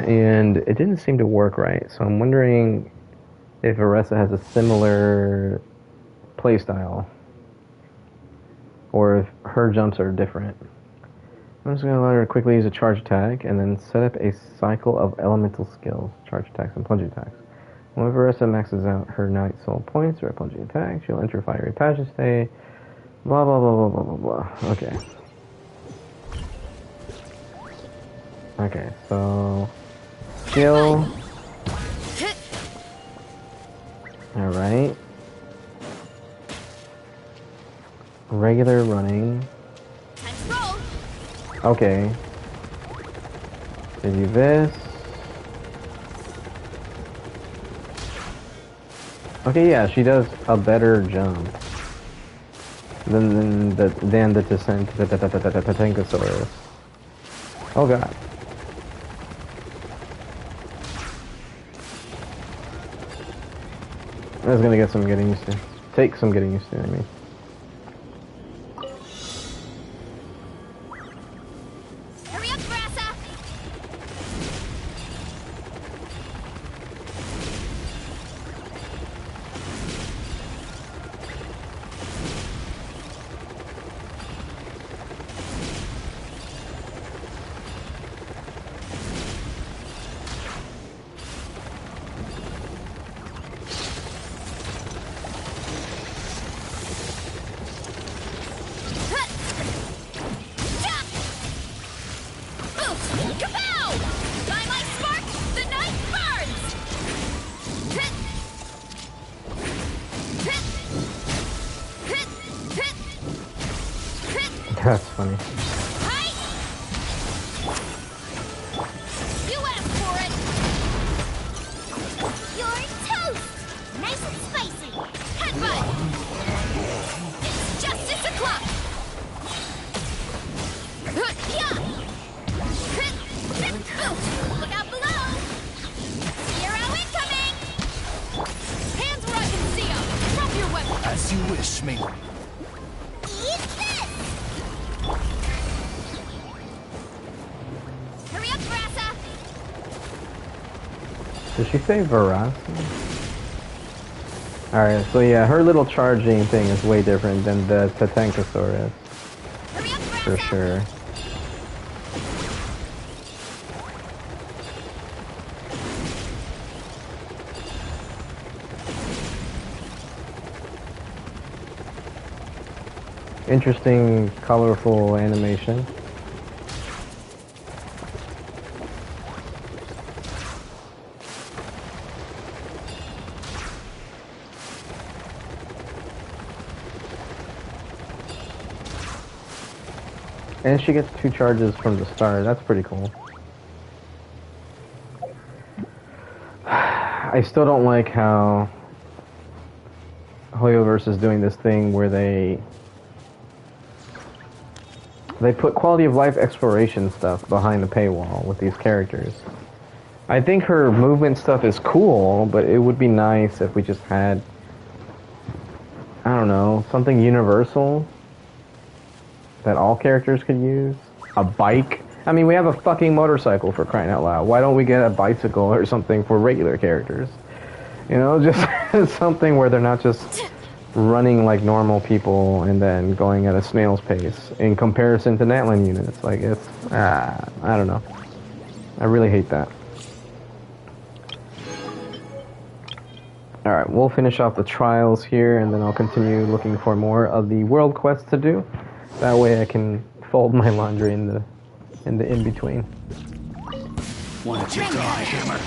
And it didn't seem to work right, so I'm wondering if Varesa has a similar playstyle, or if her jumps are different. I'm just going to let her quickly use a charge attack, and then set up a cycle of elemental skills, charge attacks and plunging attacks. When Varesa maxes out her Night Soul points or a plunging attack, she'll enter Fiery Passion State, blah blah blah blah blah blah blah. Okay. Okay, so... skill... Alright. Regular running. Okay. Do this. Okay, yeah, she does a better jump than the Tankosaurus. Oh god. That's gonna get some getting used to. Take some getting used to, I mean. Hurry up, Varesa! That's funny. You asked for it. You're toast. Nice and spicy. Headbutt. It's justice o'clock. Look out below. Zero incoming. Hands where I can see them. Drop your weapon. As you wish, me. Did she say Varesa? Alright, so yeah, her little charging thing is way different than the Tankosaurus. For sure. Interesting, colorful animation. And she gets 2 charges from the start. That's pretty cool. I still don't like how Hoyoverse is doing this thing where they put quality of life exploration stuff behind the paywall with these characters. I think her movement stuff is cool, but it would be nice if we just had, I don't know, something universal that all characters could use. A bike. I mean, we have a fucking motorcycle, for crying out loud. Why don't we get a bicycle or something for regular characters? You know, just something where they're not just running like normal people and then going at a snail's pace in comparison to Natlan units. Like, it's, I don't know. I really hate that. Alright, we'll finish off the trials here, and then I'll continue looking for more of the world quests to do. That way I can fold my laundry in the in-between. Why don't you die, Hammer?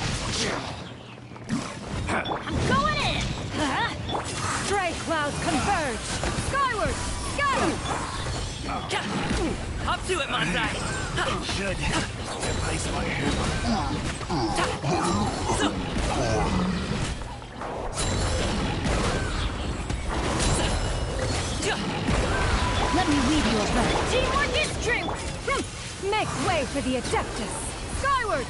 I'm going in! Stray clouds converge! Skyward! Scatter! Up to it, Montai! Should replace my hammer. Let me lead you about. Teamwork is strength! Make way for the Adeptus! Skyward!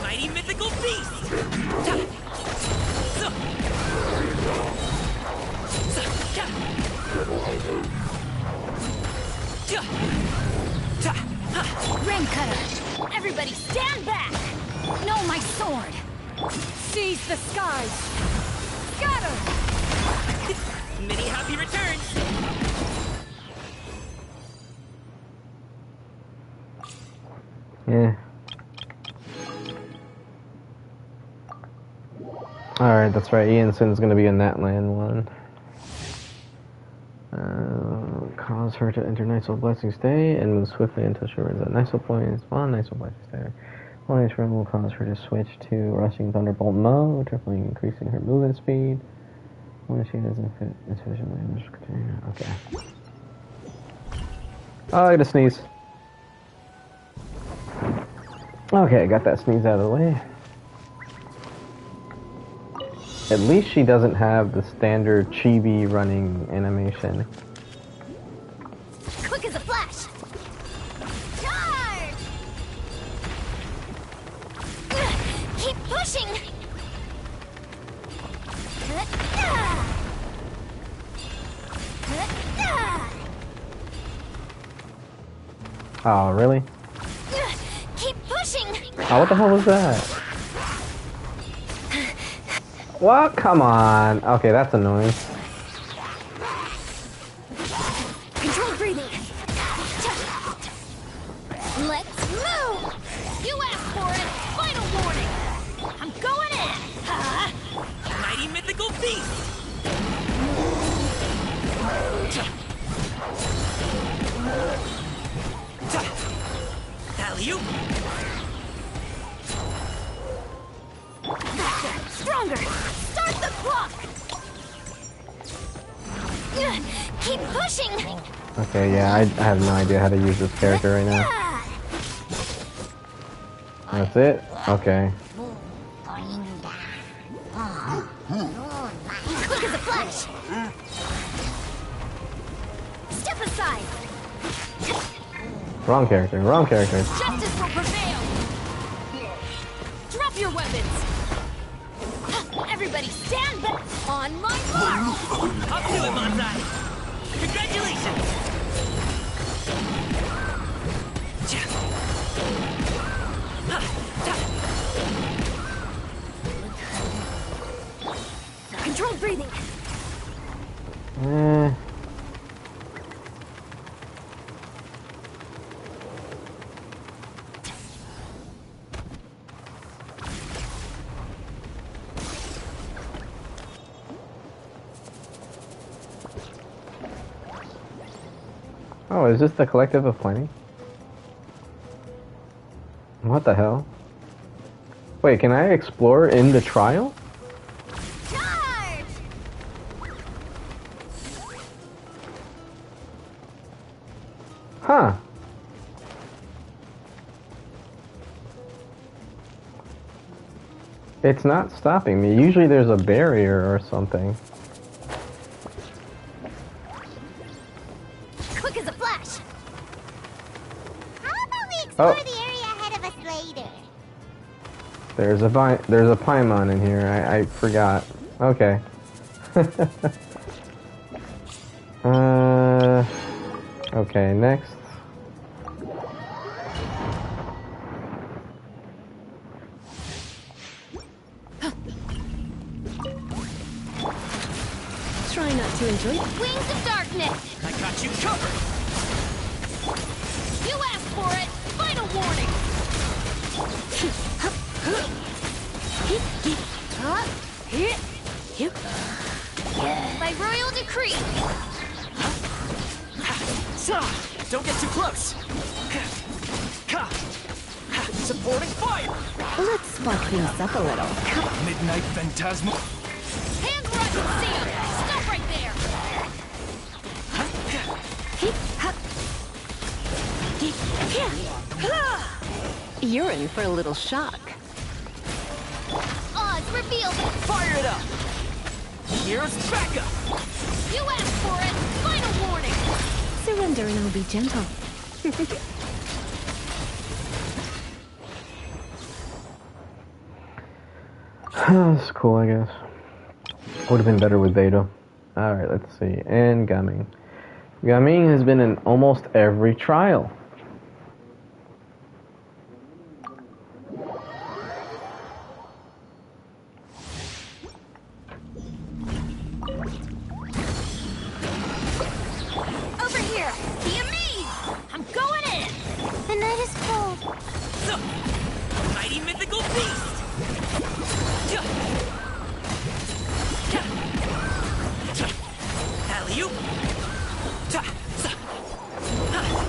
Mighty mythical beast! Rain cutter! Everybody stand back! No, my sword! Seize the skies! Scatter! Many happy returns! Yeah. Alright, that's right. Iansen's gonna be a Natlan one. Cause her to enter Nice Blessing Stay and move swiftly until she runs out Nice points. One Nice Blessing Stay. One Nice Run will cause her to switch to Rushing Thunderbolt mode, tripling increasing her movement speed. When she doesn't fit sufficiently. Okay. Oh, I got a sneeze. Okay, got that sneeze out of the way. At least she doesn't have the standard chibi running animation. Quick as a flash! Charge! Keep pushing! Oh, really? Keep pushing! Oh, what the hell was that? What? Come on. Okay, that's annoying. Controlled breathing. Let's move! You asked for it! Final warning! I'm going in! Mighty mythical beast! Alley-oop! Stronger! Start the clock! Keep pushing! Okay, yeah, I have no idea how to use this character right now. That's it? Okay. Quick as a flash! Step aside! Wrong character, wrong character. Justice will prevail! Drop your weapons! Everybody stand back! On my mark! Up to it, Manzai! Congratulations! Controlled breathing! Oh, is this the collective of plenty? What the hell? Wait, can I explore in the trial? Charge! Huh. It's not stopping me. Usually there's a barrier or something. Quick as a flash! How about we explore Oh. the area ahead of us later? There's a Paimon in here. I forgot. Okay. Okay, next. Try not to enjoy it. Wings of darkness! I got you covered! You asked for it! Final warning! By royal decree! Don't get too close! Supporting fire! Let's spark things up a little. Midnight Phantasma. Hands where I can see 'em! Stop right there! You're in for a little shock. Odds reveal! Fire it up! Here's backup! You asked for it! Final warning! Surrender and I'll be gentle. That's cool, I guess. Would have been better with Beta. Alright, let's see. And Gumming. Gumming has been in almost every trial. Over here! The amaze! I'm going in! The night is cold. Mighty mythical beast! Alley-oop!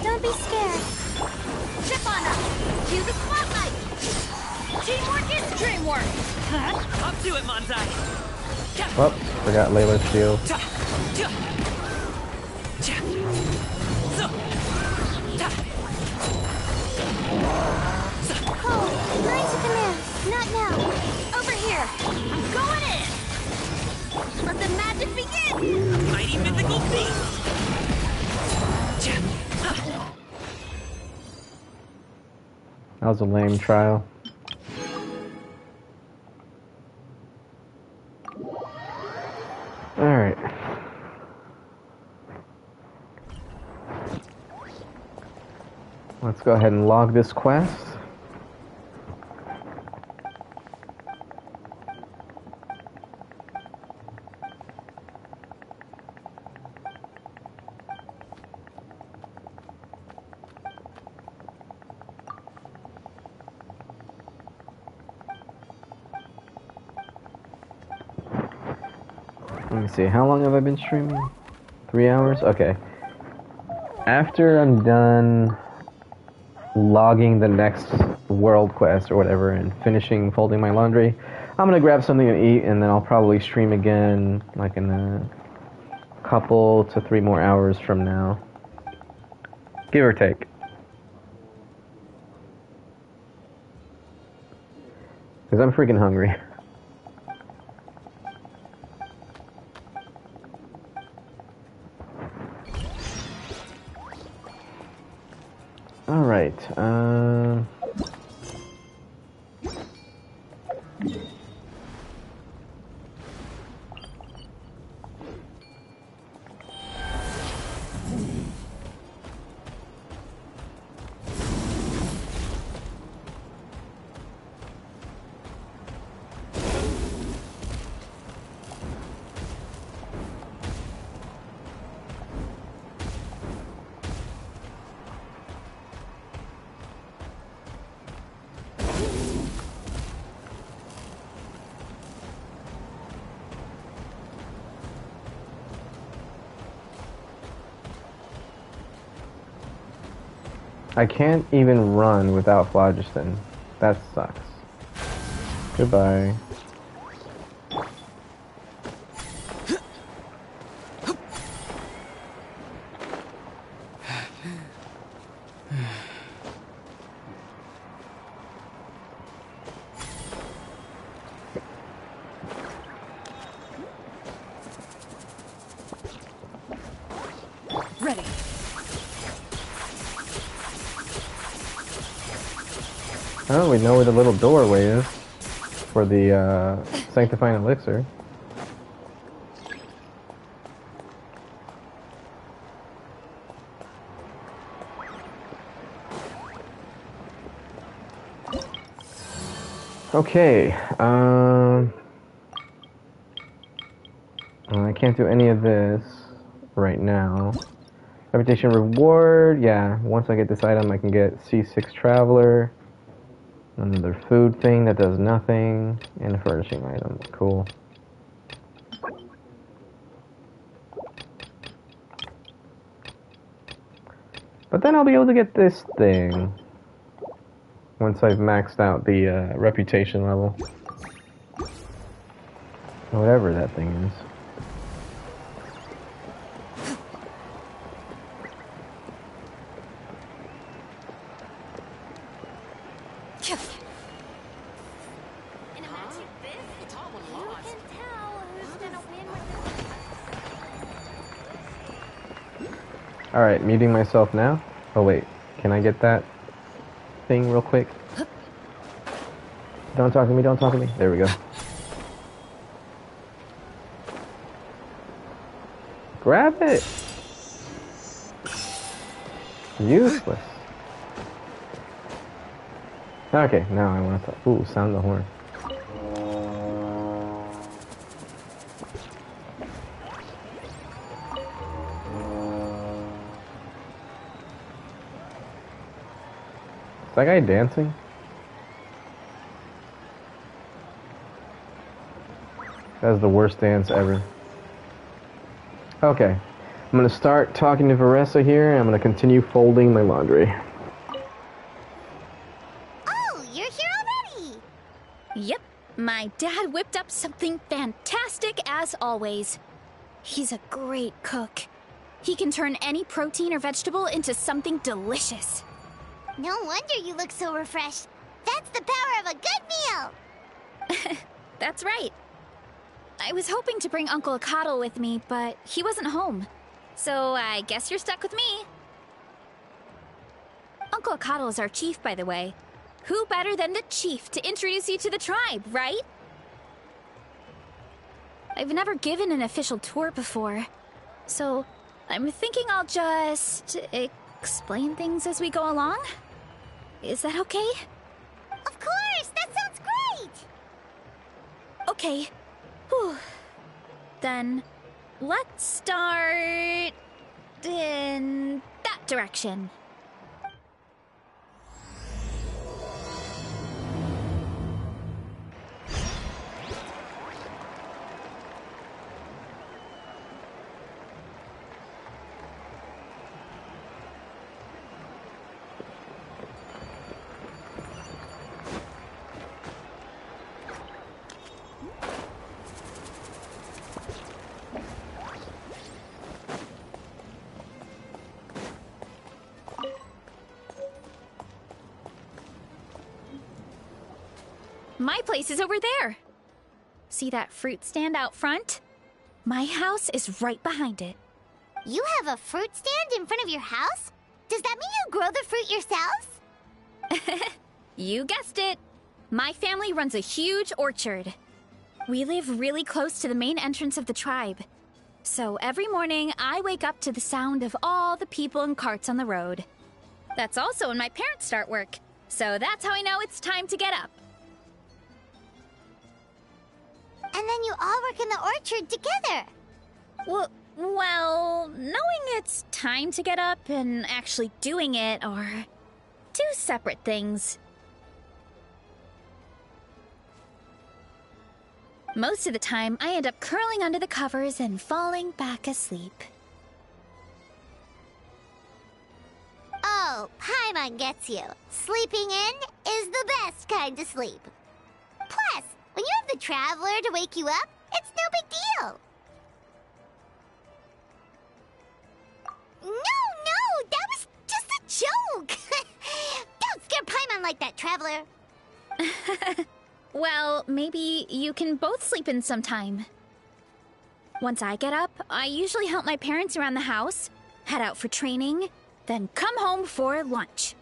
Don't be scared. Chip on up! Cue the spotlight! Teamwork is dreamwork! Up to it, Monzai! Whoops, forgot Layla's shield. Cold. Line to command. Not now. Over here! I'm going in! Let the magic begin! Mighty mythical beast! That was a lame trial. Alright. Let's go ahead and log this quest. Let me see, how long have I been streaming? 3 hours? Okay. After I'm done logging the next world quest or whatever and finishing folding my laundry, I'm gonna grab something to eat and then I'll probably stream again like in a couple to 3 more hours from now. Give or take. Because I'm freaking hungry. Alright, I can't even run without phlogiston. That sucks. Goodbye. Ready. Oh, we know where the little doorway is for the sanctifying elixir. Okay, I can't do any of this right now. Reputation reward, yeah, once I get this item I can get C6 Traveler. Another food thing that does nothing, and a furnishing item. Cool. But then I'll be able to get this thing once I've maxed out the reputation level. Whatever that thing is. Alright, muting myself now. Oh wait, can I get that thing real quick? Don't talk to me, don't talk to me. There we go. Grab it! Useless. Okay, now I want to... Ooh, sound the horn. Is that guy dancing? That's the worst dance ever. Okay. I'm gonna start talking to Varesa here, and I'm gonna continue folding my laundry. Oh, you're here already! Yep, my dad whipped up something fantastic as always. He's a great cook. He can turn any protein or vegetable into something delicious. No wonder you look so refreshed. That's the power of a good meal! That's right. I was hoping to bring Uncle Akatl with me, but he wasn't home. So I guess you're stuck with me. Uncle Akatl is our chief, by the way. Who better than the chief to introduce you to the tribe, right? I've never given an official tour before, so I'm thinking I'll just explain things as we go along. Is that okay? Of course! That sounds great! Okay. Whew. Then, let's start in that direction. My place is over there. See that fruit stand out front? My house is right behind it. You have a fruit stand in front of your house? Does that mean you grow the fruit yourselves? You guessed it. My family runs a huge orchard. We live really close to the main entrance of the tribe. So every morning, I wake up to the sound of all the people and carts on the road. That's also when my parents start work. So that's how I know it's time to get up. And then you all work in the orchard together. Well, knowing it's time to get up and actually doing it are two separate things. Most of the time, I end up curling under the covers and falling back asleep. Oh, Paimon gets you. Sleeping in is the best kind of sleep. Plus, when you have the Traveler to wake you up, it's no big deal. No, that was just a joke. Don't scare Paimon like that, Traveler. Well, maybe you can both sleep in sometime. Once I get up, I usually help my parents around the house, head out for training, then come home for lunch.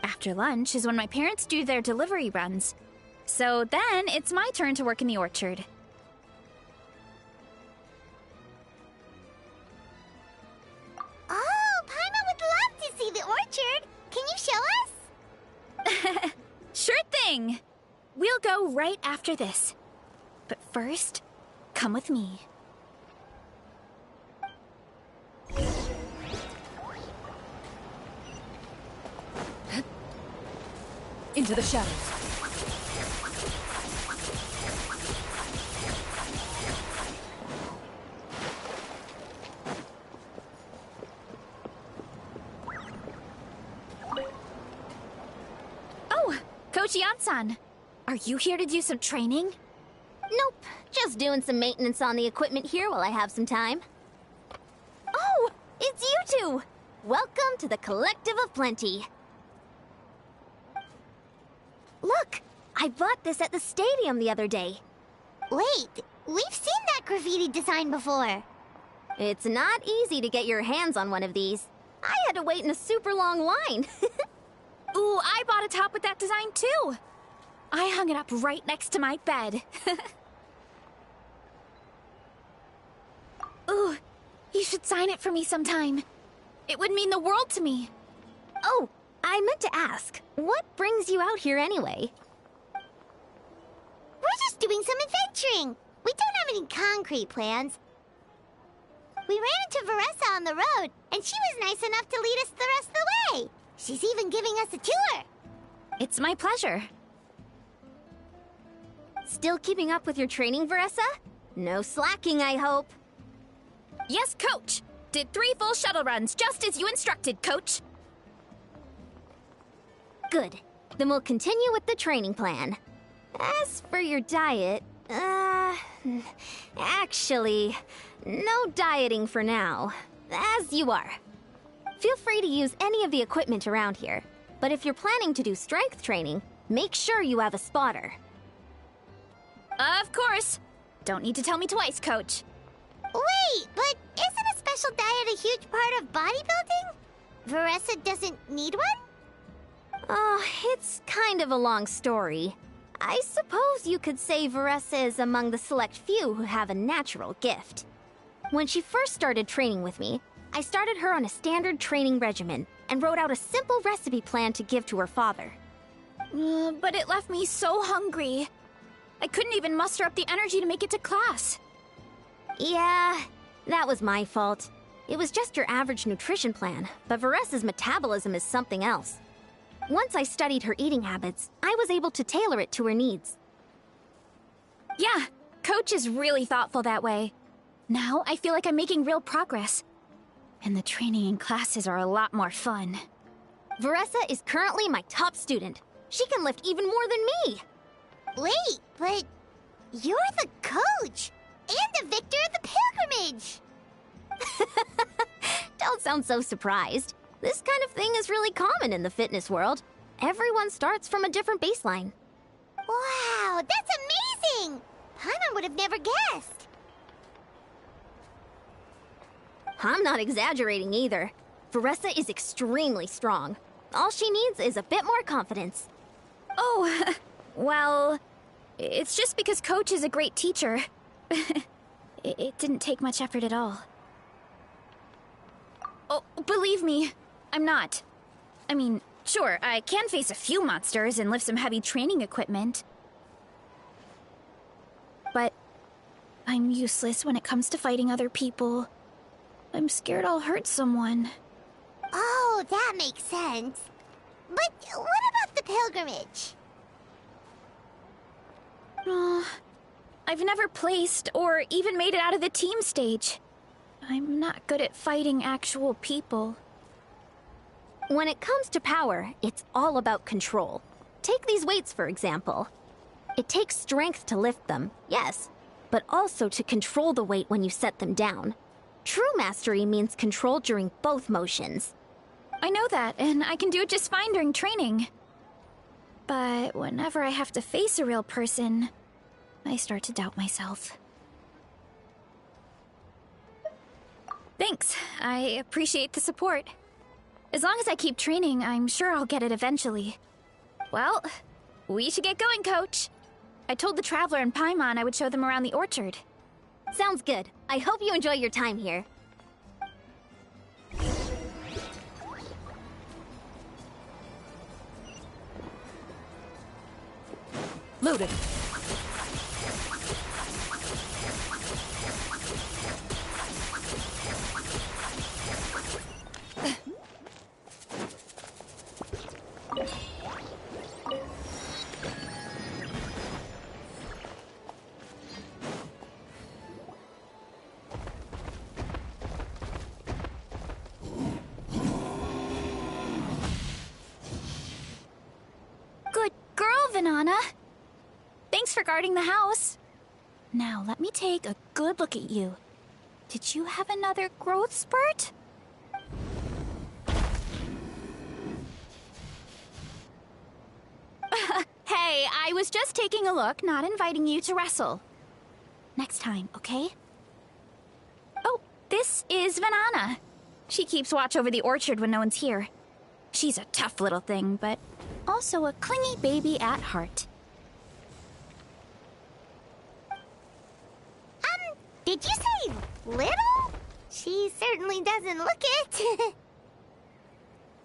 After lunch is when my parents do their delivery runs. So then it's my turn to work in the orchard. Oh, Paimon would love to see the orchard. Can you show us? Sure thing! We'll go right after this. But first, come with me. Into the shadows. Oh, Coach Yan-san. Are you here to do some training? Nope, just doing some maintenance on the equipment here while I have some time. Oh, it's you two! Welcome to the Collective of Plenty. Look, I bought this at the stadium the other day. Wait, we've seen that graffiti design before. It's not easy to get your hands on one of these. I had to wait in a super long line. Ooh, I bought a top with that design too! I hung it up right next to my bed. Ooh, You should sign it for me sometime. It would mean the world to me. Oh, I meant to ask, what brings you out here anyway? We're just doing some adventuring. We don't have any concrete plans. We ran into Varesa on the road, and she was nice enough to lead us the rest of the way. She's even giving us a tour. It's my pleasure. Still keeping up with your training, Varesa? No slacking, I hope. Yes, Coach! Did 3 full shuttle runs, just as you instructed, Coach. Good. Then we'll continue with the training plan. As for your diet, actually, no dieting for now. As you are. Feel free to use any of the equipment around here. But if you're planning to do strength training, make sure you have a spotter. Of course. Don't need to tell me twice, Coach. Wait, but isn't a special diet a huge part of bodybuilding? Varesa doesn't need one? Oh, it's kind of a long story. I suppose you could say Varesa is among the select few who have a natural gift. When she first started training with me, I started her on a standard training regimen and wrote out a simple recipe plan to give to her father. But it left me so hungry. I couldn't even muster up the energy to make it to class. Yeah, that was my fault. It was just your average nutrition plan, but Varesa's metabolism is something else. Once I studied her eating habits, I was able to tailor it to her needs. Yeah, Coach is really thoughtful that way. Now I feel like I'm making real progress. And the training and classes are a lot more fun. Varesa is currently my top student. She can lift even more than me. Wait, but you're the coach and the victor of the pilgrimage. Don't sound so surprised. This kind of thing is really common in the fitness world. Everyone starts from a different baseline. Wow, that's amazing! Paimon would have never guessed. I'm not exaggerating either. Varesa is extremely strong. All she needs is a bit more confidence. Oh, well, it's just because Coach is a great teacher. It didn't take much effort at all. Oh, believe me, I'm not. I mean, sure, I can face a few monsters and lift some heavy training equipment. But I'm useless when it comes to fighting other people. I'm scared I'll hurt someone. Oh, that makes sense. But what about the pilgrimage? I've never placed or even made it out of the team stage. I'm not good at fighting actual people. When it comes to power, it's all about control. Take these weights, for example. It takes strength to lift them, yes, but also to control the weight when you set them down. True mastery means control during both motions. I know that, and I can do it just fine during training. But whenever I have to face a real person, I start to doubt myself. Thanks. I appreciate the support. As long as I keep training, I'm sure I'll get it eventually. Well, we should get going, Coach. I told the Traveler and Paimon I would show them around the orchard. Sounds good. I hope you enjoy your time here. Loaded. Good girl, Vanana. Thanks for guarding the house. Now, let me take a good look at you. Did you have another growth spurt? Hey, I was just taking a look, not inviting you to wrestle. Next time, okay? Oh, this is Vanana. She keeps watch over the orchard when no one's here. She's a tough little thing, but also a clingy baby at heart. Did you say little? She She certainly doesn't look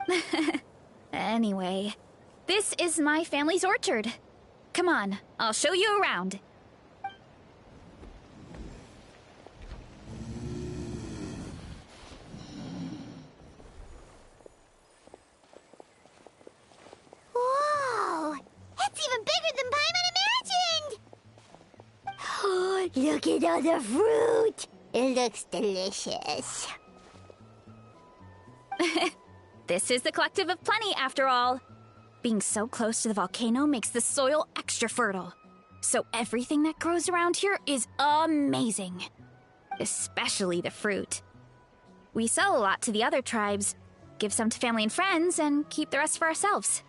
it. Anyway, this is my family's orchard. Come on, I'll show you around. Whoa! It's even bigger than Paimon imagined! Look at all the fruit! It looks delicious. This is the Collective of Plenty, after all. Being so close to the volcano makes the soil extra fertile. So everything that grows around here is amazing. Especially the fruit. We sell a lot to the other tribes, give some to family and friends, and keep the rest for ourselves.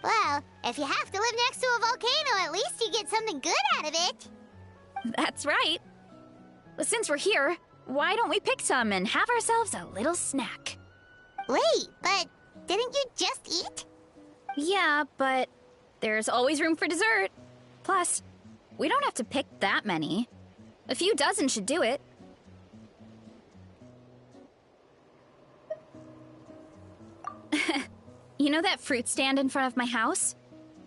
Well, if you have to live next to a volcano, at least you get something good out of it. That's right. Well, since we're here, why don't we pick some and have ourselves a little snack? Wait, but didn't you just eat? Yeah, but there's always room for dessert. Plus, we don't have to pick that many. A few dozen should do it. You know that fruit stand in front of my house?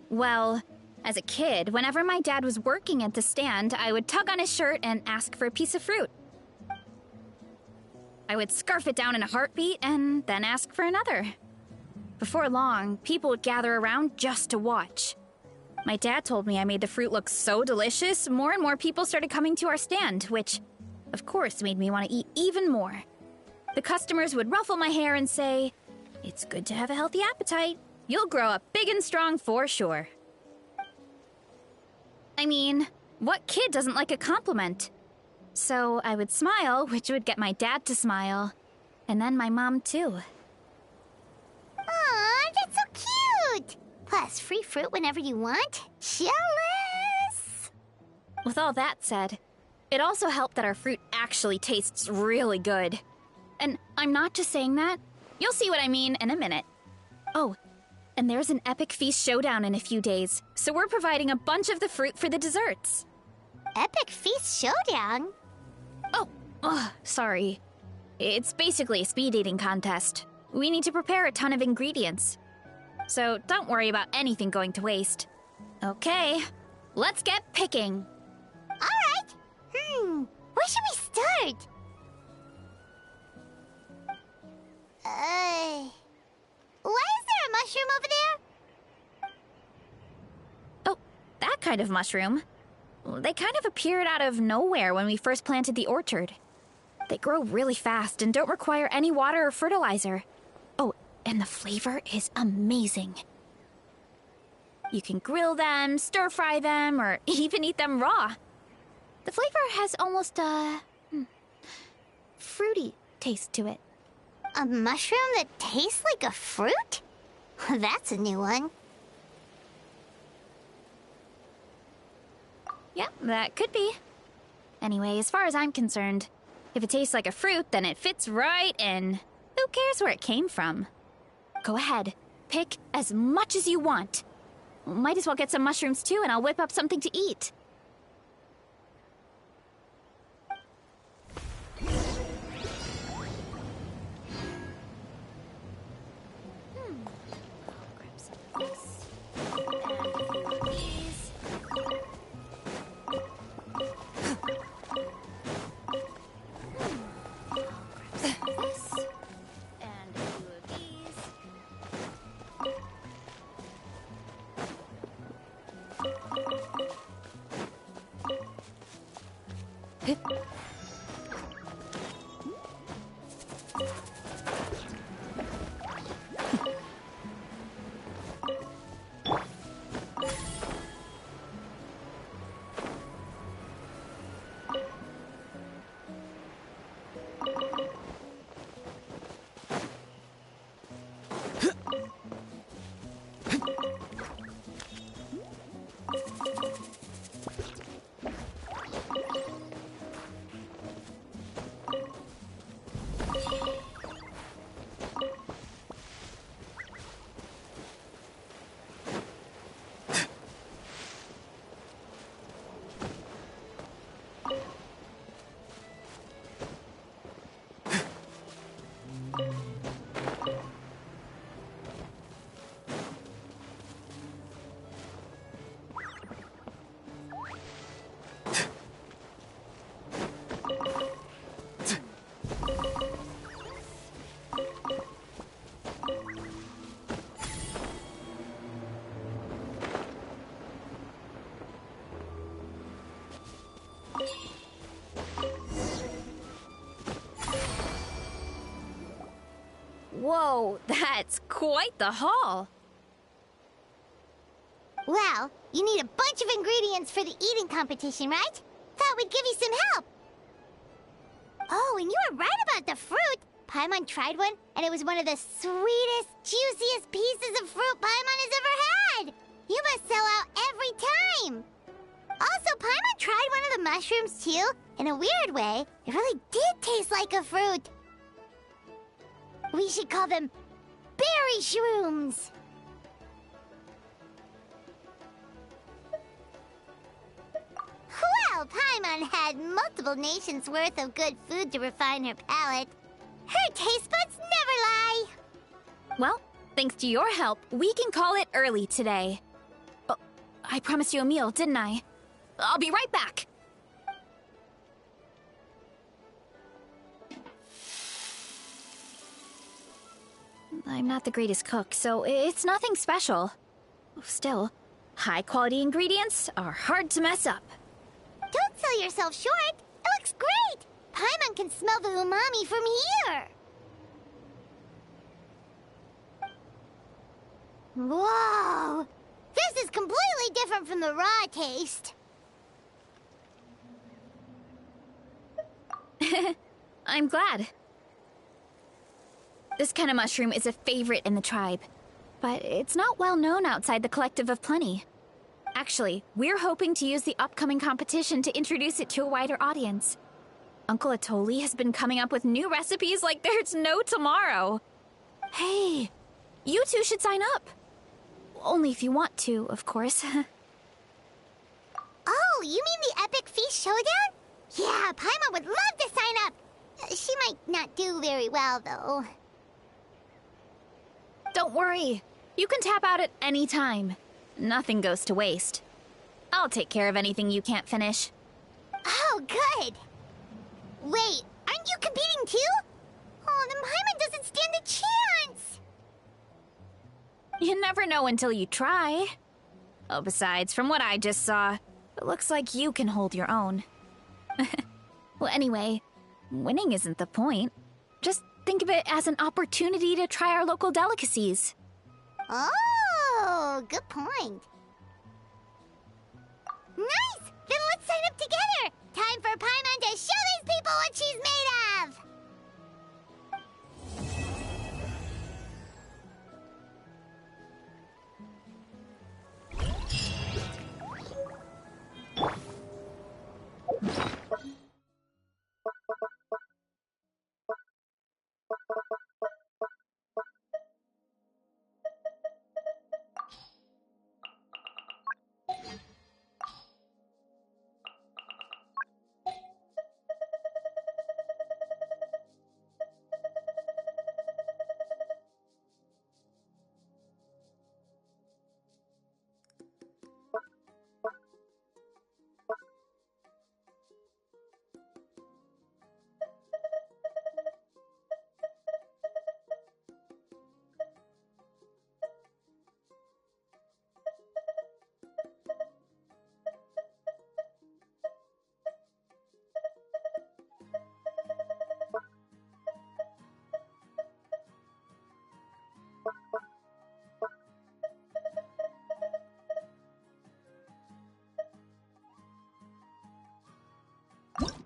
Well, as a kid, whenever my dad was working at the stand, I would tug on his shirt and ask for a piece of fruit. I would scarf it down in a heartbeat and then ask for another. Before long, people would gather around just to watch. My dad told me I made the fruit look so delicious, more and more people started coming to our stand, which, of course, made me want to eat even more. The customers would ruffle my hair and say, "It's good to have a healthy appetite. You'll grow up big and strong for sure." I mean, what kid doesn't like a compliment? So I would smile, which would get my dad to smile. And then my mom, too. Aw, that's so cute! Plus, free fruit whenever you want. Jealous! With all that said, it also helped that our fruit actually tastes really good. And I'm not just saying that. You'll see what I mean in a minute. Oh, and there's an epic feast showdown in a few days, so we're providing a bunch of the fruit for the desserts. Epic Feast Showdown? Oh, sorry. It's basically a speed eating contest. We need to prepare a ton of ingredients. So don't worry about anything going to waste. Okay, let's get picking. Alright. Where should we start? Why is there a mushroom over there? Oh, that kind of mushroom. They kind of appeared out of nowhere when we first planted the orchard. They grow really fast and don't require any water or fertilizer. Oh, and the flavor is amazing. You can grill them, stir-fry them, or even eat them raw. The flavor has almost a fruity taste to it. A mushroom that tastes like a fruit? That's a new one. Yeah, that could be. Anyway, as far as I'm concerned, if it tastes like a fruit, then it fits right in. Who cares where it came from? Go ahead, pick as much as you want. Might as well get some mushrooms too, and I'll whip up something to eat. I'll grab some of this, and a few of these. And a few of these. Whoa, that's quite the haul. Well, you need a bunch of ingredients for the eating competition, right? Thought we'd give you some help. Oh, and you were right about the fruit. Paimon tried one, and it was one of the sweetest, juiciest pieces of fruit Paimon has ever had. You must sell out every time. Also, Paimon tried one of the mushrooms too. In a weird way, it really did taste like a fruit. We should call them berry shrooms. Well, Paimon had multiple nations' worth of good food to refine her palate. Her taste buds never lie. Well, thanks to your help, we can call it early today. Oh, I promised you a meal, didn't I? I'll be right back. I'm not the greatest cook, so it's nothing special. Still, high-quality ingredients are hard to mess up. Don't sell yourself short. It looks great. Paimon can smell the umami from here. Whoa! This is completely different from the raw taste. I'm glad. This kind of mushroom is a favorite in the tribe, but it's not well known outside the Collective of Plenty. Actually, we're hoping to use the upcoming competition to introduce it to a wider audience. Uncle Atoli has been coming up with new recipes like there's no tomorrow. Hey, you two should sign up. Only if you want to, of course. Oh, you mean the Epic Feast Showdown? Yeah, Paimon would love to sign up. She might not do very well, though. Don't worry. You can tap out at any time. Nothing goes to waste. I'll take care of anything you can't finish. Oh, good. Wait, aren't you competing too? Oh, then Paimon doesn't stand a chance. You never know until you try. Oh, besides, from what I just saw, it looks like you can hold your own. Well, anyway, winning isn't the point. Just think of it as an opportunity to try our local delicacies. Oh, good point. Nice! Then let's sign up together! Time for Paimon to show these people what she's made of!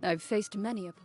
I've faced many opponents.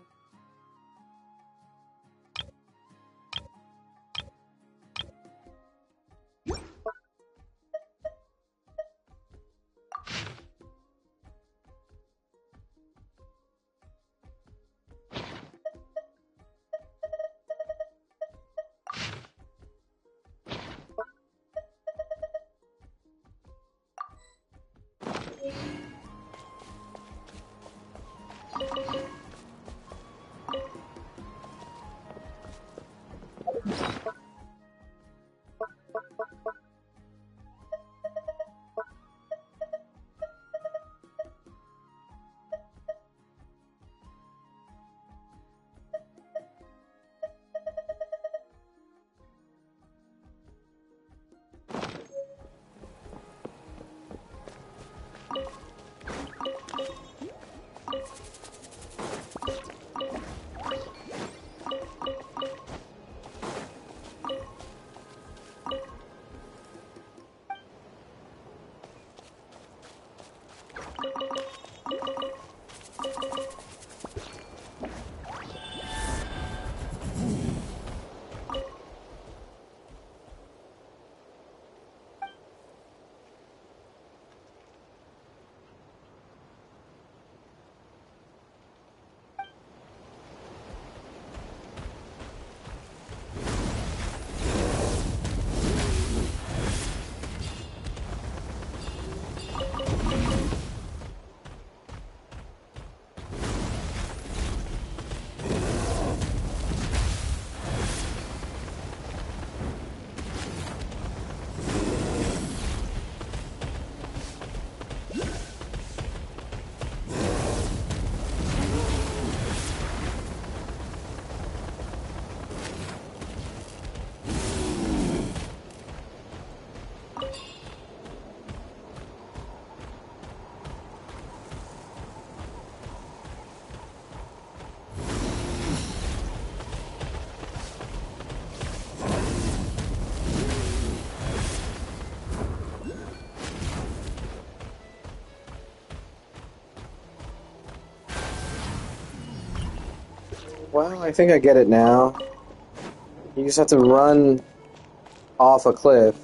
Well, I think I get it now. You just have to run off a cliff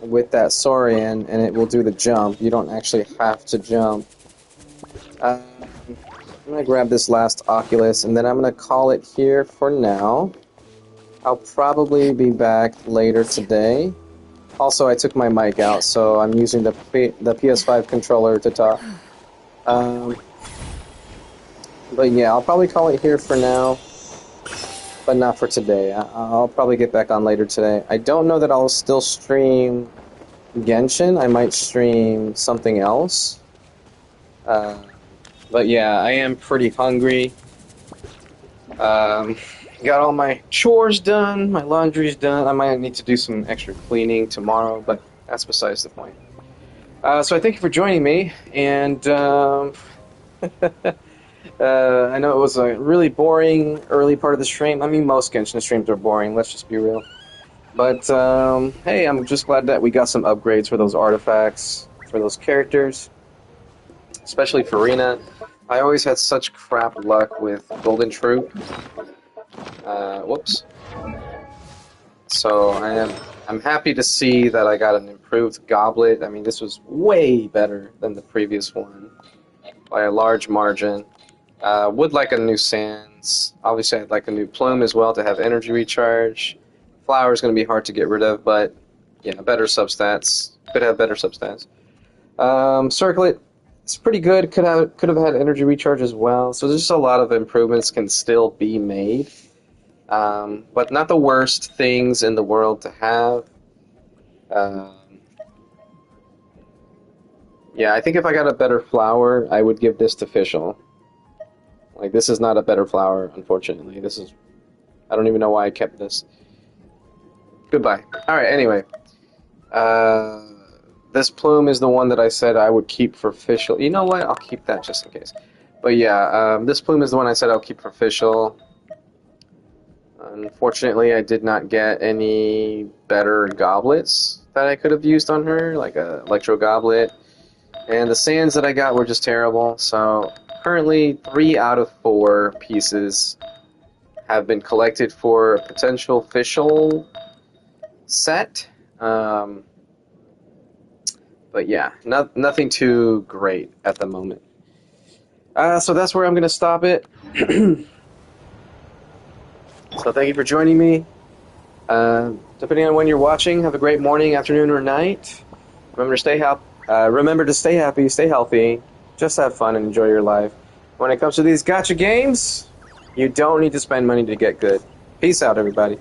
with that Saurian, and it will do the jump. You don't actually have to jump. I'm gonna grab this last Oculus, and then I'm gonna call it here for now. I'll probably be back later today. Also, I took my mic out, so I'm using the PS5 controller to talk. But yeah, I'll probably call it here for now, but not for today. I'll probably get back on later today. I don't know that I'll still stream Genshin. I might stream something else. But yeah, I am pretty hungry. Got all my chores done, my laundry's done. I might need to do some extra cleaning tomorrow, but that's besides the point. So I thank you for joining me, and I know it was a really boring early part of the stream. I mean, most Genshin streams are boring, let's just be real. But, hey, I'm just glad that we got some upgrades for those artifacts, for those characters. Especially for Rena. I always had such crap luck with Golden Troop. Whoops. So I'm happy to see that I got an improved goblet. I mean, this was way better than the previous one by a large margin. Would like a new sands. Obviously, I'd like a new plume as well to have energy recharge. Flower is going to be hard to get rid of, but yeah, better substats. Could have better substats. Circlet, it's pretty good. Could have had energy recharge as well. So there's just a lot of improvements can still be made. But not the worst things in the world to have. Yeah, I think if I got a better flower, I would give this to Fischl. Like, this is not a better flower, unfortunately. This is... I don't even know why I kept this. Goodbye. Alright, anyway. This plume is the one that I said I would keep for Fischl. You know what? I'll keep that just in case. But yeah, this plume is the one I said I'll keep for Fischl. Unfortunately, I did not get any better goblets that I could have used on her, like a electro goblet. And the sands that I got were just terrible, so currently 3 out of 4 pieces have been collected for a potential Fischl set. But yeah, nothing too great at the moment. So that's where I'm going to stop it. So thank you for joining me. Depending on when you're watching, have a great morning, afternoon, or night. Remember to stay happy, stay healthy, just have fun and enjoy your life. When it comes to these gacha games, you don't need to spend money to get good. Peace out, everybody.